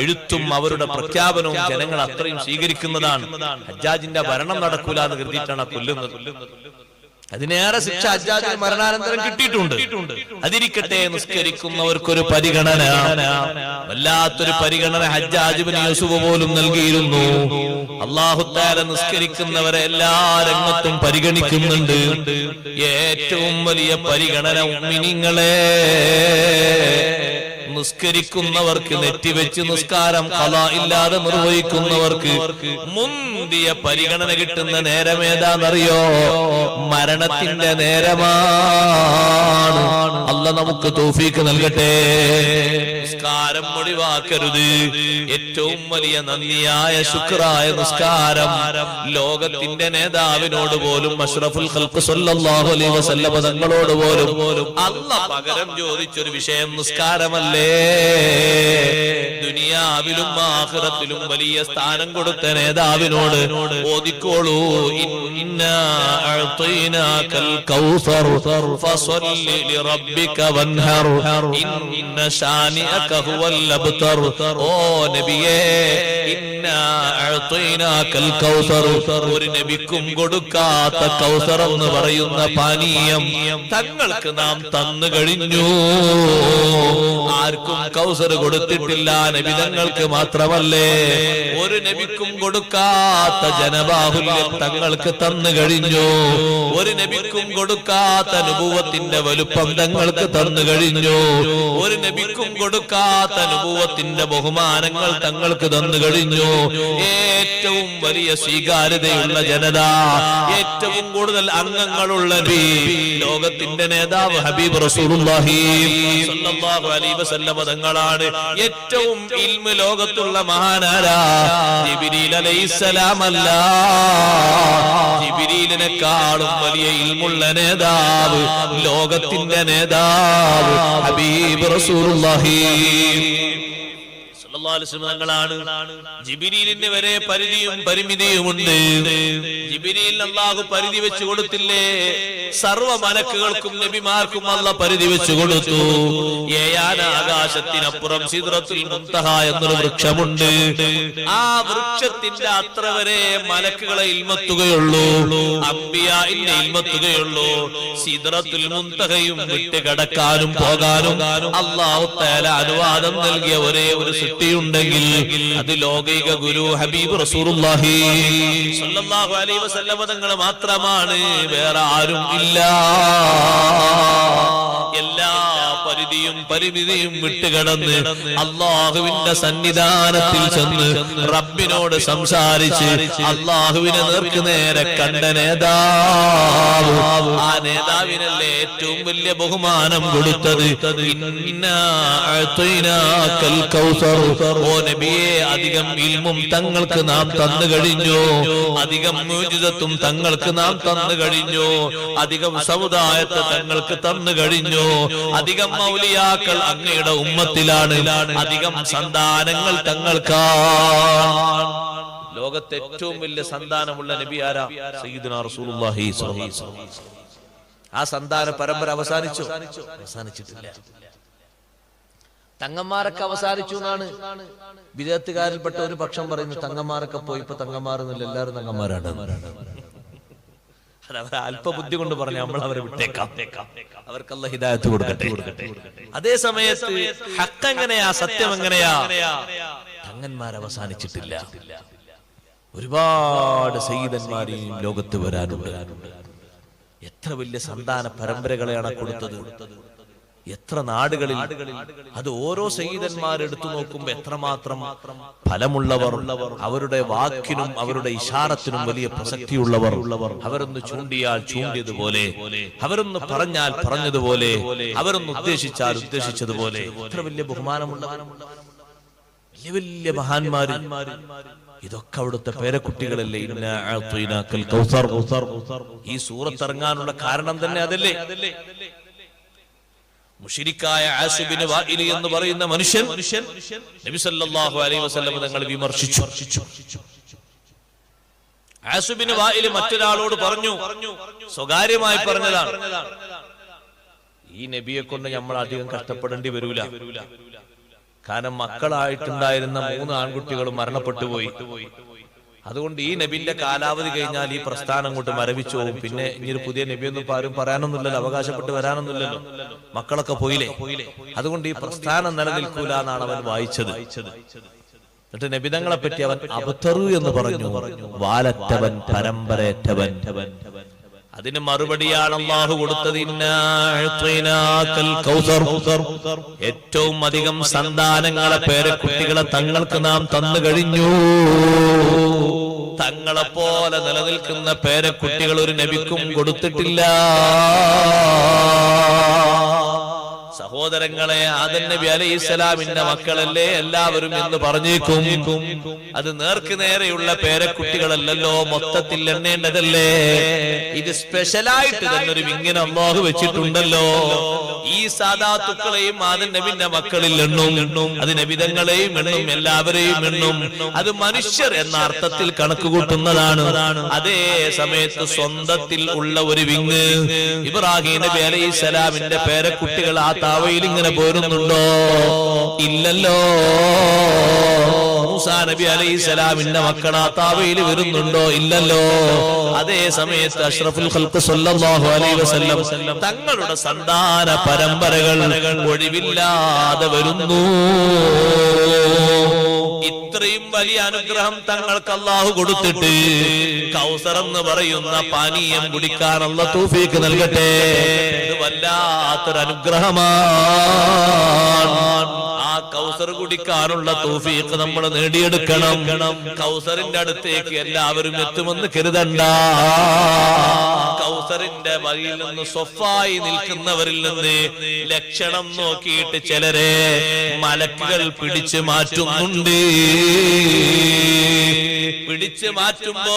എഴുത്തും അവരുടെ പ്രഖ്യാപനവും ജനങ്ങൾ അത്രയും സ്വീകരിക്കുന്നതാണ്. ഹജ്ജാജിന്റെ ഭരണം നടക്കൂല എന്ന് കരുതിയിട്ടാണ് കൊല്ലുന്നത്. അതിനേറെ ശിക്ഷ ഹജ്ജാജിന് മരണാനന്തരം കിട്ടിയിട്ടുണ്ട്. അതിരിക്കട്ടെ, നിസ്കരിക്കുന്നവർക്കൊരു പരിഗണന, വല്ലാത്തൊരു പരിഗണന ഹജ്ജാജ് ഇബ്നു യൂസുഫ് പോലും നൽകിയിരുന്നു. അല്ലാഹു തആല നിസ്കരിക്കുന്നവരെ എല്ലാ രംഗത്തും പരിഗണിക്കുന്നുണ്ട്. ഏറ്റവും വലിയ പരിഗണന മുഅ്മിനീങ്ങളെ, നിസ്കരിക്കുന്നവർക്ക്, നെറ്റിവെച്ച് നിസ്കാരം ഖളാ ഇല്ലാതെ നിർവഹിക്കുന്നവർക്ക് മുന്തിയ പരിഗണന കിട്ടുന്ന നേരം ഏതാണെന്നറിയോ? മരണത്തിന്റെ നേരമാണ്. അല്ലാഹ് നമുക്ക് തൗഫീഖ് നൽകട്ടെ. നിസ്കാരം ഒഴിവാക്കരുത്. ഏറ്റവും വലിയ നന്ദിയായ ശുക്റായ നിസ്കാരം ലോകത്തിന്റെ നേതാവിനോട് പോലും, അഷ്റഫുൽ ഖൽഖ് സല്ലല്ലാഹു അലൈഹി വസല്ലം തങ്ങളോട് പോലും അല്ലാഹ് പകരം ചോദിച്ചൊരു വിഷയം നിസ്കാരമല്ലേ? ദുനിയാവിലും ആഖിറത്തിലും വലിയ സ്ഥാനം കൊടുത്ത നേതാവിനോട് ഓതിക്കോളൂ, ഇന്നാ അഅ്തൈനാകൽ കൗസർ ഫസല്ലി ലിറബ്ബിക വൻഹർ ഇന്ന ശാനിഅക ഹുവൽ അബ്തർ. ഓ നബിയേ, ഇന്നാ അഅ്തൈനാകൽ കൗസർ, ഒരു നബിക്കും കൊടുക്കാത്ത കൗസർ എന്ന് പറയുന്ന പാനീയം തങ്ങൾക്ക് നാം തന്നു കഴിഞ്ഞു. ആർക്കും കൗസർ കൊടുത്തിട്ടില്ല, നബി തങ്ങൾക്ക് മാത്രമല്ലേ. ഒരു നബിക്കും കൊടുക്കാത്ത ജനബാഹുല്യം തങ്ങൾക്ക് തന്നു കഴിഞ്ഞു. ഒരു നബിക്കും കൊടുക്കാത്ത നുബുവത്തിന്റെ വലുപ്പം തങ്ങൾക്ക് തന്നു കഴിഞ്ഞു. ഒരു നബിക്കും കൊടുക്കാത്ത നുബുവത്തിന്റെ ബഹുമാനങ്ങൾ തങ്ങൾക്ക് തന്നു കഴിഞ്ഞു. ഏറ്റവും വലിയ സ്വീകാര്യതയുള്ള ജനത, ഏറ്റവും കൂടുതൽ അംഗങ്ങളുള്ള നബി, ലോകത്തിന്റെ നേതാവ് ഹബീബ് റസൂലുള്ളാഹി സ്വല്ലല്ലാഹു അലൈഹി വസല്ലം തങ്ങളാണ്. ഏറ്റവും ഇൽമ് ലോകത്തുള്ള മഹാനാരാ? ജിബ്രീൽ അലൈഹിസ്സലാം അല്ല. ജിബ്രീലിനെക്കാളും വലിയ ഇൽമുള്ള നേതാവ്, ലോകത്തിന്റെ നേതാവ് ഹബീബ് റസൂലുള്ളാഹി തങ്ങളാണ്. ജിബ്രീലിന് വരെ പരിധിയും പരിമിതിയുമുണ്ട്. ജിബ്രീലിന് അല്ലാഹു പരിധി വെച്ചു കൊടുത്തില്ലേ? സർവ്വ മലക്കുകൾക്കും നബിമാർക്കും അല്ലാഹു പരിധി വെച്ചു കൊടുത്തു. ഏഴാന ആകാശത്തിനപ്പുറം സിദ്റത്തുൽ മുൻതഹ എന്നൊരു വൃക്ഷമുണ്ട്. ആ വൃക്ഷത്തിന്റെ അത്ര വരെ മലക്കുകളെ ഇൽമത്തുകയുള്ളൂ, അംബിയാഇനെ ഇൽമത്തുകയുള്ളൂ. സിദ്റത്തുൽ മുൻതഹയും വിട്ട് കടക്കാനും പോകാനും അല്ലാഹു തആല അനുവാദം നൽകിയ ഒരേ ഒരു സൃഷ്ടിയുണ്ടെങ്കിൽ അത് ലോകൈക ഗുരു ഹബീബ് റസൂലുള്ളാഹി സ്വല്ലല്ലാഹു അലൈഹി വസല്ലം തങ്ങൾ മാത്രമാണ്. വേറെ ആരും ആരുമില്ല. എല്ലാ പരിധിയും പരിമിതിയും വിട്ടുകടന്ന് അള്ളാഹുവിന്റെ സന്നിധാനത്തിൽ ചെന്ന് റബ്ബിനോട് സംസാരിച്ച് അള്ളാഹുവിനെ നേർക്കുനേരെ കണ്ട നേതാവ്, ആ നേതാവിനല്ലേ ഏറ്റവും വലിയ ബഹുമാനം കൊടുത്തത്. ഇന്നാ അഅ്തൈനാകൽ കൗസർ. ഓ നബിയെ, അധികം ഇൽമും തങ്ങൾക്ക് നാം തന്നു കഴിഞ്ഞു, അധികം മുഅ്ജിസത്തും തങ്ങൾക്ക് നാം തന്നു കഴിഞ്ഞു, അധികം സമുദായത്തെ തങ്ങൾക്ക് തന്നു കഴിഞ്ഞു, അധികം മൗലിയാക്കൾ അങ്ങയുടെ ഉമ്മത്തിലാണ്, അധികം സന്താനങ്ങൾ തങ്ങൾക്കാണ്. ലോകത്തെ ഏറ്റവും വലിയ സന്താനമുള്ള നബി ആരാ? സയ്യിദുനാ റസൂലുള്ളാഹി സ്വല്ലല്ലാഹു അലൈഹി വസല്ലം. ആ സന്താന പരമ്പര അവസാനിച്ചു? അവസാനിച്ചിട്ടില്ല. തങ്ങന്മാരൊക്കെ അവസാനിച്ചു എന്നാണ് വിദേഹത്തുകാരിൽപ്പെട്ട ഒരു പക്ഷം പറയുന്നത്. തങ്ങന്മാരൊക്കെ പോയി, ഇപ്പൊ തങ്ങന്മാരെന്നില്ല, എല്ലാവരും തങ്ങന്മാരാണ്. അവർ അല്പബുദ്ധി കൊണ്ട് പറഞ്ഞു, നമ്മൾ അവരെ വിട്ടേക്കാം, അവർക്ക് അല്ലാഹു ഹിദായത്ത് കൊടുക്കട്ടെ. അതേ സമയത്ത് ഹക്ക് എങ്ങനെയാ, സത്യം എങ്ങനെയാ? തങ്ങന്മാർ അവസാനിച്ചിട്ടില്ല. ഒരുപാട് സയ്യിദന്മാരെയും ലോകത്ത് വരാനുണ്ട്. എത്ര വലിയ സന്താന പരമ്പരകളെയാണ് കൊടുത്തത്, എത്ര നാടുകളിൽ. അത് ഓരോ സയ്യിദന്മാരെടുത്തു നോക്കുമ്പോ എത്രമാത്രം ഫലമുള്ളവർ, അവരുടെ വാക്കിനും അവരുടെ ഇശാറത്തിനും വലിയ പ്രസക്തിയുള്ളവർ. അവരൊന്ന് ചൂണ്ടിയാൽ ചൂണ്ടിയതുപോലെ, അവരൊന്ന് പറഞ്ഞാൽ പറഞ്ഞതുപോലെ, അവരൊന്ന് ഉദ്ദേശിച്ചാൽ ഉദ്ദേശിച്ചതുപോലെ. എത്ര വലിയ ബഹുമാനമുള്ളവർ, വലിയ വലിയ മഹാന്മാര്. ഇതൊക്കെ അവിടുത്തെ പേരക്കുട്ടികളല്ലേ. ഇന്നാ അഅ്തൈനാകൽ കൗസർ. ഈ സൂറത്ത് ഇറങ്ങാനുള്ള കാരണം തന്നെ അതല്ലേ. മുശ്രിക്കായ ആസിബ് ബിൻ വാഇൽ എന്ന് പറയുന്ന മനുഷ്യൻ നബി സല്ലല്ലാഹു അലൈഹി വസല്ലം തങ്ങൾ വിമർശിച്ചു. ആസിബ് ബിൻ വാഇൽ മറ്റൊരാളോട് പറഞ്ഞു, സ്വകാര്യമായി പറഞ്ഞതാണ്, ഈ നബിയെ കൊണ്ട് നമ്മൾ അധികം കഷ്ടപ്പെടേണ്ടി വരൂല. കാരണം മക്കളായിട്ടുണ്ടായിരുന്ന 3 ആൺകുട്ടികളും മരണപ്പെട്ടു പോയി. അതുകൊണ്ട് ഈ നബിന്റെ കാലാവധി കഴിഞ്ഞാൽ ഈ പ്രസ്ഥാനം കൊണ്ട് മരവിച്ചു പോകും. പിന്നെ ഇനി പുതിയ നബിയൊന്നും ആരും പറയാനൊന്നുമില്ലല്ലോ, അവകാശപ്പെട്ട് വരാനൊന്നുമില്ലല്ലോ, മക്കളൊക്കെ പോയില്ലേ. അതുകൊണ്ട് ഈ പ്രസ്ഥാനം നിലനിൽക്കൂല എന്നാണ് അവൻ വായിച്ചത്. എന്നിട്ട് നബിതങ്ങളെ പറ്റി അവൻ അബ്തറു എന്ന് പറഞ്ഞു, വാലറ്റവൻ, പരമ്പരയറ്റവൻ. അതിന് മറുപടിയാണ് അല്ലാഹു കൊടുത്തത്. ഇന്നാ അഅ്തൈനാകൽ കൗസർ. ഏറ്റവും അധികം സന്താനങ്ങളെ, പേരക്കുട്ടികളെ തങ്ങൾക്ക് നാം തന്നു കഴിഞ്ഞു. തങ്ങളെ പോലെ നിലനിൽക്കുന്ന പേരക്കുട്ടികൾ ഒരു നബിക്കും കൊടുത്തിട്ടില്ല. സഹോദരങ്ങളെ, ആദം നബി അലൈഹിസ്സലാമിന്റെ മക്കളല്ലേ എല്ലാവരും എന്ന് പറഞ്ഞേക്കും. അത് നേർക്ക് നേരെയുള്ള പേരക്കുട്ടികളല്ലല്ലോ, മൊത്തത്തിൽ എണ്ണേണ്ടതല്ലേ. ഇത് സ്പെഷ്യലായിട്ട് തന്നെ ഒരു വിങ്ങനെ അല്ലാഹു വെച്ചിട്ടുണ്ടല്ലോ. ഈ സാദാത്തുക്കളെയും ആദം നബിന്റെ മക്കളിൽ എണ്ണും, അത് നബിതങ്ങളെയും എണ്ണും, എല്ലാവരെയും എണ്ണും. അത് മനുഷ്യർ എന്ന അർത്ഥത്തിൽ കണക്ക് കൂട്ടുന്നതാണ്. അതേ സമയത്ത് സ്വന്തത്തിൽ ഉള്ള ഒരു വിങ്ങ് ഇബ്രാഹിം നബി അലൈഹിസ്സലാമിന്റെ പേരക്കുട്ടികൾ ആ താവയിൽ ഇങ്ങനെ പോരുന്നുണ്ടോ? ഇല്ലല്ലോ. മൂസാ നബി അലൈഹിസ്സലാമിന്റെ മക്കൾ ആ താവയിൽ വരുന്നുണ്ടോ? ഇല്ലല്ലോ. അതേ സമയത്ത് അഷ്റഫുൽ ഖൽഖ് സ്വല്ലല്ലാഹു അലൈഹി വസല്ലം തങ്ങളുടെ സന്താന പരമ്പരകൾ ഒഴിവില്ലാതെ വരുന്നു. ഇത്രയും വലിയ അനുഗ്രഹം തങ്ങൾക്ക് അല്ലാഹു കൊടുത്തിട്ട് കൗസർ എന്ന് പറയുന്ന പാനീയം കുടിക്കാൻ അല്ലാഹു തൗഫീഖ് നൽകട്ടെ. ഇത് വല്ലാത്തൊരു അനുഗ്രഹമാണ്. ആ കൗസർ കുടിക്കാനുള്ള തൗഫീഖ് നമ്മൾ നേടിയെടുക്കണം. കൗസറിന്റെ അടുത്തേക്ക് എല്ലാവരും എത്തുമെന്ന് കരുതണ്ട. കൗസറിന്റെ വഴിയിൽ നിന്ന് സ്വഫായി നിൽക്കുന്നവരിൽ നിന്ന് ലക്ഷണം നോക്കിയിട്ട് ചിലരെ മലക്കുകൾ പിടിച്ചു മാറ്റുന്നുണ്ട്. പിടിച്ചു മാറ്റുമ്പോ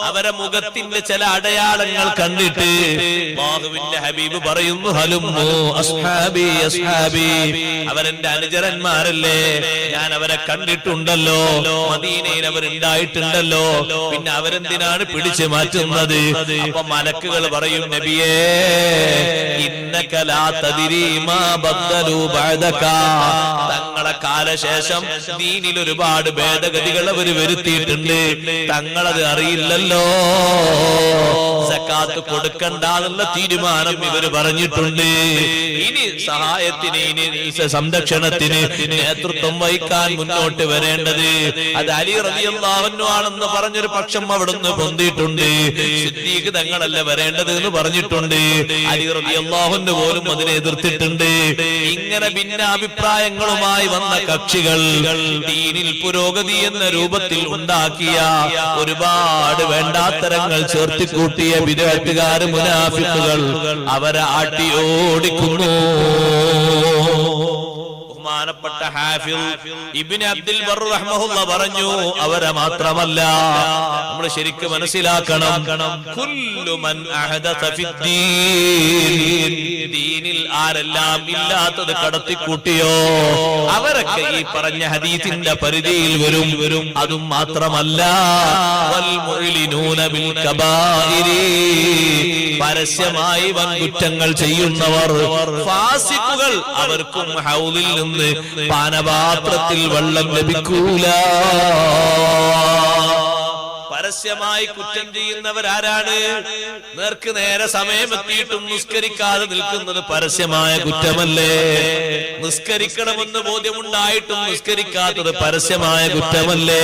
അവരെ മുഖത്തിന്റെ ചില അടയാളങ്ങൾ കണ്ടിട്ട് അല്ലാഹുവിന്റെ ഹബീബ് പറയുന്നു, ഹലുമ്മു അസ്ഹാബി അസ്ഹാബി, അവരെന്റെ അനുചരന്മാരല്ലേ, ഞാൻ അവരെ കണ്ടിട്ടുണ്ടല്ലോ, മദീനയിൽ അവരുണ്ടായിട്ടുണ്ടല്ലോ, പിന്നെ അവരെന്തിനാണ് പിടിച്ചു മാറ്റുന്നത്? അപ്പൊ മലക്കുകൾ പറയും, നബിയേ ഇന്നക ലാ തദ്രി മാ ബദ്ദലു ബഅദക, തങ്ങളെ കാലശേഷം ദീനിൽ ഒരുപാട് ഭേദഗതികൾ അവർ വരുത്തിയിട്ടുണ്ട്. തങ്ങളത് അറിയില്ലല്ലോ. സക്കാത്ത് കൊടുക്കണ്ടെന്നുള്ള തീരുമാനം ഇവര് പറഞ്ഞിട്ടുണ്ട്. ഇനി സഹായത്തിന്, ഇനി സംരക്ഷണത്തിന് നേതൃത്വം വഹിക്കാൻ മുന്നോട്ട് വരേണ്ടത് അത് അലി റളിയല്ലാഹു അൻഹു ആണെന്ന് പറഞ്ഞൊരു പക്ഷം അവിടുന്ന് പൊന്തിയിട്ടുണ്ട്. സിദ്ദീഖ് തങ്ങളല്ല വരേണ്ടത് എന്ന് പറഞ്ഞിട്ടുണ്ട്. അലി റളിയല്ലാഹു അൻഹു പോലും അതിനെ എതിർത്തിട്ടുണ്ട്. ഇങ്ങനെ ഭിന്നാഭിപ്രായങ്ങളുമായി വന്ന കക്ഷികൾ ദീനിൽ പുരോഗതി എന്ന രൂപത്തിൽ ഉണ്ടാക്കിയ ഒരുപാട് വേണ്ടാത്തരങ്ങൾ ചേർത്തിക്കൂട്ടിയ ബിദ്അത്തുകാർ, മുനാഫിഖുകൾ അവരെ ആട്ടി ഓടിക്കുന്നു. ബഹുമാനപ്പെട്ട ഹാഫിദ് ഇബ്നു അബ്ദുൽ ബർ റഹ്മഹുല്ലാഹ് പറഞ്ഞു, അവരെ മാത്രമല്ല, നമ്മൾ ശരിക്കും മനസ്സിലാക്കണം, കുല്ലു മൻ അഹദസ ഫിദ്ദീൻ, ദീനിൽ ആരെല്ലാം ഇല്ലാത്തത് കടത്തിക്കൂട്ടിയോ അവരൊക്കെ ഈ പറഞ്ഞ ഹദീസിന്റെ പരിധിയിൽ വരും. അതും മാത്രമല്ല, വൽ മുഅ്ലിനൂന ബിൽ കബായിരി, പരസ്യമായി വൻകുറ്റങ്ങൾ ചെയ്യുന്നവർ, ഫാസിഖുകൾ, അവർക്കും ഹൗദിൽ നിന്ന് പാനപാത്രത്തിൽ വെള്ളം ലഭിക്കൂല. പരസ്യമായി കുറ്റം ചെയ്യുന്നവരാരാണ്? നേർക്ക് നേരെ സമയമെത്തിയിട്ടും നിസ്കരിക്കാതെ നിൽക്കുന്നത് പരസ്യമായ കുറ്റമല്ലേ? നിസ്കരിക്കണമെന്ന് ബോധ്യമുണ്ടായിട്ടും നിസ്കരിക്കാത്തത് പരസ്യമായ കുറ്റമല്ലേ?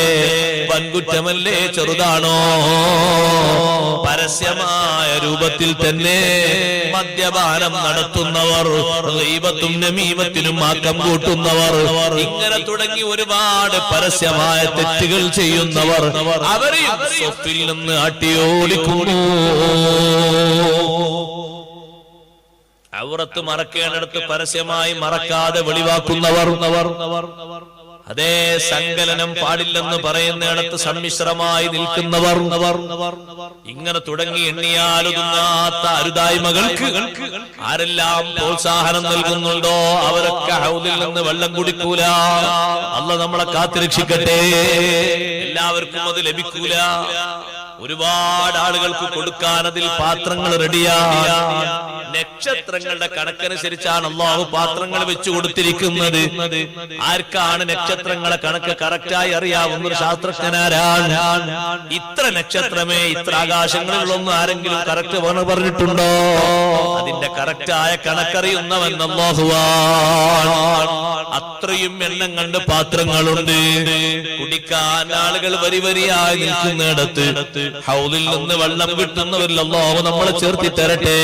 വൻകുറ്റമല്ലേ? ചെറുതാണോ? പരസ്യമായ രൂപത്തിൽ തന്നെ മദ്യപാനം നടത്തുന്നവർ, ഗീബത്തും നമീമത്തിനും ആക്കം കൂട്ടുന്നവർ, ഇങ്ങനെ തുടങ്ങി ഒരുപാട് പരസ്യമായ തെറ്റുകൾ ചെയ്യുന്നവർ അവരെയും സ്വത്തിൽ നിന്ന് അട്ടിയോടിക്കുന്നു. ഔറത്ത് മറക്കേണ്ടിടത്ത് പരസ്യമായി മറക്കാതെ വെളിവാക്കുന്നവർ, അതേ സങ്കലനം പാടില്ലെന്ന് പറയുന്നിടത്ത് സമ്മിശ്രമായി നിൽക്കുന്നവർ, ഇങ്ങനെ തുടങ്ങി എണ്ണിയാലൊതുങ്ങാത്ത അരുതായ്മകൾക്ക് ആരെല്ലാം പ്രോത്സാഹനം നൽകുന്നുണ്ടോ അവരൊക്കെ ഹൗദിൽ നിന്ന് വെള്ളം കുടിക്കൂല. അല്ലാഹ് നമ്മളെ കാത്തുരക്ഷിക്കട്ടെ. എല്ലാവർക്കും അത് ലഭിക്കൂല. ഒരുപാട് ആളുകൾക്ക് കൊടുക്കാൻ അതിൽ പാത്രങ്ങൾ റെഡിയാ. നക്ഷത്രങ്ങളുടെ കണക്കനുസരിച്ചാണ് അല്ലാഹു പാത്രങ്ങൾ വെച്ചു കൊടുത്തിരിക്കുന്നത്. ആർക്കാണ് നക്ഷത്രങ്ങളെ കണക്ക് കറക്റ്റായി അറിയാവുന്ന ഒരു ശാസ്ത്രജ്ഞനാരാണ്? ഇത്ര നക്ഷത്രമേ ഇത്ര ആകാശങ്ങളിലൊന്നും ആരെങ്കിലും കറക്റ്റ് പറഞ്ഞിട്ടുണ്ടോ? അതിന്റെ കറക്റ്റായ കണക്കറിയുന്നവൻ അല്ലാഹുവാണ്. അത്രയും എണ്ണം കണ്ട് പാത്രങ്ങളുണ്ട്. കുടിക്കാൻ ആളുകൾ വരി വരിയായി നിൽക്കുന്നിടത്ത് ഹൗദിൽ നിന്ന് വെള്ളം കിട്ടുന്നവരിൽ അല്ലാഹു നമ്മളെ ചേർത്തി തരട്ടെ.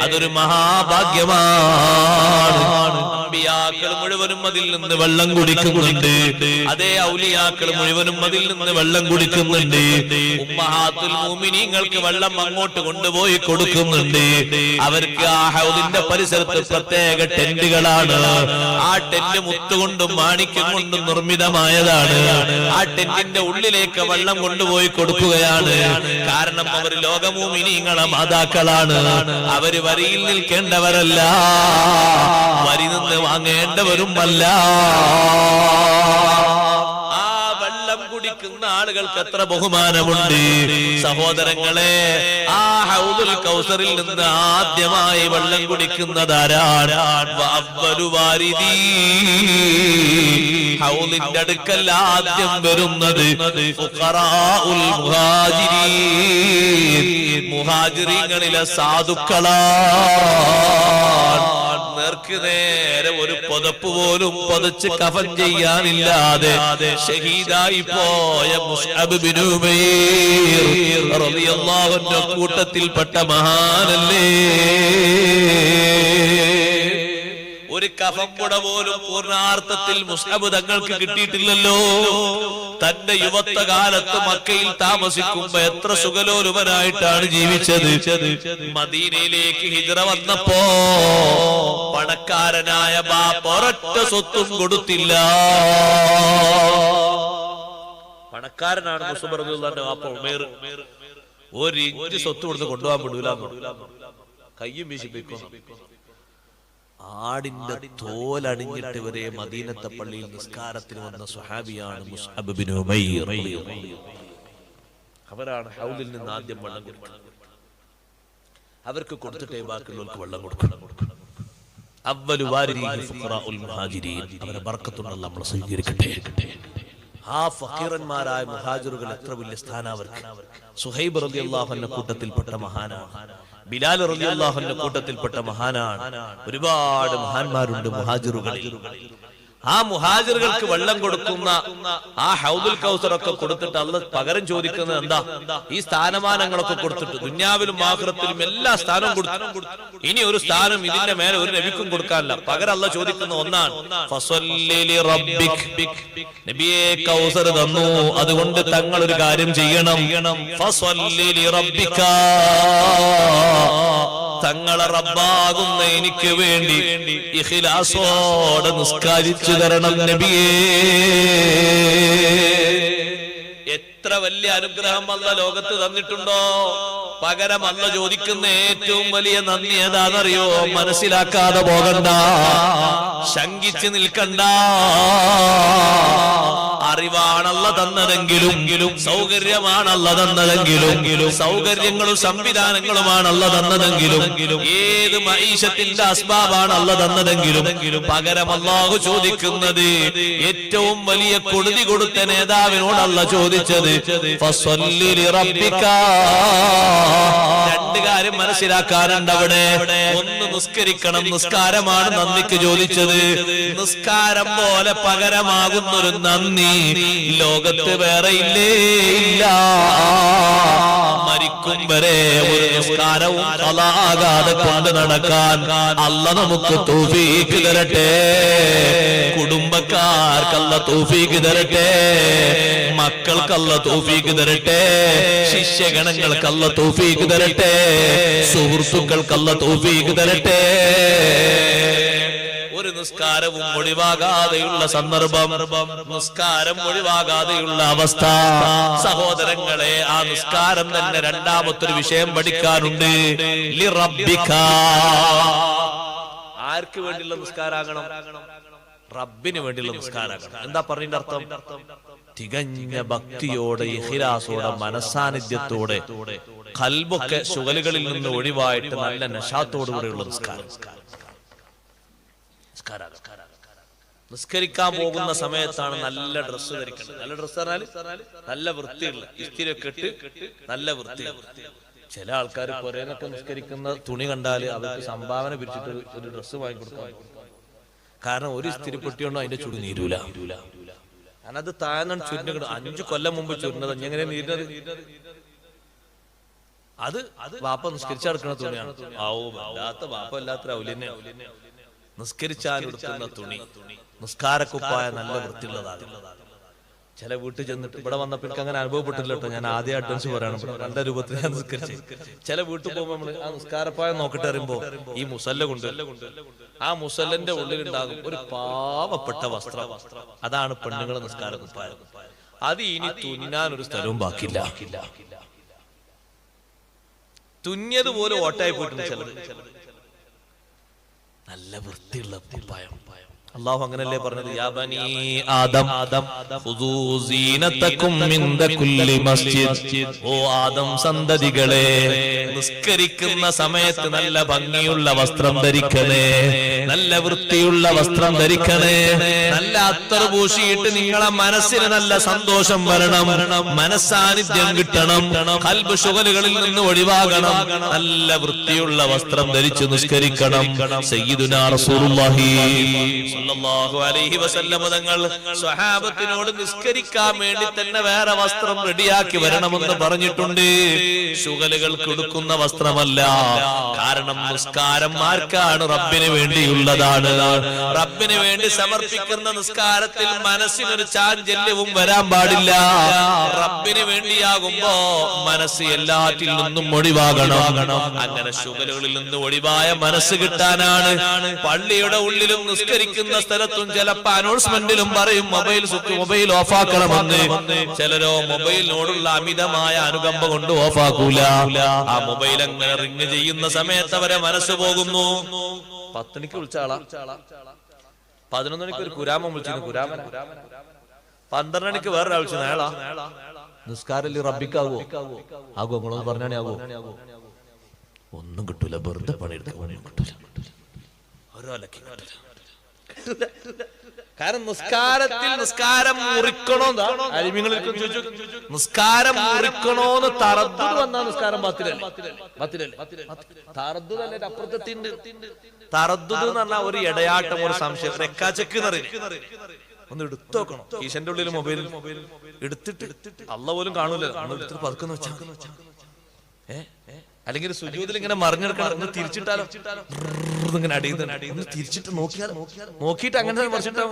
അതൊരു മഹാഭാഗ്യമാണ്. അമ്പിയാക്കൾ മുഴുവനും അതിൽ നിന്ന് വെള്ളം കുടിക്കുന്നുണ്ട്. അതേ ഔലിയാക്കൾ മുഴുവനും അതിൽ നിന്ന് വെള്ളം കുടിക്കുന്നുണ്ട്. ഉമ്മഹാത്തുൽ മുഅ്മിനീങ്ങൾക്ക് വെള്ളം അങ്ങോട്ട് കൊണ്ടുപോയി കൊടുക്കുന്നുണ്ട്. അവർക്ക് ആ ഹൗദിന്റെ പരിസരത്ത് പ്രത്യേക ടെന്റുകളാണ്. ആ ടെന്റ് മുത്തുകൊണ്ടും മാണിക്യം കൊണ്ടും നിർമ്മിതമായതാണ്. ആ ടെന്റിന്റെ ഉള്ളിലേക്ക് വെള്ളം കൊണ്ടുപോയി കൊടുക്കുകയാണ്. കാരണം അവർ ലോകമുഅ്മിനീങ്ങളെ മാതാക്കളാണ്. അവര് വരിയിൽ നിൽക്കേണ്ടവരല്ല, വരി നിന്ന് വാങ്ങേണ്ടവരുമല്ല. ആ വെള്ളം കുടിക്കുന്ന ആളുകൾക്ക് എത്ര ബഹുമാനമുണ്ട് സഹോദരങ്ങളെ. ആ ഹൗദുൽ കൗസറിൽ നിന്ന് ആദ്യമായി വെള്ളം കുടിക്കുന്നതാരാണ്? ഹൗദിന്റെ അടുക്കൽ ആദ്യം വരുന്നത് ഫുഖറാഉൽ മുഹാജിരീൻ, മുഹാജിരീങ്ങളിലെ സാധുക്കളാണ്. നേർക്ക് നേരെ ഒരു പുതപ്പ് പോലും പുതച്ച് കഫൻ ചെയ്യാനില്ലാതെ ഷഹീദായി പോയ മുസ്അബ് ബിൻ ഉമൈർ റളിയല്ലാഹു അൻഹു കൂട്ടത്തിൽപ്പെട്ട മഹാനല്ലേ. ഒരു കഫംപുട പോലും പൂർണ്ണാർത്ഥത്തിൽ മുസ്അബ് തങ്ങൾക്ക് കിട്ടിയിട്ടില്ലല്ലോ. തന്റെ യുവത്വ കാലത്ത് മക്കയിൽ താമസിക്കുമ്പോ എത്ര സുഖലോലുപനായിട്ടാണ് ജീവിച്ചത്. മദീനയിലേക്ക് ഹിജ്റ വന്നപ്പോ പണക്കാരനായ ബാപ്പ ഒരൊറ്റ സ്വത്തും കൊടുത്തില്ല. പണക്കാരനാണ് മുസ്അബ് റളിയല്ലാഹു അൻഹു. ബാപ്പ ഉമൈർ ഒരു ഇഞ്ച് സ്വത്ത് കൊടുത്ത് കൊണ്ടുപോകാൻ വിടൂല, കയ്യും വീശി പോയിക്കോണം. ആടിന്റെ തോലണിഞ്ഞിട്ട് വരെ മദീനത്തെ പള്ളിയിൽ നിസ്കാരത്തിന് വന്ന സ്വഹാബിയാണ് മുസ്അബ് ബിൻ ഉമൈർ. അവരാണ് ഹൗദിൽ നിന്ന് ആദ്യം വെള്ളം കൊടുക്കുന്നത്. അവർക്ക് കൊടുത്തിട്ടേ ബാക്കിയുള്ളവർക്ക് വെള്ളം കൊടുക്കണം. അവ്വലു വാരിദിഹി ഫുഖറാഉൽ മുഹാജിരീൻ. അവരെ ബർക്കത്തുള്ള നമ്മൾ സ്വീകരിക്കട്ടെ. ആ ഫഖീറന്മാരായ മുഹാജിറുകൾ എത്ര വലിയ സ്ഥാനം അവർക്ക്. സുഹൈബ് റളിയല്ലാഹു അൻഹു കൂട്ടത്തിൽപ്പെട്ട മഹാനാണ്. ബിലാൽ റളിയല്ലാഹു അൻഹു കൂട്ടത്തിൽപ്പെട്ട മഹാനാണ്. ഒരുപാട് മഹാന്മാരുണ്ട് മുഹാജിറുകളിൽ. ആ മുഹാജിറുകൾക്ക് വെള്ളം കൊടുക്കുന്ന ആ ഹൗദുൽ കൗസറൊക്കെ കൊടുത്തിട്ട് അള്ളാഹ് പകരം ചോദിക്കുന്നത് എന്താ? ഈ സ്ഥാനമാനങ്ങളൊക്കെ കൊടുത്തിട്ട് ദുനിയാവിലും ആഖിറത്തിലും എല്ലാ സ്ഥാനവും കൊടുത്തു. ഇനി ഒരു സ്ഥാനം ഇതിന്റെ മേലെ ഒരു നബിക്കും കൊടുക്കാനില്ല. പകരം അള്ളാഹ് ചോദിക്കുന്ന ഒന്നാണ്, ഫസല്ലി ലിറബ്ബിക്. നബിയെ കൗസർ തന്നു, അതുകൊണ്ട് തങ്ങൾ ഒരു കാര്യം ചെയ്യണം. ഫസല്ലി ലിറബ്ബിക, തങ്ങളെ റബ്ബാകുന്ന എനിക്ക് വേണ്ടി ഇഖ്ലാസോടെ നിസ്കരിച്ചു തരണം നബിയേ. എത്ര വലിയ അനുഗ്രഹം അല്ലാഹ് ലോകത്ത് തന്നിട്ടുണ്ടോ? പകരം അല്ലാഹ് ചോദിക്കുന്ന ഏറ്റവും വലിയ നന്ദി ഏതാണെന്നറിയോ? മനസ്സിലാക്കാതെ പോകണ്ട, ശങ്കിച്ച് നിൽക്കണ്ട. അറിവാണല്ല തന്നതെങ്കിലും, സൗകര്യമാണല്ല തന്നതെങ്കിലും, സൗകര്യങ്ങളും സംവിധാനങ്ങളുമാണല്ല തന്നതെങ്കിലും, ഏത് മഈശത്തിന്റെ അസ്ബാബാണല്ല തന്നതെങ്കിലും, പകരം അല്ലാഹു ചോദിക്കുന്നത് ഏറ്റവും വലിയ കൊടുതി കൊടുത്ത നേതാവിനോടല്ല ചോദിച്ചത്, ഫസ്വല്ലി ലിറബ്ബിക. രണ്ട് കാര്യം മനസ്സിലാക്കാനുണ്ട് അവിടെ. ഒന്ന്, നിസ്കരിക്കണം, നിസ്കാരമാണ് നന്ദിക്ക് ചോദിച്ചത്. നിസ്കാരം പോലെ പകരമാകുന്നൊരു നന്ദി ലോകത്ത് വേറെ ഇല്ലേ ഇല്ല. മരിക്കും വരെ ഒരു നിസ്കാരവും ഖളാകാതെ കൊണ്ട് നടക്കാൻ അല്ലാഹ് നമുക്ക് തൗഫീഖ് തരട്ടെ. കുടുംബക്കാർക്ക് അല്ലാഹ് തൗഫീഖ് തരട്ടെ. മക്കൾക്ക് അല്ലാഹ് തൗഫീഖ് തരട്ടെ. ശിഷ്യഗണങ്ങൾക്ക് അല്ലാഹ് തൗഫീഖ് തരട്ടെ. സുഹൃത്തുക്കൾക്ക് അല്ലാഹ് തൗഫീഖ് തരട്ടെ. ഒരു നിസ്കാരവും ഒഴിവാകാതെയുള്ള സന്ദർഭം, നിസ്കാരം ഒഴിവാകാതെയുള്ള അവസ്ഥ. സഹോദരങ്ങളെ, ആ നിസ്കാരം തന്നെ രണ്ടാമത്തൊരു വിഷയം പഠിക്കാനുണ്ട്. ലിറബ്ബിക. ആർക്ക് വേണ്ടിയുള്ള നിസ്കാരാകണം? റബ്ബിന് വേണ്ടിയുള്ള നിസ്കാരാകണം. എന്താ പറഞ്ഞതിന്റെ അർത്ഥം? തികഞ്ഞ ഭക്തിയോടെ, ഇഖ്ലാസോടെ, മനസാന്നിധ്യത്തോടെ, ഖൽബൊക്കെ ശുഗലുകളിൽ നിന്ന് ഒഴിവായിട്ട് നല്ല നശാത്തോടുകൂടെയുള്ള നിസ്കാരം. നിസ്കരിക്കാൻ പോകുന്ന സമയത്താണ് നല്ല ഡ്രസ്സ് ധരിക്കുന്നത്. നല്ല ഡ്രസ്സ് പറഞ്ഞാൽ നല്ല വൃത്തിയുള്ള, ഇസ്തിരിയൊക്കെ ഇട്ട് നല്ല വൃത്തിയുള്ള. ചില ആൾക്കാർ പുരേനൊക്കെ നിസ്കരിക്കുന്ന തുണി കണ്ടാല് അവർക്ക് സംഭാവന പിരിച്ചിട്ട് ഒരു ഡ്രസ്സ് വാങ്ങിക്കൊടുക്കാൻ. കാരണം ഒരു ഇസ്തിരി പൊട്ടിയോണ്ടോ അതിന്റെ ചുടി നീരൂല. കാരണം അത് താഴ്ന്നാണ് ചുരുന്നത്. 5 കൊല്ലം മുമ്പ് ചുരുന്നത്. എങ്ങനെ നീരുന്നത്? അത് വാപ്പ നിസ്കരിച്ചെടുക്കുന്ന തുണിയാണ്. വല്ലാത്ത വാപ്പ അല്ലാത്ത ഔലിനെ. നിസ്കരിച്ചാലെടുക്കുന്ന തുണി, നിസ്കാരക്കുപ്പായ നല്ല വൃത്തിയുള്ളതാണ്. ചില വീട്ടിൽ ചെന്നിട്ട് ഇവിടെ വന്നപ്പോൾ എനിക്ക് അങ്ങനെ അനുഭവപ്പെട്ടില്ല കേട്ടോ. ഞാൻ ആദ്യം അഡ്വാൻസ് പറയണം. നല്ല രൂപത്തിൽ ഞാൻ നിസ്കരിച്ചു. ചില വീട്ടിൽ പോകുമ്പോൾ നമ്മള് ആ നിസ്കാരപ്പായം നോക്കിട്ട് അറിയുമ്പോ ഈ മുസല്ല കൊണ്ട്, ആ മുസല്ലന്റെ ഉള്ളിലുണ്ടാകും ഒരു പാവപ്പെട്ട വസ്ത്രം. അതാണ് പെണ്ണുങ്ങളെ നിസ്കാരക്കുപ്പായം. അത് ഇനി തുന്നാൻ ഒരു സ്ഥലവും ബാക്കിയില്ല. തുന്നിയത് പോലും ഓട്ടായി പോയിട്ടുണ്ട് ചിലത്. നല്ല വൃത്തിയുള്ള കുപ്പായം. അല്ലാഹു അങ്ങനല്ലേ പറഞ്ഞത്, യാ ബനി ആദം ഖുദൂ സീനതകും മിൻദ കുല്ലി മസ്ജിദ്. ഓ ആദം സന്തതികളെ, നിസ്കരിക്കുന്ന സമയത്ത് നല്ല ഭംഗിയുള്ള വസ്ത്രം ധരിക്കണേ, നല്ല വൃത്തിയുള്ള വസ്ത്രം ധരിക്കണേ. നല്ല അത്തർ പൂശിയിട്ട് നിങ്ങളെ മനസ്സിന് നല്ല സന്തോഷം വരണം, മനസ്സാന്നിധ്യം കിട്ടണം, ഖൽബ് ശുഗലുകളിൽ നിന്ന് ഒഴിവാകണം. നല്ല വൃത്തിയുള്ള വസ്ത്രം ധരിച്ച് നിസ്കരിക്കണം. സയ്യിദുനാ റസൂലുള്ളാഹി സ്വല്ലല്ലാഹു അലൈഹി വസല്ലം തങ്ങൾ സ്വഹാബത്തിനോട് നിസ്കരിക്കാൻ വേണ്ടി തന്നെ വേറെ വസ്ത്രം റെഡിയാക്കി വരണമെന്ന് പറഞ്ഞിട്ടുണ്ട്. ശുഗലുകൾക്ക് ഉടുക്കുന്ന വസ്ത്രമല്ല. കാരണം നിസ്കാരം ആർക്കാണ്? റബ്ബിന് വേണ്ടിയുള്ളതാണ്. റബ്ബിന് വേണ്ടി സമർപ്പിക്കുന്ന നിസ്കാരത്തിൽ മനസ്സിനൊരു ചാഞ്ചല്യവും വരാൻ പാടില്ല. റബ്ബിന് വേണ്ടിയാകുമ്പോ മനസ്സ് എല്ലാറ്റിൽ നിന്നും ഒഴിവാകണം. അങ്ങനെ ശുഗലുകളിൽ നിന്ന് ഒഴിവായ മനസ്സ് കിട്ടാനാണ് പള്ളിയുടെ ഉള്ളിലും നിസ്കരിക്കുന്ന സ്ഥലത്തും ചിലപ്പോ അനൗൺസ്മെന്റിലും പറയും മൊബൈൽ ഓഫാക്കണമെന്ന്. ചിലരോ മൊബൈലിനോടുള്ള അമിതമായ അനുകമ്പ കൊണ്ട് ഓഫാക്കൂല. ആ മൊബൈൽ അങ്ങനെ റിങ് ചെയ്യുന്ന സമയത്ത് അവരെ മനസ്സ് പോകുന്നു. 10 മണിക്ക് വിളിച്ച ആളാ, 11 മണിക്ക് ഒരു കുരാമൻ വിളിച്ചിരുന്നു, കുരാമൻ. 12 മണിക്ക് വേറൊരാൾ വിളിച്ചു, അയാളാ. നിസ്കാരം റബ്ബിക്കാവോ? ആകോ? നിങ്ങളൊന്ന് പറഞ്ഞാണേ ആകോ? ഒന്നും കിട്ടൂല. വെറുതെ പണിയെടുക്കാൻ കിട്ടൂല. ഓരോ അലക്കി കിട്ടൂല. കാരണം നിസ്കാരം മുറിക്കണോ, നിസ്കാരം മുറിക്കണോന്ന് തറദ്ദുദ് വന്നാ നിസ്കാരം ബാത്തിലല്ലേ. തറദ്ദുദ് അപ്പുറത്തെത്തിണ്ട്. തറദ്ദുദ് എന്ന് പറഞ്ഞാൽ ഒരു ഇടയാട്ടം, ഒരു സംശയം, റെക്കാച്ചക്ക് ഒന്ന് എടുത്തു നോക്കണം. ഈശന്റെ ഉള്ളിൽ മൊബൈൽ എടുത്തിട്ട് അള്ള പോലും കാണൂല, എടുത്തിട്ട് പതുക്കുന്ന വെച്ചാ അല്ലെങ്കിൽ സുജൂദിൽ ഇങ്ങനെ മറിഞ്ഞെടുക്കണം. ഒന്ന് തിരിച്ചിട്ടാലോ, ഇങ്ങനെ അടിയുന്ന തിരിച്ചിട്ട് നോക്കിയിട്ട് അങ്ങനെ മറിച്ചിട്ടാ.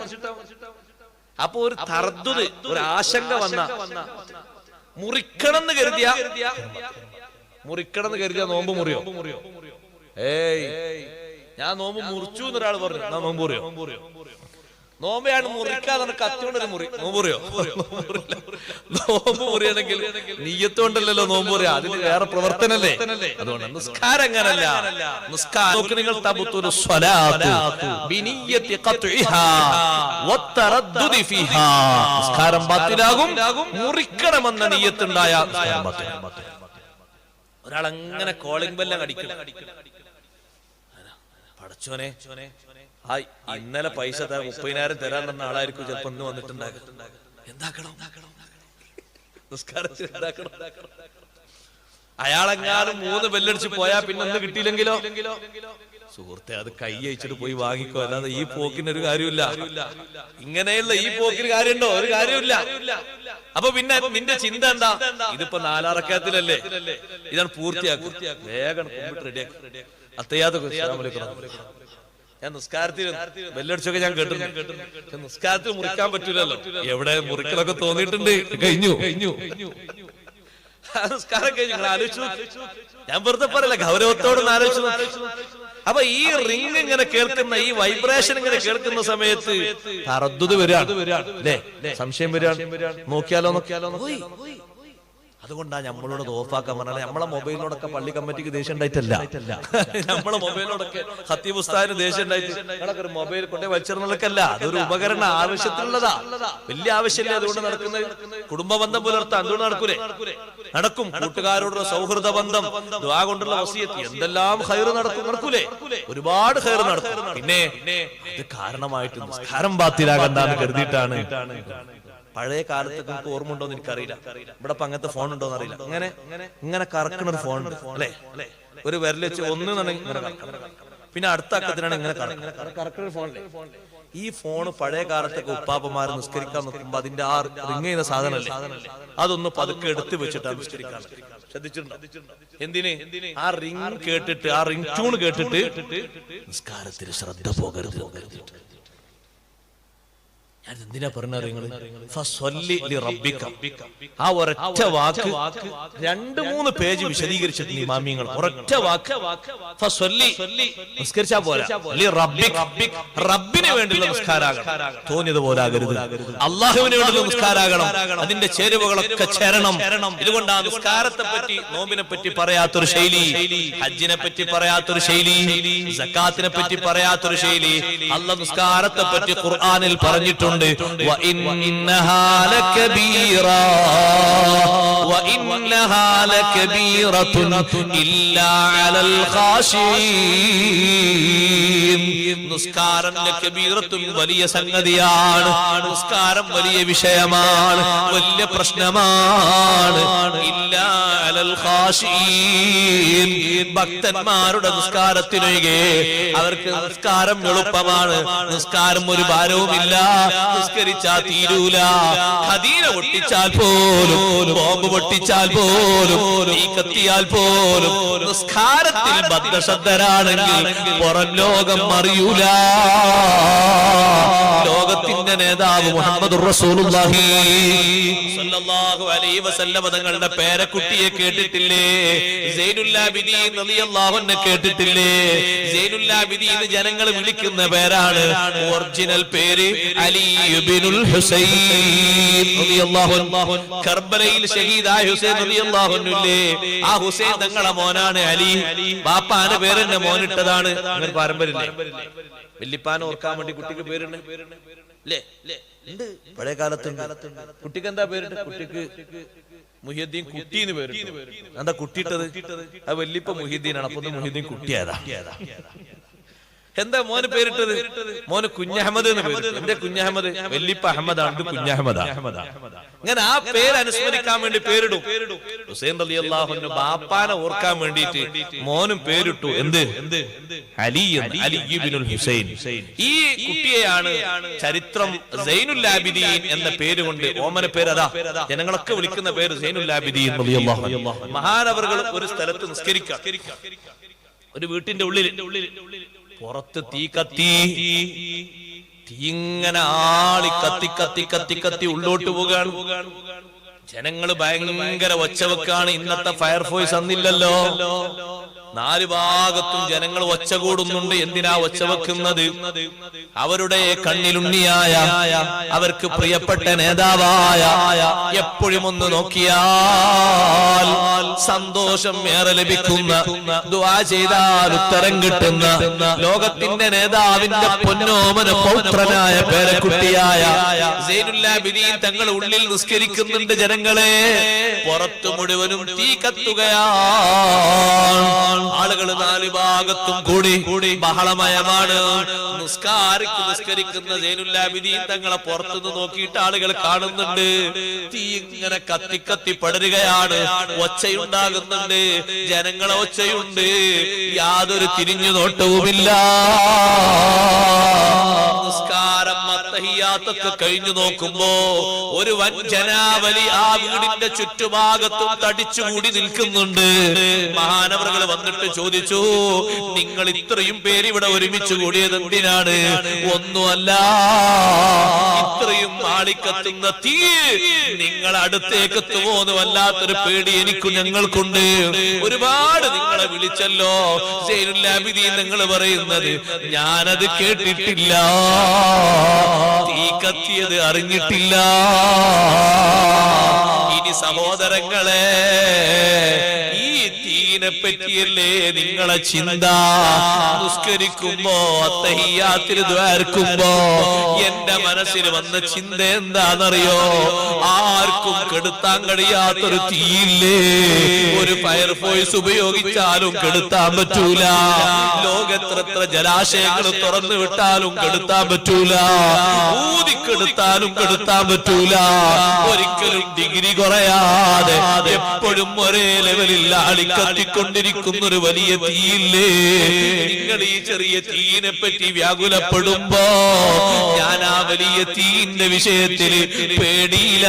അപ്പൊ ഒരു തർദ്ദുദ്, ഒരു ആശങ്ക വന്ന മുറിക്കണം എന്ന് കരുതിയ നോമ്പ് മുറിയോ? ഏയ് ഞാൻ നോമ്പ് മുറിച്ചു എന്നൊരാൾ പറഞ്ഞു, നോമ്പ് മുറിയോ? നോമ്പയാണ് മുറിക്കാതെ കത്തിയോണ്ടൊരു മുറി, നോമ്പ് മുറിയോ? നോമ്പ് മുറിയാണെങ്കിൽ നീയത്തോണ്ടല്ലോ നോമ്പ് മുറിയ, അതിന് വേറെ പ്രവർത്തനല്ലേ. അതുകൊണ്ട് നിസ്കാരം അങ്ങനല്ല. നിസ്കാരം നിങ്ങൾ നിസ്കാരം ബാത്തിലാകും മുറിക്കണമെന്ന നീയത്തുണ്ടായ. ഒരാളങ്ങനെ കോളിംഗ് ബെല്ല് അടിക്കണം. പടച്ചോനെ, ഇന്നലെ പൈസ 30,000 തരാൻ തന്ന ആളായിരിക്കും ചിലപ്പോ ഇന്ന് വന്നിട്ടുണ്ടാകും. എന്താക്കണം? നിസ്കാരത്തിൽ എന്താക്കണം? അയാളെങ്ങാനും 3 ബെല്ലടിച്ച് പോയാ പിന്നെ ഒന്ന് കിട്ടിയില്ലെങ്കിലോ? സുഹൃത്തെ, അത് കൈ അയച്ചിട്ട് പോയി വാങ്ങിക്കോ, അല്ലാതെ ഈ പോക്കിന് ഒരു കാര്യമില്ല. ഇങ്ങനെയുള്ള ഈ പോക്കിന് കാര്യമുണ്ടോ? ഒരു കാര്യമില്ല. അപ്പൊ പിന്നെ നിന്റെ ചിന്ത എന്താ? ഇതിപ്പോ 4 റക്അത്തിലല്ലേ, ഇതാണ് പൂർത്തിയാക്കും, വേഗം റെഡിയാക്കി. ഞാൻ നിസ്കാരത്തിൽ ബെല്ലടിച്ചൊക്കെ ഞാൻ കേട്ടിട്ടുണ്ട്. നിസ്കാരത്തിൽ മുറിക്കാൻ പറ്റൂലല്ലോ. എവിടെ മുറിക്കലൊക്കെ തോന്നിയിട്ടുണ്ട്. കഴിഞ്ഞു നിസ്കാരം കഴിഞ്ഞു. ആലോചിച്ചു, ഞാൻ വെറുതെ പറയല്ല, ഗൗരവത്തോടെ ആലോചിച്ചു. അപ്പൊ ഈ റിംഗ് ഇങ്ങനെ കേൾക്കുന്ന, ഈ വൈബ്രേഷൻ ഇങ്ങനെ കേൾക്കുന്ന സമയത്ത് തറദ്ദുദ് വരാണ്, സംശയം വരാണ്. നോക്കിയാലോ. അതുകൊണ്ടാണ് നമ്മളോട് ഓഫാക്കാൻ പറഞ്ഞത്. നമ്മളെ മൊബൈലിനോടൊക്കെ പള്ളി കമ്മിറ്റിക്ക് ദേഷ്യം ഉണ്ടായിട്ടല്ല, നമ്മളെ മൊബൈലിനോടൊക്കെ ഖത്തീബ് ഉസ്താദിന് ദേഷ്യം ഉണ്ടായിട്ട് മൊബൈൽ കൊണ്ടേ വലിച്ചെറിഞ്ഞൊക്കെയല്ല. അതൊരു ഉപകരണ ആവശ്യത്തിനുള്ളതാ, വലിയ ആവശ്യമില്ല. അതുകൊണ്ട് നടക്കുന്നത് കുടുംബ ബന്ധം പുലർത്താൻ അതുകൊണ്ട് നടക്കും. കൂട്ടുകാരോടുള്ള സൗഹൃദ ബന്ധം, ദുആ കൊണ്ടുള്ള വസിയത്ത്, എന്തെല്ലാം ഖൈർ നടക്കൂലേ? ഒരുപാട് ഖൈർ നടക്കും. പിന്നെ ഇത് കാരണമായിട്ട് നിസ്കാരം ബാത്തിലാകണ്ടെന്ന് കരുതിയിട്ടാണ്. പഴയ കാലത്ത് നിങ്ങൾക്ക് ഓർമ്മ ഉണ്ടോന്ന് എനിക്കറിയില്ല, ഇവിടെ അങ്ങനത്തെ ഫോൺ ഉണ്ടോന്ന് അറിയില്ല. ഇങ്ങനെ കറക്കണ ഒരു ഫോൺ ഉണ്ട് അല്ലെ, ഒരു വിരൽ വെച്ച് ഒന്ന് പിന്നെ അടുത്ത അക്കത്തിനാണ് ഇങ്ങനെ കറക്കണ ഫോൺ. ഈ ഫോണ് പഴയ കാലത്തൊക്കെ ഉപ്പാപ്പന്മാർ നിസ്കരിക്കാൻ നിൽക്കുമ്പോ അതിന്റെ ആ റിങ് ചെയ്യുന്ന സാധനമല്ലേ, അതൊന്ന് പതുക്കെ എടുത്ത് വെച്ചിട്ടാണ് നിസ്കരിക്കാൻ. ശ്രദ്ധിച്ചിട്ടുണ്ടോ? എന്തിന്? ആ റിങ് കേട്ടിട്ട്, ആ റിങ് ട്യൂൺ കേട്ടിട്ട് നിസ്കാരത്തിൽ ശ്രദ്ധ പോകരുത്. ഞാൻ എന്തിനാ പറഞ്ഞത്? ആ ഒരൊറ്റ വാക്ക് 2-3 പേജ് വിശദീകരിച്ചിട്ടുണ്ട് ഇമാമിയങ്ങൾ. ഒരൊറ്റ വാക്ക് നിസ്കരിച്ചാ പോരാ, റബ്ബിന് വേണ്ടിയുള്ള നിസ്കാരാകണം, തോന്നിയതുപോലെ ആകരുത്. അള്ളാഹുവിന് വേണ്ടിയുള്ള നിസ്കാരാകണം, അതിന്റെ ചേരുവകളൊക്കെ ചേരണം. ഇതുകൊണ്ട് ആ നിസ്കാരത്തെ പറ്റി, നോമ്പിനെ പറ്റി പറയാത്തൊരു ശൈലി, ഹജ്ജിനെ പറ്റി പറയാത്തൊരു ശൈലി, സക്കാത്തിനെ പറ്റി പറയാത്തൊരു ശൈലി അള്ളാഹ് നിസ്കാരത്തെ പറ്റി ഖുർആനിൽ പറഞ്ഞിട്ടുണ്ട്. وإنها لكبيرة إلا على الخاشعين. നിസ്കാരം വലിയ സംഗതിയാണ്, നിസ്കാരം വലിയ വിഷയമാണ്, വലിയ പ്രശ്നമാണ്. ഇല്ലാ അലൽ ഖാശിഈൻ, ഭക്തന്മാരുടെ നിസ്കാരത്തിനൊഴികെ അവർക്ക് നിസ്കാരം എളുപ്പമാണ്, നിസ്കാരം ഒരു ഭാരവുമില്ല. നിസ്കരിച്ചാൽ തീരൂല. ഹദീന പൊട്ടിച്ചാൽ പോലും, ബോംബ് പൊട്ടിച്ചാൽ പോലും, തീ കത്തിയാൽ പോലും നിസ്കാരത്തിൽ ബദ്ധശ്രദ്ധരാണെങ്കിൽ പുറം ലോകം അറിയൂല. ലോകത്തിന്റെ നേതാവ് മുഹമ്മദുർ റസൂലുള്ളാഹി സ്വല്ലല്ലാഹു അലൈഹി വസല്ലം തങ്ങളുടെ പേരക്കുട്ടിയെ കേട്ടിട്ടില്ലേ? സൈനുൽ ആബിദീൻ റളിയല്ലാഹു അൻഹു കേട്ടിട്ടില്ലേ? സൈനുൽ ആബിദീൻ ജനങ്ങൾ വിളിക്കുന്ന പേരാണ്, ഒറിജിനൽ പേര് അലി ഇബ്നുൽ ഹുസൈൻ റളിയല്ലാഹു അൻഹു. കർബലയിൽ ഷഹീദായ ഹുസൈൻ റളിയല്ലാഹു അൻഹു ഇല്ലേ, ആ ഹുസൈൻ തങ്ങളുടെ മോനാണ് അലി. ബാപ്പാന്റെ പേരെന്നെ മോനിട്ടതാണ്. അങ്ങനെ പാരമ്പര്യമില്ലേ? വല്ലിപ്പാനെ ഓർക്കാൻ വേണ്ടി കുട്ടിക്ക് പേരുണ്ട് അല്ലേ? പഴയ കാലത്ത് കുട്ടിക്ക് എന്താ പേരുണ്ട്? കുട്ടിക്ക് മുഹിയുദ്ദീൻ കുട്ടിന്ന് പേര്. എന്താ കുട്ടിയിട്ടത്? ആ വല്ലിപ്പ മുഹിയുദ്ദീനാണ്, അപ്പൊ മുഹിയുദ്ദീൻ കുട്ടിയായതാ. എന്താ മോന് പേരിട്ടത്? മോന് കുഞ്ഞഹമ്മദ് എന്ന് പേര്. എന്റെ കുഞ്ഞഹമ്മദ് വല്ലിപ്പ അഹമ്മദാണ്, കുഞ്ഞഹമ്മദാ. അങ്ങനെ ആ പേര് അനുസ്മരിക്കാൻ വേണ്ടി പേരിടും. ഹുസൈൻ റളിയല്ലാഹു അൻഹു ബാപ്പാനെ ഓർക്കാൻ വേണ്ടിയിട്ട് മോനും പേരിട്ടു. എന്ത്? അലി, അലി ഇബ്നുൽ ഹുസൈൻ. ഈ കുട്ടിയെയാണ് ചരിത്രം സൈനുൽ ആബിദീൻ എന്ന പേര് കൊണ്ട് ഓമന പേര്. അതാ ജനങ്ങളൊക്കെ വിളിക്കുന്ന പേര് സൈനുൽ ആബിദീൻ റളിയല്ലാഹു അൻഹു. മഹാനവറുകൾ ഒരു സ്ഥലത്ത് നിസ്കരിക്കാം. ഒരു വീട്ടിന്റെ ഉള്ളിൽ പുറത്ത് തീ കത്തി, തീ ഇങ്ങനെ ആളി കത്തി കത്തി കത്തി കത്തി ഉള്ളോട്ട് പോകാണ്. ജനങ്ങള് ഭയങ്കര ഒച്ചവെക്കാണ്. ഇന്നത്തെ ഫയർഫോഴ്സ് അന്നില്ലല്ലോ. നാല് ഭാഗത്തും ജനങ്ങൾ ഒച്ച കൂടുന്നുണ്ട്. എന്തിനാ ഒച്ച വെക്കുന്നത്? അവരുടെ കണ്ണിലുണ്ണിയായ, അവർക്ക് പ്രിയപ്പെട്ട നേതാവായ എപ്പോഴും ഒന്ന് നോക്കിയാൽ സന്തോഷം ഏറെ ലഭിക്കുന്ന, ദുആ ചെയ്താൽ ഉത്തരം കിട്ടുന്ന ലോകത്തിന്റെ നേതാവിന്റെ പൊന്നോമന പൗത്രനായ പേരക്കുട്ടിയായ സൈനുൽ ആബിദീൻ തങ്ങൾ ഉള്ളിൽ നിസ്കരിക്കുന്നുണ്ട്. ജനങ്ങളെ പുറത്തു മുഴുവനും തീ കത്തുകയാണ്. ആളുകൾ നാല് ഭാഗത്തും കൂടി ബഹളമയമാണ്. നിസ്കരിക്കുന്ന സൈനുൽ ആബിദീൻ തങ്ങളെ പുറത്തുനിന്ന് നോക്കിയിട്ട് ആളുകൾ കാണുന്നുണ്ട്. തീ ഇങ്ങനെ കത്തി കത്തി പടരുകയാണ്. ഒച്ചയുണ്ടാകുന്നുണ്ട്, ജനങ്ങളെ ഒച്ചയുണ്ട്. യാതൊരു തിരിഞ്ഞു നോട്ടവുമില്ല. നിസ്കാരം തഹിയ്യാത്തൊക്കെ കഴിഞ്ഞു നോക്കുമ്പോ ഒരു വൻ ജനാവലി ആ വീടിന്റെ ചുറ്റുഭാഗത്തും തടിച്ചുകൂടി നിൽക്കുന്നുണ്ട്. മഹാനവറുകൾ വന്നിട്ട് ചോദിച്ചു, നിങ്ങൾ ഇത്രയും പേര് ഇവിടെ ഒരുമിച്ച് കൂടിയത് എന്തിനാണ്? ഒന്നുമല്ല, ഇത്രയും ആളിക്കത്തുന്ന തീ നിങ്ങൾ അടുത്തേക്ക് എത്തുമോന്ന് വല്ലാത്തൊരു പേടി എനിക്കും ഞങ്ങൾക്കുണ്ട്. ഒരുപാട് നിങ്ങളെ വിളിച്ചല്ലോ. സൈനുൽ ആബിദീൻ നിങ്ങൾ പറയുന്നത് ഞാനത് കേട്ടിട്ടില്ല, തീ കത്തിയത് അറിഞ്ഞിട്ടില്ല. ഇനി സഹോദരങ്ങളെ, ഈ തീനെ പറ്റിയല്ലേ നിങ്ങളെ ചിന്ത? നിസ്കരിക്കുമ്പോ തഹിയ്യാത്തിൽ ദ്വാരക്കുമ്പോ എന്റെ മനസ്സിൽ വന്ന ചിന്ത എന്താണെന്നറിയോ? ആർക്കും കെടുത്താൻ കഴിയാത്തൊരു തീയില്ലേ, ഒരു ഫയർഫോഴ്സ് ഉപയോഗിച്ചാലും കെടുത്താൻ പറ്റൂല. ലോകെത്ര ജലാശയങ്ങൾ തുറന്നു വിട്ടാലും കെടുത്താൻ പറ്റൂല. ഊതിക്കെടുത്താലും കെടുത്താൻ പറ്റൂല. ഒരിക്കലും ഡിഗ്രി കുറയാതെ എപ്പോഴും ഒരേ ലെവലിൽ ആളിക്കത്തിക്കൊണ്ടിരിക്കുന്ന ഒരു വലിയ തീയില്ലേ? നിങ്ങൾ ഈ ചെറിയ തീയിനെ പറ്റി വ്യാകുലപ്പെടുമ്പോ ഞാൻ ആ വലിയ തീയിന്റെ വിഷയത്തിൽ പേടിയിലാണ്.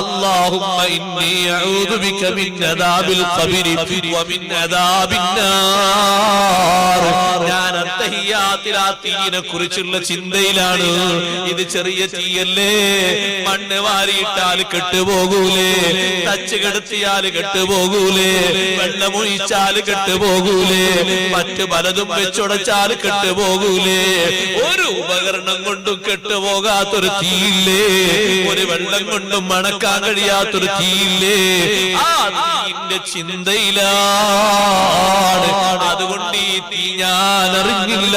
അല്ലാഹുമ്മ ഇന്നി അഊദു ബിക മിൻ അദാബിൽ ഖബരി വ മിൻ അദാബിൻ നാർ. ഞാൻ തഹിയ്യാത്തിൽ ആ തീയിനെ കുറിച്ചുള്ള ചിന്തയിലാണ്. ഇത് ചെറിയ തീയല്ലേ, മണ്ണ് വാരിയിട്ടാൽ കെട്ടുപോകൂലേ, തച്ച് കെടുത്തിയാൽ കെട്ടുപോകൂലേ, വെള്ളമൊഴിച്ചാൽ കെട്ടുപോകൂലേ, മറ്റു പലതും വെച്ചുടച്ചാൽ കെട്ടുപോകൂലേ? ഒരു ഉപകരണം കൊണ്ടും കെട്ടുപോകാത്തൊരു തീയില്ലേ, ഒരു വെള്ളം കൊണ്ടും മണക്കാൻ കഴിയാത്തൊരു തീയില്ലേ? ആ തീയിന്റെ ചിന്തയിലാണ്. അതുകൊണ്ട് ഈ തീ ഞാൻ അറിഞ്ഞില്ല.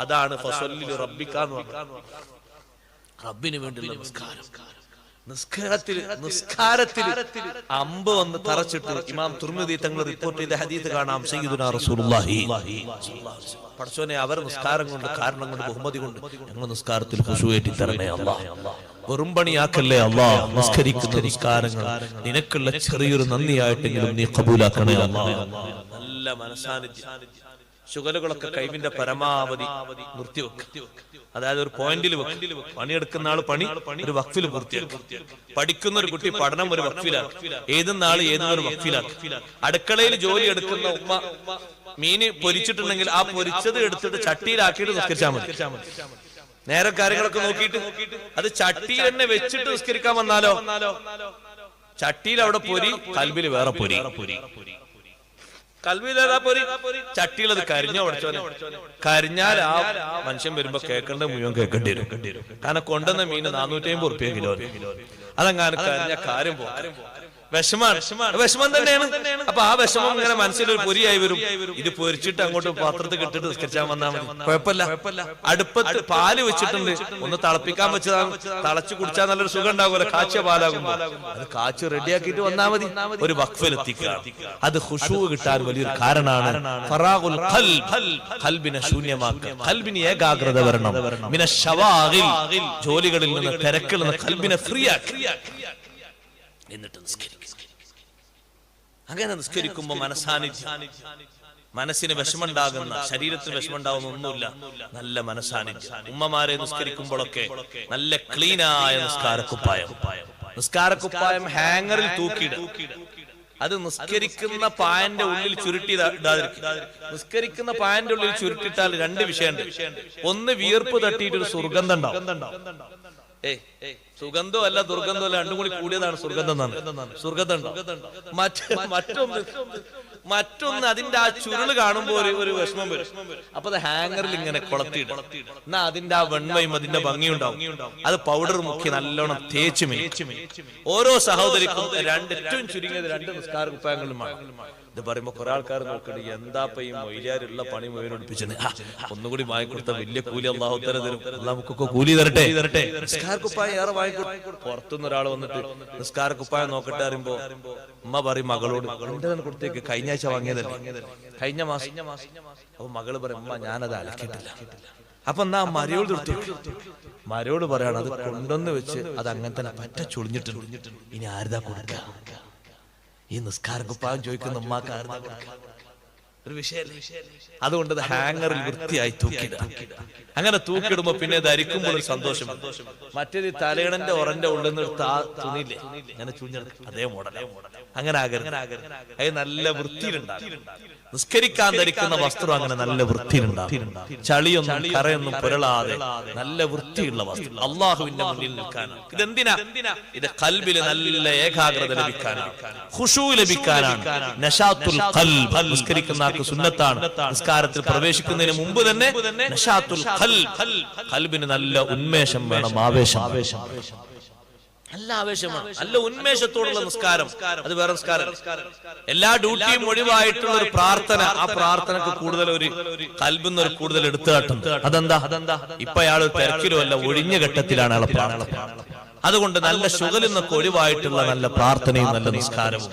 അതാണ് ഫസല്ലി റബ്ബിക എന്ന് പറഞ്ഞത്. റബ്ബിന് വേണ്ടിയുള്ള നിസ്കാരം. നിസ്കാരത്തിൽ അമ്പ് വന്ന് തറച്ചിട്ട് ഇമാം തുർമിദി തങ്ങൾ റിപ്പോർട്ട് ചെയ്ത ഹദീസ് കാണാം. സയ്യിദുനാ റസൂലുള്ളാഹി പടച്ചോനെ, അവർ നിസ്കാരം കൊണ്ട്, കാരണം കൊണ്ട്, ബഹുമതി കൊണ്ട് ഞങ്ങൾ നിസ്കാരത്തിൽ ഖുശൂഅറ്റി തരണേ അല്ലാഹ്. വെറും പണിയാക്കല്ലേ അല്ലാഹ്. നിസ്കരിക്കുന്ന നിസ്കാരങ്ങൾ നിനക്കുള്ള ചെറിയൊരു നന്ദിയായിട്ടെങ്കിലും നീ ഖബൂലാക്കണേ അല്ലാഹ്. നല്ല മനസാന്നിധ്യം. ശുഗലുകളൊക്കെ കൈവിന്റെ പരമാവധി നിർത്തിവെക്കുക. അതായത് ഒരു പോയിന്റിൽ വെക്കും. പണിയെടുക്കുന്ന ആള് പണി ഒരു വഖഫിൽ പൂർത്തിയാക്കും. പഠിക്കുന്ന ഒരു കുട്ടി പഠനം ഒരു വഖഫിലാക്കും. ഏതുന്ന ആള് ഏതൊരു വഖഫിലാക്കും. അടുക്കളയിൽ ജോലി എടുക്കുന്ന ഉമ്മ മീന് പൊരിച്ചിട്ടുണ്ടെങ്കിൽ ആ പൊരിച്ചത് എടുത്തിട്ട് ചട്ടിയിലാക്കിയിട്ട് നിസ്കരിച്ചാൽ മതി. നേരെ കാര്യങ്ങളൊക്കെ നോക്കിയിട്ട് അത് ചട്ടിയിൽ തന്നെ വെച്ചിട്ട് നിസ്കരിക്കാൻ വന്നാലോ, ചട്ടിയിൽ അവിടെ പൊരി, കൽബിൽ വേറെ പൊരി. കൽവിലേതാ പൊരി? ചട്ടിയിലത് കരിഞ്ഞോ പഠിച്ചോനെ. കരിഞ്ഞാൽ ആ മനുഷ്യൻ വരുമ്പോ കേൾക്കേണ്ട മുഴുവൻ കേൾക്കേണ്ടി വരും. കാരണം കൊണ്ടുവന്ന മീന് 450 റുപ്യ കിലോ. അതങ്ങാനും കരിഞ്ഞ കാര്യം പോകും. വിഷമം തന്നെയാണ്. അപ്പൊ ആ വിഷമം ഇങ്ങനെ മനസ്സിലൊരു പൊരിയായി വരും. ഇത് പൊരിച്ചിട്ട് അങ്ങോട്ട് പാത്രത്തിൽ കിട്ടിട്ട് നിസ്കരിച്ചാൽ വന്നാൽ മതി, കുഴപ്പമില്ല. അടുപ്പത്ത് പാല് വെച്ചിട്ടുണ്ട്, ഒന്ന് തിളപ്പിക്കാൻ വെച്ചതാണ്, തിളച്ചു കുടിച്ചാൽ നല്ലൊരു സുഖം ഉണ്ടാകുമല്ലോ, കാച്ചിയ പാലാകുമ്പോ. അത് കാച്ചി റെഡിയാക്കിയിട്ട് വന്നാൽ മതി. ഒരു വഖഫിലെത്തിക്കുക, അത് ഖുശൂ കിട്ടാൻ വലിയൊരു കാരണമാണ്. ഫറാഗുൽ ഖൽബ്, ഖൽബിനെ ശൂന്യമാക്കുക, ഖൽബിന് ഏകാഗ്രത വരണം. മിനശ് ശവാഗിൽ, ജോലികളിൽ നിന്ന്, തിരക്കിൽ നിന്ന് ഖൽബിനെ ഫ്രീ ആക്കി എന്നിട്ട് നിസ്കരിക്കുക. അങ്ങനെ നിസ്കരിക്കുമ്പോ മനസ്സിന് വിഷമുണ്ടാകുന്ന, ശരീരത്തിന് വിഷമുണ്ടാകുന്ന ഒന്നുമില്ല, നല്ല മനസ്സാന്നിധ്യം. ഉമ്മമാരെ നിസ്കരിക്കുമ്പോഴൊക്കെ നല്ല ക്ലീനായ നിസ്കാരക്കുപ്പായം ഹാങ്ങറിൽ തൂക്കിയിടുക. അത് നിസ്കരിക്കുന്ന പായന്റെ ഉള്ളിൽ ചുരുട്ടി ഇടാതിരിക്കും. നിസ്കരിക്കുന്ന പായന്റെ ഉള്ളിൽ ചുരുട്ടിട്ടാൽ രണ്ട് വിഷയമുണ്ട്. ഒന്ന്, വിയർപ്പ് തട്ടിയിട്ട് ഒരു സുഗന്ധം ഉണ്ടാവും. സുഗന്ധം അല്ല ദുർഗന്ധം അല്ല, രണ്ടും കൂടി കൂടിയതാണ് സുഗന്ധം. സുഗന്ധം മറ്റൊന്ന് അതിന്റെ ആ ചുരുള് കാണുമ്പോ ഒരു വിഷമം വരും. അപ്പൊ അത് ഹാങ്ങറിൽ ഇങ്ങനെ കൊളത്തിയിടും. എന്നാ അതിന്റെ ആ വെണ്മയും അതിന്റെ ഭംഗിയുണ്ടാവും. അത് പൗഡർ മുക്കി നല്ലോണം തേച്ച് മേച്ചും. ഓരോ സഹോദരിക്കും ഏറ്റവും ചുരുങ്ങിയത് 2 നിസ്കാര കുപ്പായങ്ങളും വേണം. ഇത് പറയുമ്പോ കുറെ ആൾക്കാർ നോക്കണ്ട്, എന്താ ഈ മൊയിലാരുള്ള പണി മുഴുവൻ ഒടിപ്പിച്ചത്, ഒന്നുകൂടി വാങ്ങിക്കൊടുത്ത വലിയ കൂലി അള്ളാഹു തആല തരും. നമുക്കൊക്കെ കൂലി തരട്ടെ. നിസ്കാര കുപ്പായം ഏറെ വാങ്ങിക്കൊടുക്കും. പുറത്തുനിന്ന് ഒരാൾ വന്നിട്ട് നിസ്കാര കുപ്പായം നോക്കട്ടെ അറിയുമ്പോ ഉമ്മ പറയും മകളോട്, കൊടുത്തേക്ക്, കഴിഞ്ഞ ആഴ്ച വാങ്ങിയതല്ലേ, കഴിഞ്ഞ മാസം. അപ്പൊ മകള് പറയും, ഉമ്മ ഞാനത് അലക്കിയിട്ടില്ല. അപ്പൊ എന്നാ മരയോട് മരയോട് പറയാണ്, അത് കൊണ്ടുവന്ന് വെച്ച് അത് അങ്ങനെ തന്നെ പറ്റ ചുളിഞ്ഞിട്ടുണ്ട്, ഇനി ആരുതാ കൊടുക്കുക? ഈ നിസ്കാര കുപ്പായം ചോദിക്കുന്ന ഉമ്മാക്ക് ആരുതാ കൊടുക്കുക? ഒരു വിഷയല്ലേ. അതുകൊണ്ട് അത് ഹാങ്ങറിൽ വൃത്തിയായി തൂക്കിയിടുക. അങ്ങനെ തൂക്കിയിടുമ്പോ പിന്നെ ധരിക്കുമ്പോൾ ഒരു സന്തോഷം. മറ്റൊരു തലയിണന്റെ ഉറന്റെ ഉള്ളിൽ നിന്ന് തുണിയില്ലേ അങ്ങനെ ചുഞ്ഞെടുക്കും, അതേ മോഡൽ. അങ്ങനെ ആകരുത്. അത് നല്ല വൃത്തിയിലുണ്ടാകും. നിസ്കരിക്കാൻ ധരിക്കുന്ന വസ്ത്രം അങ്ങനെ നല്ല വൃത്തിയിലുണ്ടാകും. ചളിയൊന്നും കറയൊന്നും പുരളാതെ നല്ല വൃത്തിയുള്ള വസ്ത്രം അള്ളാഹുവിന്റെ മുന്നിൽ നിൽക്കാനാണ്. ഇതെന്തിനാ? ഇത് ഖൽബിൽ നല്ല ഏകാഗ്രത ലഭിക്കാനാണ്, ഖുശൂ ലഭിക്കാനാണ്. നശാത്തുൽ ഖൽബ് നിസ്കരിക്കുന്ന ആൾക്ക് സുന്നത്താണ്. നിസ്കാരത്തിൽ പ്രവേശിക്കുന്നതിന് മുമ്പ് തന്നെ നശാത്തുൽ ഖൽബ്, ഖൽബിന് നല്ല ഉന്മേഷം വേണം, ആവേശം, നല്ല ആവേശമാണ്, നല്ല ഉന്മേഷത്തോടുള്ള നിസ്കാരം. അത് വേറെ നിസ്കാരം. എല്ലാ ഡ്യൂട്ടിയും ഒഴിവായിട്ടുള്ള ഒരു പ്രാർത്ഥന, ആ പ്രാർത്ഥനക്ക് കൂടുതൽ ഒരു ഖൽബിന്ന് ഒരു കൂടുതൽ എടുത്തുകാട്ടും. അതെന്താ? ഇപ്പൊ അയാൾ തിരക്കിലും അല്ല, ഒഴിഞ്ഞ ഘട്ടത്തിലാണ് അയാളെ പ്രാർത്ഥന. അതുകൊണ്ട് നല്ല ശുഗലിൽ നിന്നൊക്കെ ഒഴിവായിട്ടുള്ള നല്ല പ്രാർത്ഥനയും നല്ല നിസ്കാരവും,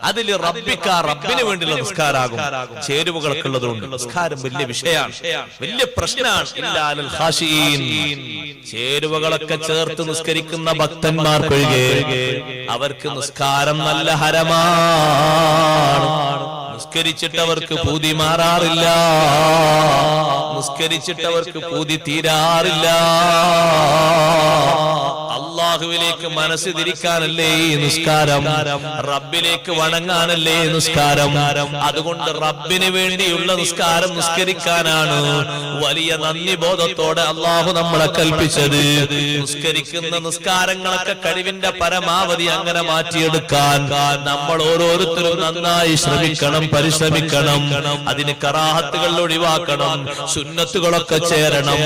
അതിൽ റബ്ബിന് വേണ്ടിയുള്ള നിസ്കാരാകും. ചേരുവകളൊക്കെ ഉള്ളതുകൊണ്ട് നിസ്കാരം വലിയ വിഷയമാണ്, വലിയ പ്രശ്നമാണ്. ഇല്ലാൽ ഖാശീൻ, ചേരുവകളൊക്കെ ചേർത്ത് നിസ്കരിക്കുന്ന ഭക്തന്മാർക്കൊഴികെ അവർക്ക് നിസ്കാരം നല്ല ഹരമാണ്. നിസ്കരിച്ചിട്ടവർക്ക് പൂതി മാറാറില്ല, നിസ്കരിച്ചിട്ടവർക്ക് പൂതി തീരാറില്ല. അള്ളാഹുവിലേക്ക് മനസ്സ് തിരിക്കാനല്ലേ ഈ നിസ്കാരം, റബ്ബിലേക്ക് വണങ്ങാനല്ലേ നിസ്കാരം. അതുകൊണ്ട് റബ്ബിന് വേണ്ടിയുള്ള നിസ്കാരം നിസ്കരിക്കാനാണ് വലിയ നന്ദി ബോധത്തോടെ അള്ളാഹു നമ്മളെ കൽപ്പിച്ചത്. നിസ്കരിക്കുന്ന നിസ്കാരങ്ങളൊക്കെ കഴിവിന്റെ പരമാവധി അങ്ങനെ മാറ്റിയെടുക്കാൻ നമ്മൾ ഓരോരുത്തരും നന്നായി ശ്രമിക്കണം, പരിശ്രമിക്കണം. അതിന് കറാഹത്തുകൾ ഒഴിവാക്കണം, സുന്നത്തുകളൊക്കെ ചേരണം,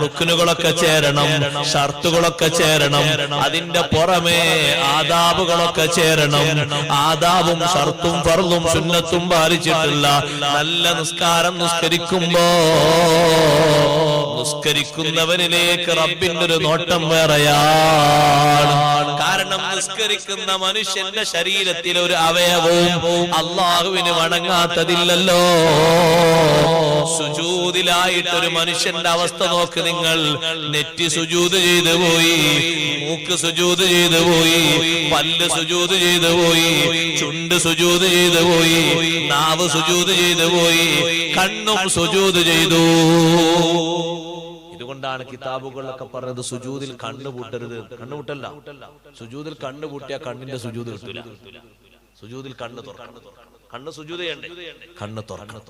റുക്നുകളൊക്കെ ചേരണം, ഷർത്തുകളൊക്കെ ചേരണം. അതിന്റെ പുറമെ ആദാബുകളൊക്കെ ചേരണം. ആദാബും ഷർത്തും ഫർളും സുന്നത്തും പാലിച്ചിട്ടുള്ള നല്ല നിസ്കാരം നിസ്കരിക്കുമ്പോ നിസ്കരിക്കുന്നവനിലേക്ക് റബ്ബിന്റെ ഒരു നോട്ടം വേറെയാണ്. കാരണം നിസ്കരിക്കുന്ന മനുഷ്യന്റെ ശരീരത്തിൽ ഒരു അവയവവും അള്ളാഹുവിന് വണങ്ങാത്തതില്ലല്ലോ. സുജൂദിലായിട്ടൊരു മനുഷ്യന്റെ അവസ്ഥ നോക്ക് നിങ്ങൾ. നെറ്റി സുജൂദ് ചെയ്തു പോയി, മൂക്ക് സുജൂദ് ചെയ്തു പോയി, പല്ല് സുജൂദ് ചെയ്തു പോയി, ചുണ്ട് സുജൂദ് ചെയ്തു പോയി, നാവ് സുജൂദ് ചെയ്തു പോയി, കണ്ണും സുജൂദ് ചെയ്തു. ഇതുകൊണ്ടാണ് കിതാബുകളിലൊക്കെ പറഞ്ഞത് സുജൂദിൽ കണ്ണുപൂട്ടരുത്. കണ്ണുപൂട്ടല്ല, സുജൂദിൽ കണ്ണുപൂട്ടിയാൽ കണ്ണിന്റെ സുജൂദ് കിട്ടില്ല. സുജൂദിൽ കണ്ണ് തുറക്കണം, കണ്ണ് സുജൂദ് ചെയ്യണ്ടേ, കണ്ണ് തുറക്കണം.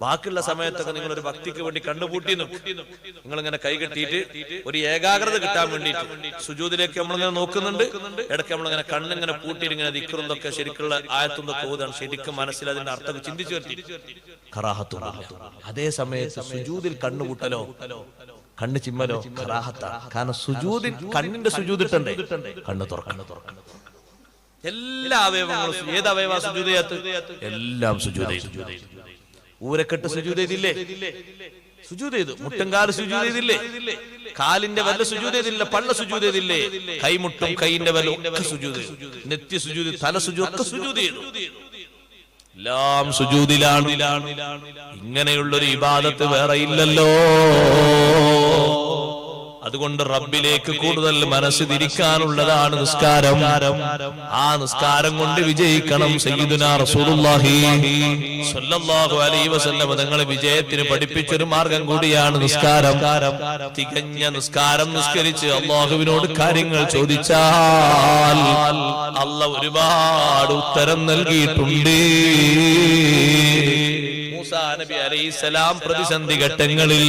ബാക്കിയുള്ള സമയത്തൊക്കെ നിങ്ങൾ ഒരു ഭക്തിക്ക് വേണ്ടി കണ്ണുപൂട്ടി നിങ്ങൾ ഇങ്ങനെ കൈകെട്ടിയിട്ട് ഒരു ഏകാഗ്രത കിട്ടാൻ വേണ്ടിയിട്ട് സുജൂദിലേക്ക് നമ്മളിങ്ങനെ നോക്കുന്നുണ്ട്. ഇടയ്ക്ക് നമ്മളിങ്ങനെ കണ്ണിങ്ങനെ പൂട്ടിയിട്ട് ഇങ്ങനെ ദിക്റുന്നതൊക്കെ ശരിക്കുള്ള ആയത്തൊക്കെ ഓതാണ്. ശരിക്കും മനസ്സിൽ അതിന്റെ അർത്ഥം ചിന്തിച്ചു വരുത്തി കറാഹത്തും. അതേ സമയത്ത് സുജൂദിൽ കണ്ണുപൂട്ടലോ കണ്ണ് ചിമ്മലോ കറാഹത്താണ്. കാരണം സുജൂദിൽ കണ്ണിന്റെ സുജൂദ് ഇട്ടണ്ടേ, കണ്ണ് തുറക്കണം. എല്ലാ അവയവങ്ങളും. ഏത് അവയവ സുജൂദ് ചെയ്യാത്ത? എല്ലാം സുജൂദ് ചെയ്തു. ഊരക്കെട്ട് സുജൂദ് ചെയ്തില്ലേ? സുജൂദ് ചെയ്തു. മുട്ടുംകാല് സുജൂദ് ചെയ്തില്ലേ? കാലിന്റെ വല്ല സുജൂദ് ചെയ്തില്ല? പള്ള സുജൂദ് ചെയ്തില്ലേ? കൈമുട്ടും കൈയിന്റെ വല്ല ഒക്കെ സുജൂദ് ചെയ്തു. നെറ്റി സുജൂദ്, തല സുജൂദ്, ഒക്കെ സുജൂദ് ചെയ്തു. എല്ലാം സുജൂദിലാണ്. ഇങ്ങനെയുള്ളൊരു ഇബാദത്ത് വേറെ ഇല്ലല്ലോ. അതുകൊണ്ട് റബ്ബിലേക്ക് കൂടുതൽ മനസ്സ് തിരിക്കാനുള്ളതാണ് നിസ്കാരം. ആ നിസ്കാരം കൊണ്ട് വിജയിക്കണം. സയ്യിദുനാ റസൂലുള്ളാഹി സ്വല്ലല്ലാഹു അലൈഹി വസല്ലം തങ്ങളെ വിജയത്തിന് പഠിപ്പിച്ചൊരു മാർഗം കൂടിയാണ് നിസ്കാരം. തികഞ്ഞ നിസ്കാരം നിസ്കരിച്ച് അല്ലാഹുവിനോട് കാര്യങ്ങൾ ചോദിച്ചാൽ അല്ലാഹ് ഒരുപാട് ഉത്തരം നൽകിയിട്ടുണ്ട്. മൂസാ നബി അലൈഹിസ്സലാം പ്രതിസന്ധി ഘട്ടങ്ങളിൽ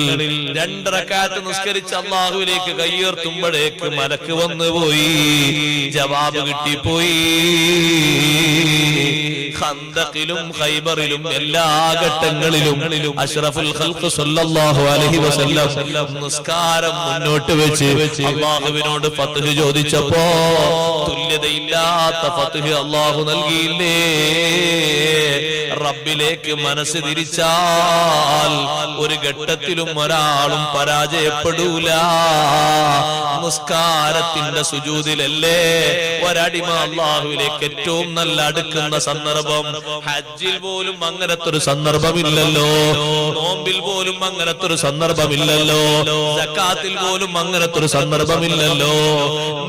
2 റക്അത്ത് നിസ്കരിച്ച് അല്ലാഹുവിലേക്ക് കയ്യുയർത്തുമ്പോഴേക്ക് മലക്ക് വന്നുപോയി, ജവാബ് കിട്ടിപ്പോയി. ഖന്തഖിലും ഖൈബറിലും എല്ലാ ഘട്ടങ്ങളിലും അഷ്റഫുൽ ഖൽഖ് സ്വല്ലല്ലാഹു അലൈഹി വസല്ലം നിസ്കാരം മുന്നോട്ട് വെച്ച് അല്ലാഹുവിനോട് ഫത്ഹ് ചോദിച്ചപ്പോ തുല്യതയില്ലാത്ത ഫത്ഹ് അല്ലാഹു നൽകിയില്ലേ? റബ്ബിലേക്ക് മനസ്സ് തിരിച്ചാൽ ഒരു ഘട്ടത്തിലും ഒരാളും പരാജയപ്പെടൂല. നിസ്കാരത്തിന്റെ സുജൂദിലല്ലേ ഒരടിമ അല്ലാഹുവിലേക്ക് ഏറ്റവും നല്ല അടുക്കുന്ന സന്ദർഭം. ഹജ്ജിൽ പോലും അങ്ങനത്തെ ഒരു സന്ദർഭമില്ലല്ലോ. നോമ്പിൽ പോലും അങ്ങനത്തെ ഒരു സന്ദർഭമില്ലല്ലോ. സക്കാത്തിൽ പോലും അങ്ങനത്തെ ഒരു സന്ദർഭമില്ലല്ലോ.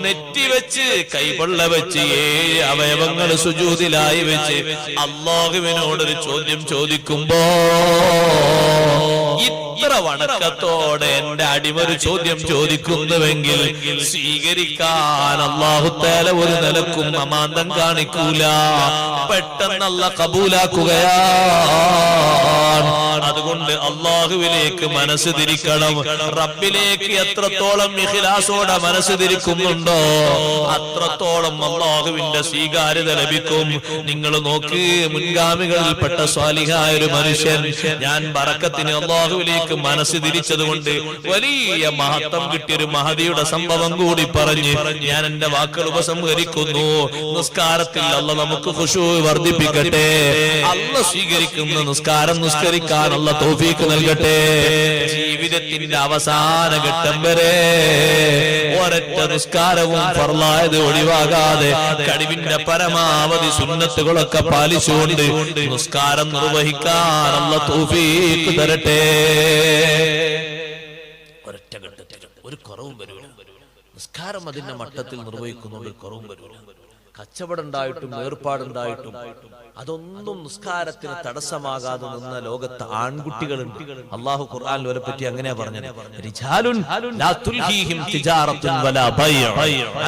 നെറ്റി വെച്ച് കൈപൊള്ള വെച്ച് 7 അവയവങ്ങൾ സുജൂദിലായി വെച്ച് അല്ലാഹുവിനോടൊരു ചോദ്യം ചോദിക്കുമ്പോ ഇത്ര വണക്കത്തോടെ എന്റെ അടിമ ഒരു ചോദ്യം ചോദിക്കുന്നുവെങ്കിൽ സ്വീകരിക്കാൻ അല്ലാഹു തആല ഒരു നിലക്കും അമാന്തം കാണിക്കൂല. പെട്ടെന്നല്ല കബൂലാക്കുകയാണ്. അതുകൊണ്ട് അല്ലാഹുവിലേക്ക് മനസ്സ് തിരിക്കണം. റബ്ബിലേക്ക് എത്രത്തോളം ഇഖ്ലാസോടെ മനസ്സ് തിരിക്കുന്നുണ്ടോ അത്രത്തോളം അല്ലാഹുവിന്റെ സ്വീകാര്യത ലഭിക്കും. നിങ്ങൾ നോക്ക്, മുൻഗാമികളിൽപ്പെട്ട സ്വാലിഹായ ഒരു മനുഷ്യൻ, ഞാൻ ബറക്കത്തിന് അല്ലാഹുവിലേക്ക് മനസ്സ് തിരിച്ചതുകൊണ്ട് വലിയ മഹത്വം കിട്ടിയൊരു മഹദിയുടെ സംഭവം കൂടി പറഞ്ഞ് ഞാൻ എന്റെ വാക്കുകൾ ഉപസംഹരിക്കുന്നു. നിസ്കാരത്തിൽ അല്ലാഹ് നമുക്ക് ഖുശൂ വർദ്ധിപ്പിക്കട്ടെ. അല്ലാഹ് സ്വീകരിക്കുന്ന നിസ്കാരം നിസ്കരിക്കാൻ അല്ലാഹ് തൗഫീഖ് നൽകട്ടെ. ജീവിതത്തിന്റെ അവസാന ഘട്ടം വരെ ഒരൊറ്റ നിസ്കാരവും ഫർളായത് ഒഴിവാകാതെ കഴിവിന്റെ പരമാവധി സുന്നത്തുകളൊക്കെ പാലിച്ചുകൊണ്ട് നിസ്കാരം നിർവഹിക്കാൻ അല്ലാഹ് തൗഫീഖ് തരട്ടെ. ഒരൊറ്റ ഘട്ടത്തിൽ ഒരു കുറവും വരൂല. നിസ്കാരം അതിന്റെ മട്ടത്തിൽ നിർവഹിക്കുന്നുണ്ട്, ഒരു കുറവും വരൂല. കച്ചവടം ഉണ്ടായിട്ടും ഏർപ്പാടുണ്ടായിട്ടും അതൊന്നും നിസ്കാരത്തിന് തടസ്സമാകാതെ നിന്ന ലോകത്ത് ആൺകുട്ടികളുണ്ട്. അല്ലാഹു ഖുർആനിൽ അവരെ പറ്റി അങ്ങനെയാ പറഞ്ഞത്, റിജാലുൻ ലാ തുൽഹീഹിം തിജാറത്തുൻ വലാ ബൈഉ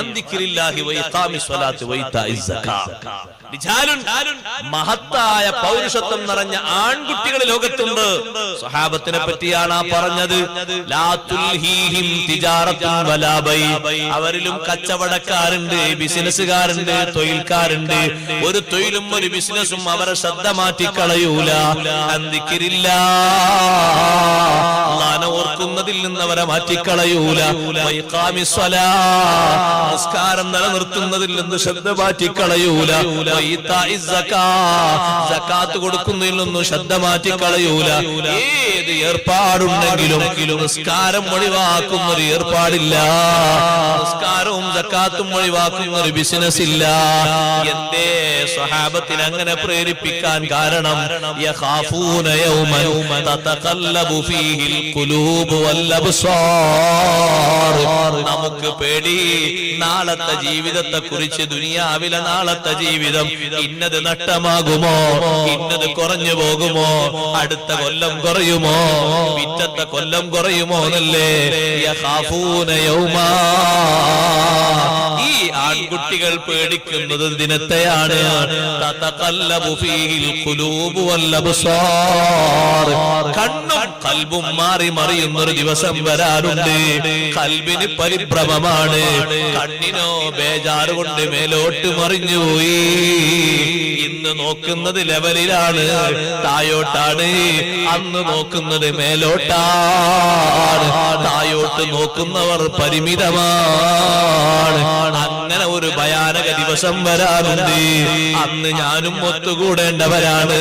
അൻ ദിക്രില്ലാഹി വഇഖാമിസ് സ്വലാത്തി വഇതാഇസ് സകാത്ത്. റിജാലുൻ മഹത്തായ പൗരുഷത്വം നിറഞ്ഞ ആൺകുട്ടികൾ ലോകത്തുണ്ട്. സ്വഹാബത്തിനെ പറ്റിയാണ് ആ പറഞ്ഞത്. ലാ തുൽഹീഹിം തിജാറത്തുൻ വലാ ബൈഉ, അവരിലും കച്ചവടക്കാരുണ്ട്, ബിസിനസ്സുകാരുണ്ട്, തൊഴിൽക്കാരുണ്ട്. ഒരു തൊഴിലും ഒരു ബിസിനസ്സും അവരെ ശ്രദ്ധ മാറ്റിക്കളയൂല. അന്തിക്കിരില്ല, അല്ലാഹനെ ഓർക്കുന്നതിൽ നിന്ന് അവരെ മാറ്റിക്കളയൂല. നിസ്കാരം നിലനിർത്തുന്നതിൽ നിന്ന് ശ്രദ്ധ മാറ്റിക്കളയൂല. സകാത്ത് കൊടുക്കുന്നതിൽ നിന്നും ശ്രദ്ധ മാറ്റിക്കളയൂല. ഏത് ഏർപ്പാടുണ്ടെങ്കിലും നിസ്കാരം ഒഴിവാക്കുന്ന ഒരു ഏർപ്പാടില്ല. നിസ്കാരവും സകാത്തും ഒഴിവാക്കുന്ന ഒരു ബിസിനസ് ഇല്ല. എന്തേ സ്വഹാബത്തിന് അങ്ങനെ പ്രേരിപ്പിക്കാൻ കാരണം? യഖാഫൂന യൗമൻ തതഖല്ലബു ഫീഹിൽ ഖുലൂബു വൽ അബ്സാർ. നമുക്ക് പേടി നാളത്തെ ജീവിതത്തെ കുറിച്ച്. ദുനിയാവിലെ നാളത്തെ ജീവിതം ഇന്നത് നഷ്ടമാകുമോ, ഇന്നത് കുറഞ്ഞു പോകുമോ, അടുത്ത കൊല്ലം കുറയുമോ, പിറ്റത്തെ കൊല്ലം കുറയുമോ എന്നല്ലേ. യഖാഫൂന യൗമാ, ഈ ആൺകുട്ടികൾ പേടിക്കുന്നത് ദിനത്തെയാണ്. തതഖല്ലബു ഫീഹിൽ ഖുലൂബു വൽ അബ്സാർ. കണ്ണും കൽബും മാറി മറിയുന്ന ഒരു ദിവസം വരാറുണ്ട്. കൽബിന് പരിഭ്രമമാണ്, കണ്ണിനോ ബേജാറ് കൊണ്ട് മേലോട്ട് മറിഞ്ഞുപോയി. ഇന്ന് നോക്കുന്നത് ലെവലിലാണ്, തായോട്ടാണ്. അന്ന് നോക്കുന്നത് മേലോട്ടാണ്. തായോട്ട് നോക്കുന്നവർ പരിമിതമാണ്. അങ്ങനെ ഒരു ഭയാനക ദിവസം ദിവസം വരാറുണ്ട്. അന്ന് ഞാനും ഒത്തുകൂടേണ്ടവരാണ്,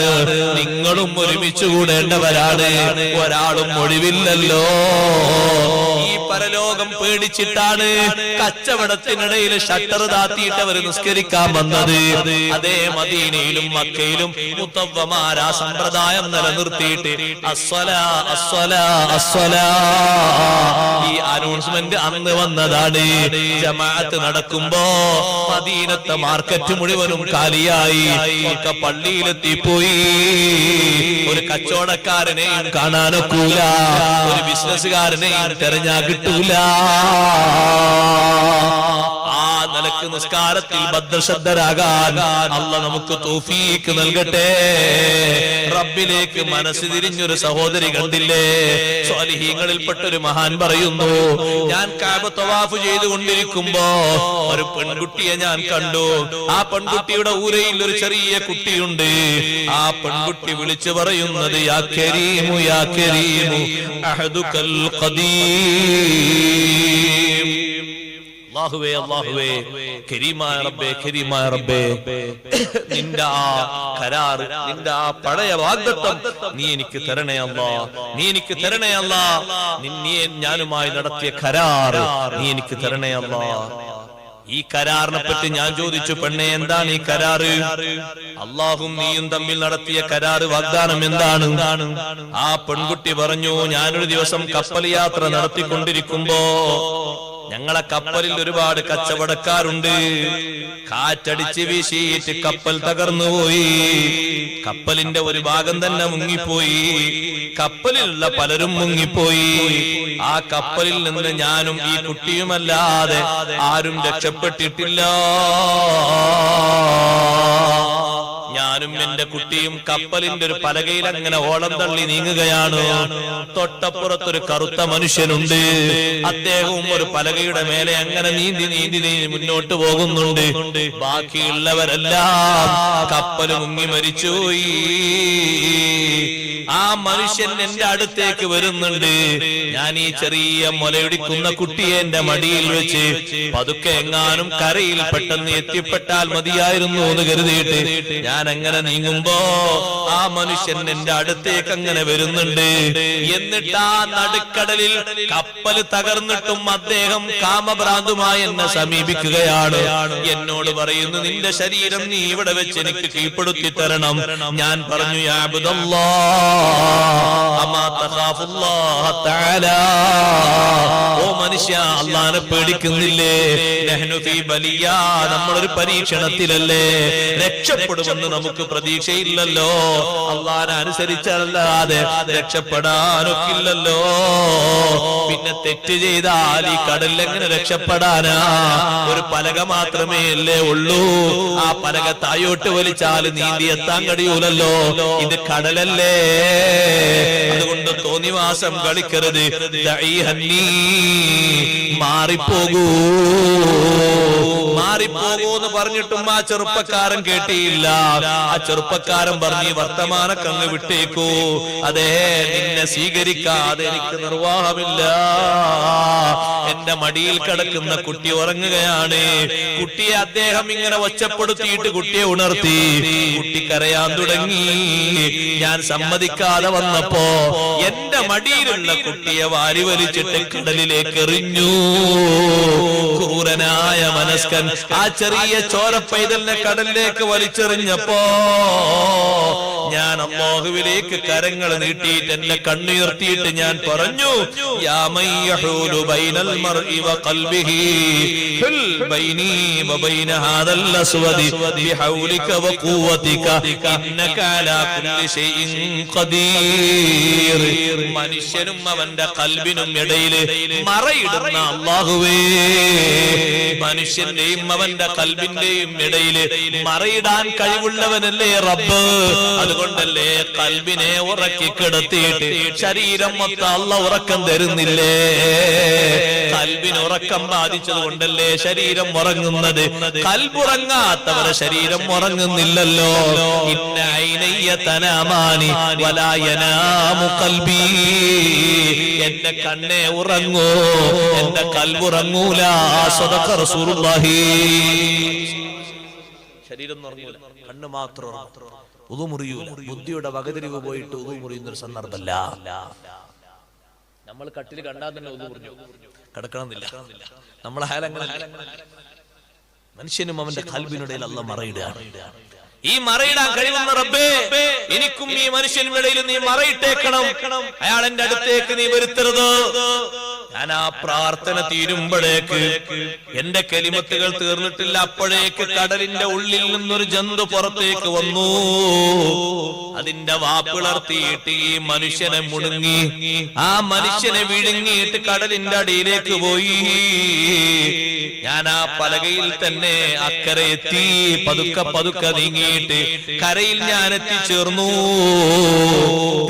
നിങ്ങളും ഒരുമിച്ച് കൂടേണ്ടവരാണ്. ഒരാളും ഒഴിവില്ലല്ലോ. ഈ പരലോകം പേടിച്ചിട്ടാണ് കച്ചവടത്തിനിടയിൽ ഷട്ടർ താത്തിയിട്ട് അവർ നിസ്കരിക്കാൻ വന്നത്. അതേ മദീനയിലും മക്കയിലും മുത്തവ്വമാരാ സമ്പ്രദായം നിലനിർത്തിയിട്ട് അസ്സലാ അസ്സലാ അസ്സലാ ഈ അനൗൺസ്മെന്റ് അന്ന് വന്നതാണ്. ജമാഅത്ത് നടക്കുമ്പോ മദീനത്തെ മാർക്കറ്റ് മുഴുവനും കാലിയായി. ഒക്കെ പള്ളിയിലെത്തിപ്പോയി. ഒരു കച്ചവടക്കാരനെയും കാണാനൊക്കൂല, ഒരു ബിസിനസ്സുകാരനെയും തെരഞ്ഞാ കിട്ടൂല. ആ നിലക്ക് നിസ്കാരത്തിൽ ഭദ്രശ്രദ്ധരാകാൻ അല്ലാഹ് നമുക്ക് തൗഫീഖ് നൽകട്ടെ. റബ്ബിലേക്ക് മനസ്സ് തിരിഞ്ഞൊരു സഹോദരി കണ്ടില്ലേ? സ്വാലിഹീങ്ങളിൽപ്പെട്ട ഒരു മഹാൻ പറയുന്നു, ഞാൻ കഅബ തവാഫ് ചെയ്തുകൊണ്ടിരിക്കുമ്പോ ഒരു പെൺകുട്ടിയെ ഞാൻ കണ്ടു. ആ പെൺകുട്ടിയുടെ ഊരയിൽ ഒരു ചെറിയ കുട്ടിയുണ്ട്. ആ പെൺകുട്ടി വിളിച്ചു പറയുന്നത് യാ കരീമു യാ കരീമു അഹദുകൽ ഖദീം. അല്ലാഹുവേ അല്ലാഹുവേ കരീമായ റബ്ബേ കരീമായ റബ്ബേ, നിന്റെ ആ കരാർ, നിന്റെ ആ പഴയ വാഗ്ദത്തം നീ എനിക്ക് തരണേ അല്ലാ, നീ എനിക്ക് തരണേ അല്ലാ. നിന്നെ ഞാനുമായി നടത്തിയ കരാർ നീ എനിക്ക് തരണേ അല്ലാ. ഈ കരാറിനെ പറ്റി ഞാൻ ചോദിച്ചു, പെണ്ണെ എന്താണ് ഈ കരാറ്? അള്ളാഹും നീയും തമ്മിൽ നടത്തിയ കരാറ്, വാഗ്ദാനം എന്താണ്? ആ പെൺകുട്ടി പറഞ്ഞു, ഞാനൊരു ദിവസം കപ്പൽ യാത്ര നടത്തിക്കൊണ്ടിരിക്കുമ്പോ ഞങ്ങളെ കപ്പലിൽ ഒരുപാട് കച്ചവടക്കാരുണ്ട്. കാറ്റടിച്ച് വീശിയിട്ട് കപ്പൽ തകർന്നുപോയി. കപ്പലിന്റെ ഒരു ഭാഗം തന്നെ മുങ്ങിപ്പോയി. കപ്പലിലുള്ള പലരും മുങ്ങിപ്പോയി. ആ കപ്പലിൽ നിന്ന് ഞാനും ഈ കുട്ടിയുമല്ലാതെ ആരും രക്ഷപ്പെട്ടിട്ടില്ല. ഞാനും എന്റെ കുട്ടിയും കപ്പലിന്റെ ഒരു പലകയിൽ അങ്ങനെ ഓളം തള്ളി നീങ്ങുകയാണ്. തൊട്ടപ്പുറത്തൊരു കറുത്ത മനുഷ്യനുണ്ട്. അദ്ദേഹവും ഒരു പലകയുടെ മേലെ അങ്ങനെ നീന്തി നീന്തി നീന്തി മുന്നോട്ട് പോകുന്നുണ്ട്. ബാക്കിയുള്ളവരെല്ലാം കപ്പൽ മുങ്ങി മരിച്ചുപോയി. ആ മനുഷ്യൻ എന്റെ അടുത്തേക്ക് വരുന്നുണ്ട്. ഞാൻ ഈ ചെറിയ മുലയിടിക്കുന്ന കുട്ടിയെ എന്റെ മടിയിൽ വെച്ച് പതുക്കെ എങ്ങാനും കരയിൽ പെട്ടെന്ന് എത്തിപ്പെട്ടാൽ മതിയായിരുന്നു എന്ന് കരുതിയിട്ട് ഞാൻ അങ്ങനെ നീങ്ങുമ്പോ ആ മനുഷ്യൻ എന്റെ അടുത്തേക്ക് അങ്ങനെ വരുന്നുണ്ട്. എന്നിട്ട് ആ നടുക്കടലിൽ കപ്പൽ തകർന്നിട്ടും അദ്ദേഹം കാമഭ്രാന്തുമായി എന്നെ സമീപിക്കുകയാണ്. എന്നോട് പറയുന്നു, നിന്റെ ശരീരം നീ ഇവിടെ വെച്ച് എനിക്ക് കീഴ്പ്പെടുത്തി തരണം. ഞാൻ പറഞ്ഞു, യാ അബ്ദുല്ലാഹ് അമാ തഖാഫുല്ലാഹ തആല, ഓ മനുഷ്യ, അല്ലാഹനെ പേടിക്കുന്നില്ലേ? നഹ്നു ഫീ ബലിയ, നമ്മളൊരു പരീക്ഷണത്തിലല്ലേ. രക്ഷപ്പെടുമെന്ന് നമുക്ക് പ്രതീക്ഷയില്ലല്ലോ. അല്ലാഹനെ അനുസരിച്ചല്ലാതെ രക്ഷപ്പെടാനൊക്കില്ലല്ലോ. പിന്നെ തെറ്റ് ചെയ്താൽ ഈ കടലിൽ എങ്ങനെ രക്ഷപ്പെടാനാ? ഒരു പലക മാത്രമേ അല്ലേ ഉള്ളൂ. ആ പലക തായോട്ട് വലിച്ചാൽ നീന്തി എത്താൻ കഴിയൂലല്ലോ. ഇത് കടലല്ലേ. അതുകൊണ്ട് തോന്നിവാസം കളിക്കരുത്. മാറിപ്പോകൂ മാറിപ്പോകൂ എന്ന് പറഞ്ഞിട്ടും ആ ചെറുപ്പക്കാരൻ കേട്ടിയില്ല. ആ ചെറുപ്പക്കാരൻ പറഞ്ഞു, വർത്തമാനക്കങ്ങ് വിട്ടേക്കൂ. അതേ, നിന്നെ സ്വീകരിക്കാതെ എനിക്ക് നിർവാഹമില്ല. എന്റെ മടിയിൽ കിടക്കുന്ന കുട്ടി ഉറങ്ങുകയാണ്. കുട്ടിയെ അദ്ദേഹം ഇങ്ങനെ ഒച്ചപ്പെടുത്തിയിട്ട് കുട്ടിയെ ഉണർത്തി. കുട്ടി കരയാൻ തുടങ്ങി. ഞാൻ സമ്മതിക്കാതെ വന്നപ്പോ എന്റെ മടിയിലുള്ള കുട്ടിയെ വാരി വലിച്ചിട്ട് കടലിലേക്ക് എറിഞ്ഞു. ക്രൂരനായ മനസ്കൻ ആ ചെറിയ ചോരപ്പൈതലിനെ കടലിലേക്ക് വലിച്ചെറിഞ്ഞപ്പോ ഞാൻ അല്ലാഹുവിലേക്ക് കരങ്ങൾ നീട്ടിയിട്ട് എന്നെ കണ്ണുയർത്തിയിട്ട് ഞാൻ പറഞ്ഞു, യാ മയ്യഹൂലു ബൈനൽ മർഇ വഖൽബിഹി ഫിൽ ബൈനി വബൈന ഹാദൽ അസ്വദി ബിഹൗലിക വഖുവതിക ഇന്നക അലാ കുല്ലി ഷൈഇൻ ഖദീർ. മനുഷ്യനും അവന്റെ ഖൽബിനും ഇടയിൽ മറയിടുന്ന അല്ലാഹുവേ, മനുഷ്യന്റെയും അവന്റെ ഖൽബിന്റെയും ഇടയിൽ മറയിടാൻ കഴിവുള്ളവനല്ലേ റബ്ബ്. അതുകൊണ്ടല്ലേ ഖൽബിനെ ഉറക്കി കിടത്തിയിട്ട് ശരീരം മൊത്തം അല്ലാഹ് ഉറക്കം തരുന്നില്ലേ? ഖൽബിന് ഉറക്കം ബാധിച്ചത് കൊണ്ടല്ലേ ശരീരം ഉറങ്ങുന്നത്. ഖൽബുറങ്ങാത്തവരെ ശരീരം ഉറങ്ങുന്നില്ലല്ലോ. ഇന്ന ഐനയ്യ തനാമാനി വലാ യനാമു ഖൽബി, എന്റെ കണ്ണേ ഉറങ്ങൂ, എന്റെ ഖൽബുറങ്ങൂല. സദഖ റസൂലുള്ളാഹി. ശരീരം ഉറങ്ങൂല, കണ്ണ് മാത്രം ഉറങ്ങും, ഉദു മുറിയൂല. ബുദ്ധിയുടെ വകതിരിവ് പോയിട്ട് ഉദു മുറിയുന്നൊരു സന്ദർഭമല്ല. നമ്മൾ കട്ടിൽ കണ്ടാൽ തന്നെ ഉദു മുറിഞ്ഞു കിടക്കണമെന്നില്ല. നമ്മൾ ഹാലങ്ങനെ മനുഷ്യനും അവന്റെ ഖൽബിനിടയിൽ അല്ലാഹ് മറയിടുകയാണ്. ഈ മറയിടാൻ കഴിയുന്ന റബ്ബേ, എനിക്കും ഈ മനുഷ്യനിടയിൽ നീ മറയിട്ടേക്കണം. അയാൾ എന്റെ അടുത്തേക്ക് നീ വരുത്തരുത്. ഞാൻ ആ പ്രാർത്ഥന തീരുമ്പോഴേക്ക് എന്റെ കലിമത്തുകൾ തീർന്നിട്ടില്ല. അപ്പോഴേക്ക് കടലിന്റെ ഉള്ളിൽ നിന്നൊരു ജന്തു പുറത്തേക്ക് വന്നു. അതിന്റെ വാപ്പിളർത്തിയിട്ട് ഈ മനുഷ്യനെ മുടുങ്ങി, ആ മനുഷ്യനെ വിഴുങ്ങിയിട്ട് കടലിന്റെ അടിയിലേക്ക് പോയി. ഞാൻ ആ പലകയിൽ തന്നെ അക്കരെ എത്തി. പതുക്കെ പതുക്കെ നീങ്ങിയിട്ട് കരയിൽ ഞാൻ എത്തിച്ചേർന്നു.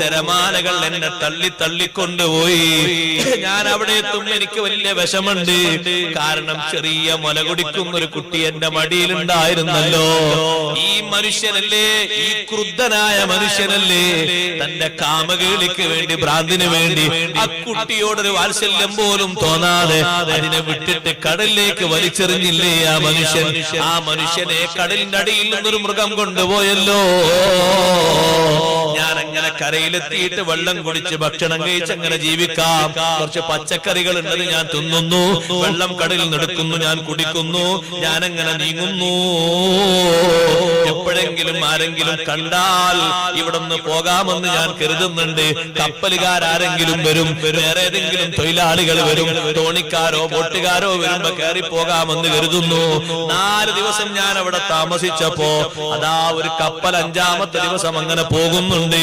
തിരമാലകൾ എന്നെ തള്ളി തള്ളിക്കൊണ്ടുപോയി. ഞാൻ അവിടെ എത്തും എനിക്ക് വലിയ വിഷമുണ്ട്. കാരണം ചെറിയ മുല കുടിക്കുന്ന ഒരു കുട്ടി എന്റെ മടിയിലുണ്ടായിരുന്നല്ലോ. ഈ മനുഷ്യനല്ലേ, ഈ ക്രുദ്ധനായ മനുഷ്യനല്ലേ തന്റെ കാമകേളിക്ക് വേണ്ടി, ഭ്രാന്തിന് വേണ്ടി ആ കുട്ടിയോടൊരു വാത്സല്യം പോലും തോന്നാതെ അതിനെ വിട്ടിട്ട് കടലിലേക്ക് വലിച്ചെറിഞ്ഞില്ലേ ആ മനുഷ്യൻ. ആ മനുഷ്യനെ കടലിന്റെ അടിയിൽ നിന്നൊരു മൃഗം കൊണ്ടുപോയല്ലോ. ഞാൻ അങ്ങനെ കരയിലെത്തിയിട്ട് വെള്ളം കുടിച്ച് ഭക്ഷണം കഴിച്ച് അങ്ങനെ ജീവിക്കാം. കുറച്ച് പച്ചക്കറികൾ ഉള്ളത് ഞാൻ തിന്നുന്നു, വെള്ളം കടലിൽ നടക്കുന്നു, ഞാൻ കുടിക്കുന്നു, ഞാൻ അങ്ങനെ നീങ്ങുന്നു. എപ്പോഴെങ്കിലും ആരെങ്കിലും കണ്ടാൽ ഇവിടുന്ന് പോകാമെന്ന് ഞാൻ കരുതുന്നുണ്ട്. കപ്പലുകാരെങ്കിലും വരും, വേറെ ഏതെങ്കിലും തൊഴിലാളികൾ വരും, തോണിക്കാരോ ബോട്ടുകാരോ വരുമ്പോ കയറി പോകാമെന്ന് കരുതുന്നു. 4 ദിവസം ഞാൻ അവിടെ താമസിച്ചപ്പോ അതാ ഒരു കപ്പൽ 5ാമത്തെ ദിവസം അങ്ങനെ പോകുന്നുണ്ട്.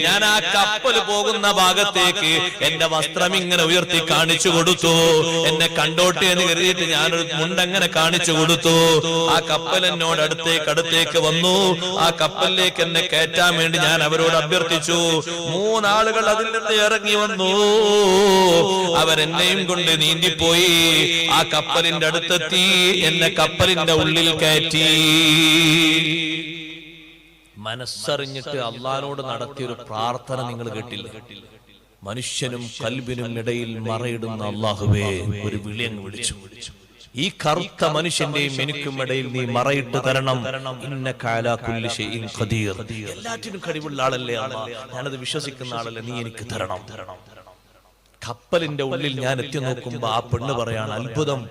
ഞാൻ ആ കപ്പൽ പോകുന്ന ഭാഗത്തേക്ക് എന്റെ വസ്ത്രം ഇങ്ങനെ ഉയർത്തി കാണിച്ചു കൊടുത്തു. എന്നെ കണ്ടോട്ടെ എന്ന് കരുതിയിട്ട് ഞാനൊരു മുണ്ടങ്ങനെ കാണിച്ചു കൊടുത്തു. ആ കപ്പൽ എന്നോട് അടുത്തേക്ക് വന്നു. ആ കപ്പലിലേക്ക് എന്നെ കയറ്റാൻ വേണ്ടി ഞാൻ അവരോട് അഭ്യർത്ഥിച്ചു. 3 ആളുകൾ അതിൽ നിന്ന് ഇറങ്ങി വന്നു. അവരെന്നെയും കൊണ്ട് നീന്തിപ്പോയി. ആ കപ്പലിന്റെ അടുത്തെത്തി എന്നെ കപ്പലിന്റെ ഉള്ളിൽ കയറ്റി. മനസ്സറിഞ്ഞിട്ട് അള്ളാഹുവോട് നടത്തിയൊരു പ്രാർത്ഥന നിങ്ങൾ കേട്ടില്ല? മനുഷ്യനും കൽബിനും ഇടയിൽ മറയിടുന്ന അള്ളാഹുവേ, ഒരു വിളി അങ്ങ് വിളിച്ചു. ഈ കറുത്ത മനുഷ്യന്റെയും എനിക്കും ഇടയിൽ നീ മറയിട്ട് തരണം. ഇന്നക അലാ കുല്ലി ഷൈഇൻ ഖദീർ. എല്ലാറ്റിനും കഴിവുള്ള ആളല്ലേ അല്ലാഹ്, ഞാനത് വിശ്വസിക്കുന്ന ആളല്ലേ, നീ എനിക്ക് തരണം. കപ്പലിന്റെ ഉള്ളിൽ ഞാൻ എത്തി നോക്കുമ്പോ ആ പെണ്ണ് പറയാണ്, അത്ഭുതം,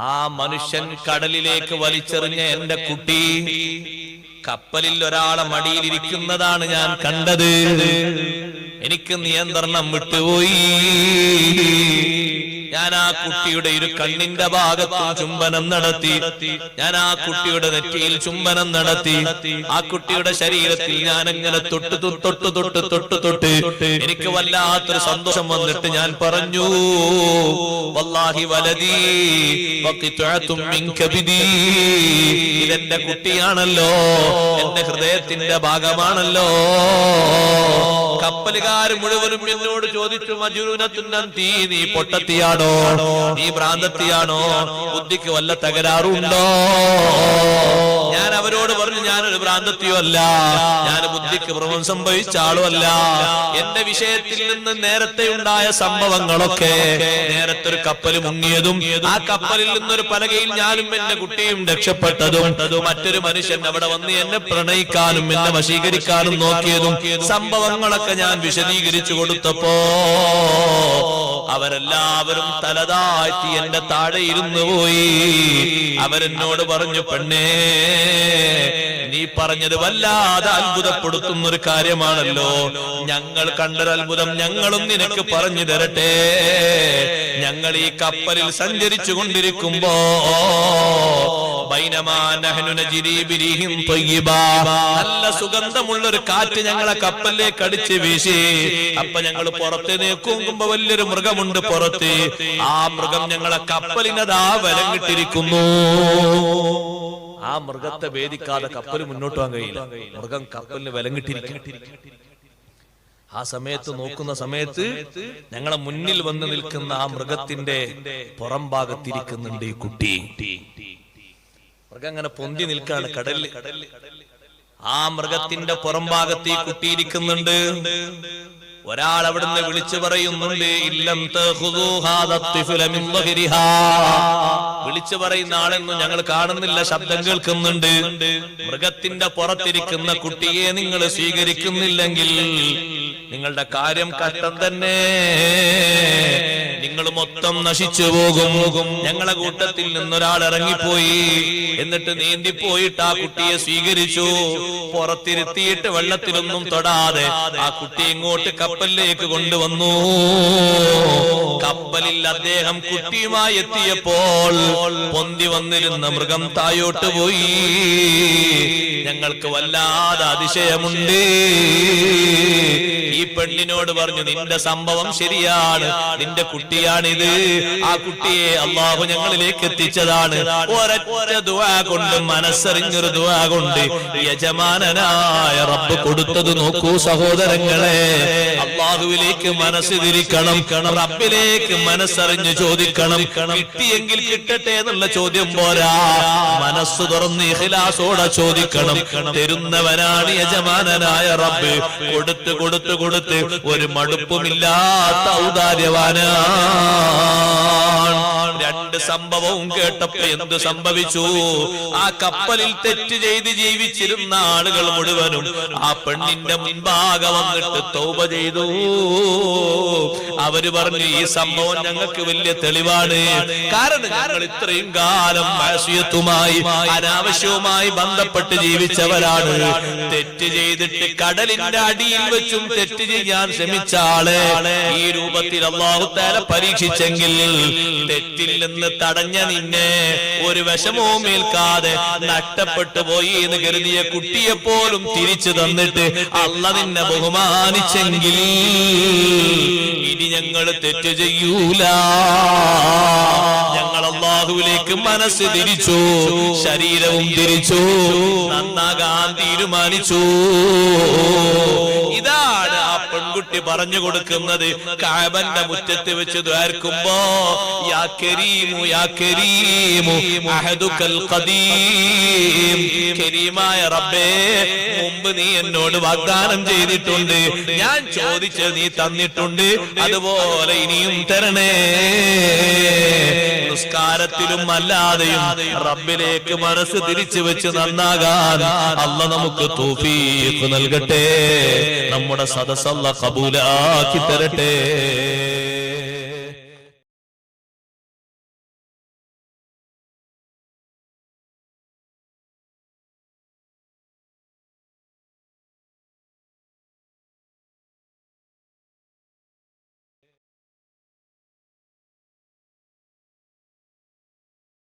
ആ മനുഷ്യൻ കടലിലേക്ക് വലിച്ചെറിഞ്ഞ എന്റെ കുട്ടി കപ്പലിൽ ഒരാളെ മടിയിലിരിക്കുന്നതാണ് ഞാൻ കണ്ടത്. എനിക്ക് നിയന്ത്രണം വിട്ടുപോയി. ഞാൻ ആ കുട്ടിയുടെ ഒരു കണ്ണിന്റെ ഭാഗത്തും ചുംബനം നടത്തി. ഞാൻ ആ കുട്ടിയുടെ നെറ്റിയിൽ ചുംബനം നടത്തി. ആ കുട്ടിയുടെ ശരീരത്തിൽ ഞാൻ എങ്ങനെ തൊട്ട് എനിക്ക് വല്ലാത്തൊരു സന്തോഷം വന്നിട്ട് ഞാൻ പറഞ്ഞു, വല്ലാഹി വലദീ വഖിത്അതും മിൻ കബിദി. ഇതെന്റെ കുട്ടിയാണല്ലോ, എന്റെ ഹൃദയത്തിന്റെ ഭാഗമാണല്ലോ. കപ്പലുകാർ മുഴുവനും എന്നോട് ചോദിച്ചു, മജ്നൂനത്തുൻ അൻതി, നീ പൊട്ടത്തിയാണോ, നീ ഭ്രാന്തത്തിയാണോ, ബുദ്ധിക്ക് വല്ല തകരാറുണ്ടോ? ഞാൻ അവരോട് പറഞ്ഞു, ഞാനൊരു ഭ്രാന്തത്തിയോ അല്ല, ഞാൻ ബുദ്ധിക്ക് ഭ്രമം സംഭവിച്ച ആളും അല്ല. എന്റെ വിഷയത്തിൽ നിന്ന് നേരത്തെ ഉണ്ടായ സംഭവങ്ങളൊക്കെ, നേരത്തെ ഒരു കപ്പൽ മുങ്ങിയതും ആ കപ്പലിൽ നിന്നൊരു പലകയിൽ ഞാനും എന്റെ കുട്ടിയും രക്ഷപ്പെട്ടതും, മറ്റൊരു മനുഷ്യൻ അവിടെ വന്ന് എന്നെ പ്രണയിക്കാനും എന്നെ വശീകരിക്കാനും നോക്കിയതും സംഭവങ്ങളൊക്കെ ഞാൻ വിശദീകരിച്ചു കൊടുത്തപ്പോ അവരെല്ലാവരും തലതാഴ്ത്തി എന്റെ താഴെ ഇരുന്നു പോയി. അവരെന്നോട് പറഞ്ഞു, പെണ്ണേ, നീ പറഞ്ഞത് വല്ലാതെ അത്ഭുതപ്പെടുത്തുന്ന ഒരു കാര്യമാണല്ലോ. ഞങ്ങൾ കണ്ടൊരു അത്ഭുതം ഞങ്ങളും നിനക്ക് പറഞ്ഞു തരട്ടെ. ഞങ്ങൾ ഈ കപ്പലിൽ സഞ്ചരിച്ചു കൊണ്ടിരിക്കുമ്പോ നല്ല സുഗന്ധമുള്ള ഒരു കാറ്റ് ഞങ്ങളെ കപ്പലിലേക്ക് അടിച്ച് വീശി. അപ്പൊ ഞങ്ങൾ പുറത്ത് നോക്കുമ്പോ വലിയൊരു മൃഗമുണ്ട് പുറത്ത്. ആ മൃഗം ഞങ്ങളെ കപ്പലിനതാ വലങ്ങിട്ടിരിക്കുന്നു. ആ മൃഗത്തെ ഭേദിക്കാതെ കപ്പൽ മുന്നോട്ട് പോകാൻ കഴിയില്ല. മൃഗം കപ്പലിന് വലങ്ങിട്ടിരിക്കും. ആ സമയത്ത് നോക്കുന്ന സമയത്ത് ഞങ്ങളെ മുന്നിൽ വന്ന് നിൽക്കുന്ന ആ മൃഗത്തിന്റെ പുറം ഭാഗത്തിരിക്കുന്നുണ്ട് ഈ കുട്ടി. മൃഗം അങ്ങനെ പൊന്തി നിൽക്കാണ് കടലിൽ. ആ മൃഗത്തിന്റെ പുറം ഭാഗത്ത് ഈ കുട്ടി ഇരിക്കുന്നുണ്ട്. ഒരാൾ അവിടുന്ന് വിളിച്ചു പറയുന്നുണ്ട്, വിളിച്ചു പറയുന്ന ആളെന്നും ഞങ്ങൾ കാണുന്നില്ല, ശബ്ദം കേൾക്കുന്നുണ്ട്. മൃഗത്തിന്റെ പുറത്തിരിക്കുന്ന കുട്ടിയെ നിങ്ങൾ സ്വീകരിക്കുന്നില്ലെങ്കിൽ നിങ്ങളുടെ കാര്യം കഷ്ടം തന്നെ, നിങ്ങൾ മൊത്തം നശിച്ചു പോകും. ഞങ്ങളെ കൂട്ടത്തിൽ നിന്നൊരാൾ ഇറങ്ങിപ്പോയി, എന്നിട്ട് നീന്തിപ്പോയിട്ട് ആ കുട്ടിയെ സ്വീകരിച്ചു. പുറത്തിരുത്തിയിട്ട് വെള്ളത്തിലൊന്നും തൊടാതെ ആ കുട്ടി ഇങ്ങോട്ട് കപ്പലിലേക്ക് കൊണ്ടുവന്നു. കപ്പലിൽ അദ്ദേഹം കുട്ടിയുമായി എത്തിയപ്പോൾ പൊന്തി വന്നിരുന്ന മൃഗം തായോട്ട് പോയി. ഞങ്ങൾക്ക് വല്ലാതെ അതിശയമുണ്ട്. ഈ പെണ്ണിനോട് പറഞ്ഞു, നിന്റെ സംഭവം ശരിയാണ്, നിന്റെ കുട്ടിയാണിത്. ആ കുട്ടിയെ അള്ളാഹു ഞങ്ങളിലേക്ക് എത്തിച്ചതാണ്. ഒരൊറ്റ ദുആ കൊണ്ട്, മനസ്സറിഞ്ഞൊരു ദുആ കൊണ്ട് യജമാനനായ റബ്ബ് കൊടുത്തത് നോക്കൂ സഹോദരങ്ങളെ. അള്ളാഹുവിലേക്ക് മനസ്സ് തിരിക്കണം, റബ്ബിലേക്ക് മനസ്സറിഞ്ഞ് ചോദിക്കണം. കിട്ടിയെങ്കിൽ കിട്ടട്ടെ എന്നുള്ള ചോദ്യം പോരാ, മനസ്സ് തുറന്ന് ഇഖ്ലാസോടെ ചോദിക്കണം. തരുന്നവനാണ് യജമാനനായ റബ്ബ്. കൊടുത്ത് കൊടുത്ത് കൊടുത്ത് ഒരു മടുപ്പുമില്ലാത്ത ഔദാര്യവാനാണ്. രണ്ട് സംഭവവും കേട്ടപ്പോ എന്ത് സംഭവിച്ചു? ആ കപ്പലിൽ തെറ്റ് ചെയ്ത് ജീവിച്ചിരുന്ന ആളുകൾ മുഴുവനും ആ പെണ്ണിന്റെ മുൻപാകെ വന്നിട്ട് തൗബ ചെയ്തു. അവര് പറഞ്ഞു, ഈ സംഭവം ഞങ്ങൾക്ക് വലിയ തെളിവാണ്. കാരണം ഞങ്ങൾ ഇത്രയും കാലം മാസിയത്തുമായി, അനാവശ്യവുമായി ബന്ധപ്പെട്ട് ജീവിച്ചവരാണ്. തെറ്റ് ചെയ്തിട്ട് കടലിന്റെ അടിയിൽ വെച്ചും തെറ്റ് ചെയ്യാൻ ശ്രമിച്ച ആളെ ഈ രൂപത്തിൽ അല്ലാഹു തആല പരീക്ഷിച്ചെങ്കിൽ, തെറ്റിൽ നിന്ന് തടഞ്ഞ നിന്നെ ഒരു വിഷമവും ഏൽക്കാതെ നഷ്ടപ്പെട്ടു പോയി എന്ന് കരുതിയ കുട്ടിയെ പോലും തിരിച്ചു തന്നിട്ട് അല്ലാഹു നിന്നെ ബഹുമാനിച്ചെങ്കിൽ ഇനി ഞങ്ങൾ തെറ്റ് ചെയ്യൂല. ഞങ്ങൾ അല്ലാഹുവിലേക്ക് മനസ്സ് തിരിച്ചു, ശരീരവും തിരിച്ചു, നന്നാകാൻ തീരുമാനിച്ചു. ഇതാണ് ആ പെൺകുട്ടി പറഞ്ഞു കൊടുക്കുന്നത്. കഅബന്റെ മുറ്റത്ത് വെച്ച് ദ്വാരക്കുമ്പോ, യാ കരീമു യാ കരീമു അഹദുകൽ ഖദീം, കരീമായ റബ്ബേ, മുമ്പ് നീ എന്നോട് വാഗ്ദാനം ചെയ്തിട്ടുണ്ട്, ഞാൻ ചോദിച്ചത് നീ തന്നിട്ടുണ്ട്, അതുപോലെ ഇനിയും തരണേ. നിസ്കാരത്തിലും അല്ലാതെയും റബ്ബിലേക്ക് മനസ്സ് തിരിച്ചു വെച്ച് നന്നാകാൻ അല്ലാഹു നമുക്ക് തൗഫീഖ് നൽകട്ടെ. നമ്മുടെ സദസ്സ് അല്ലാഹു ഖബൂലാക്കി തരട്ടെ.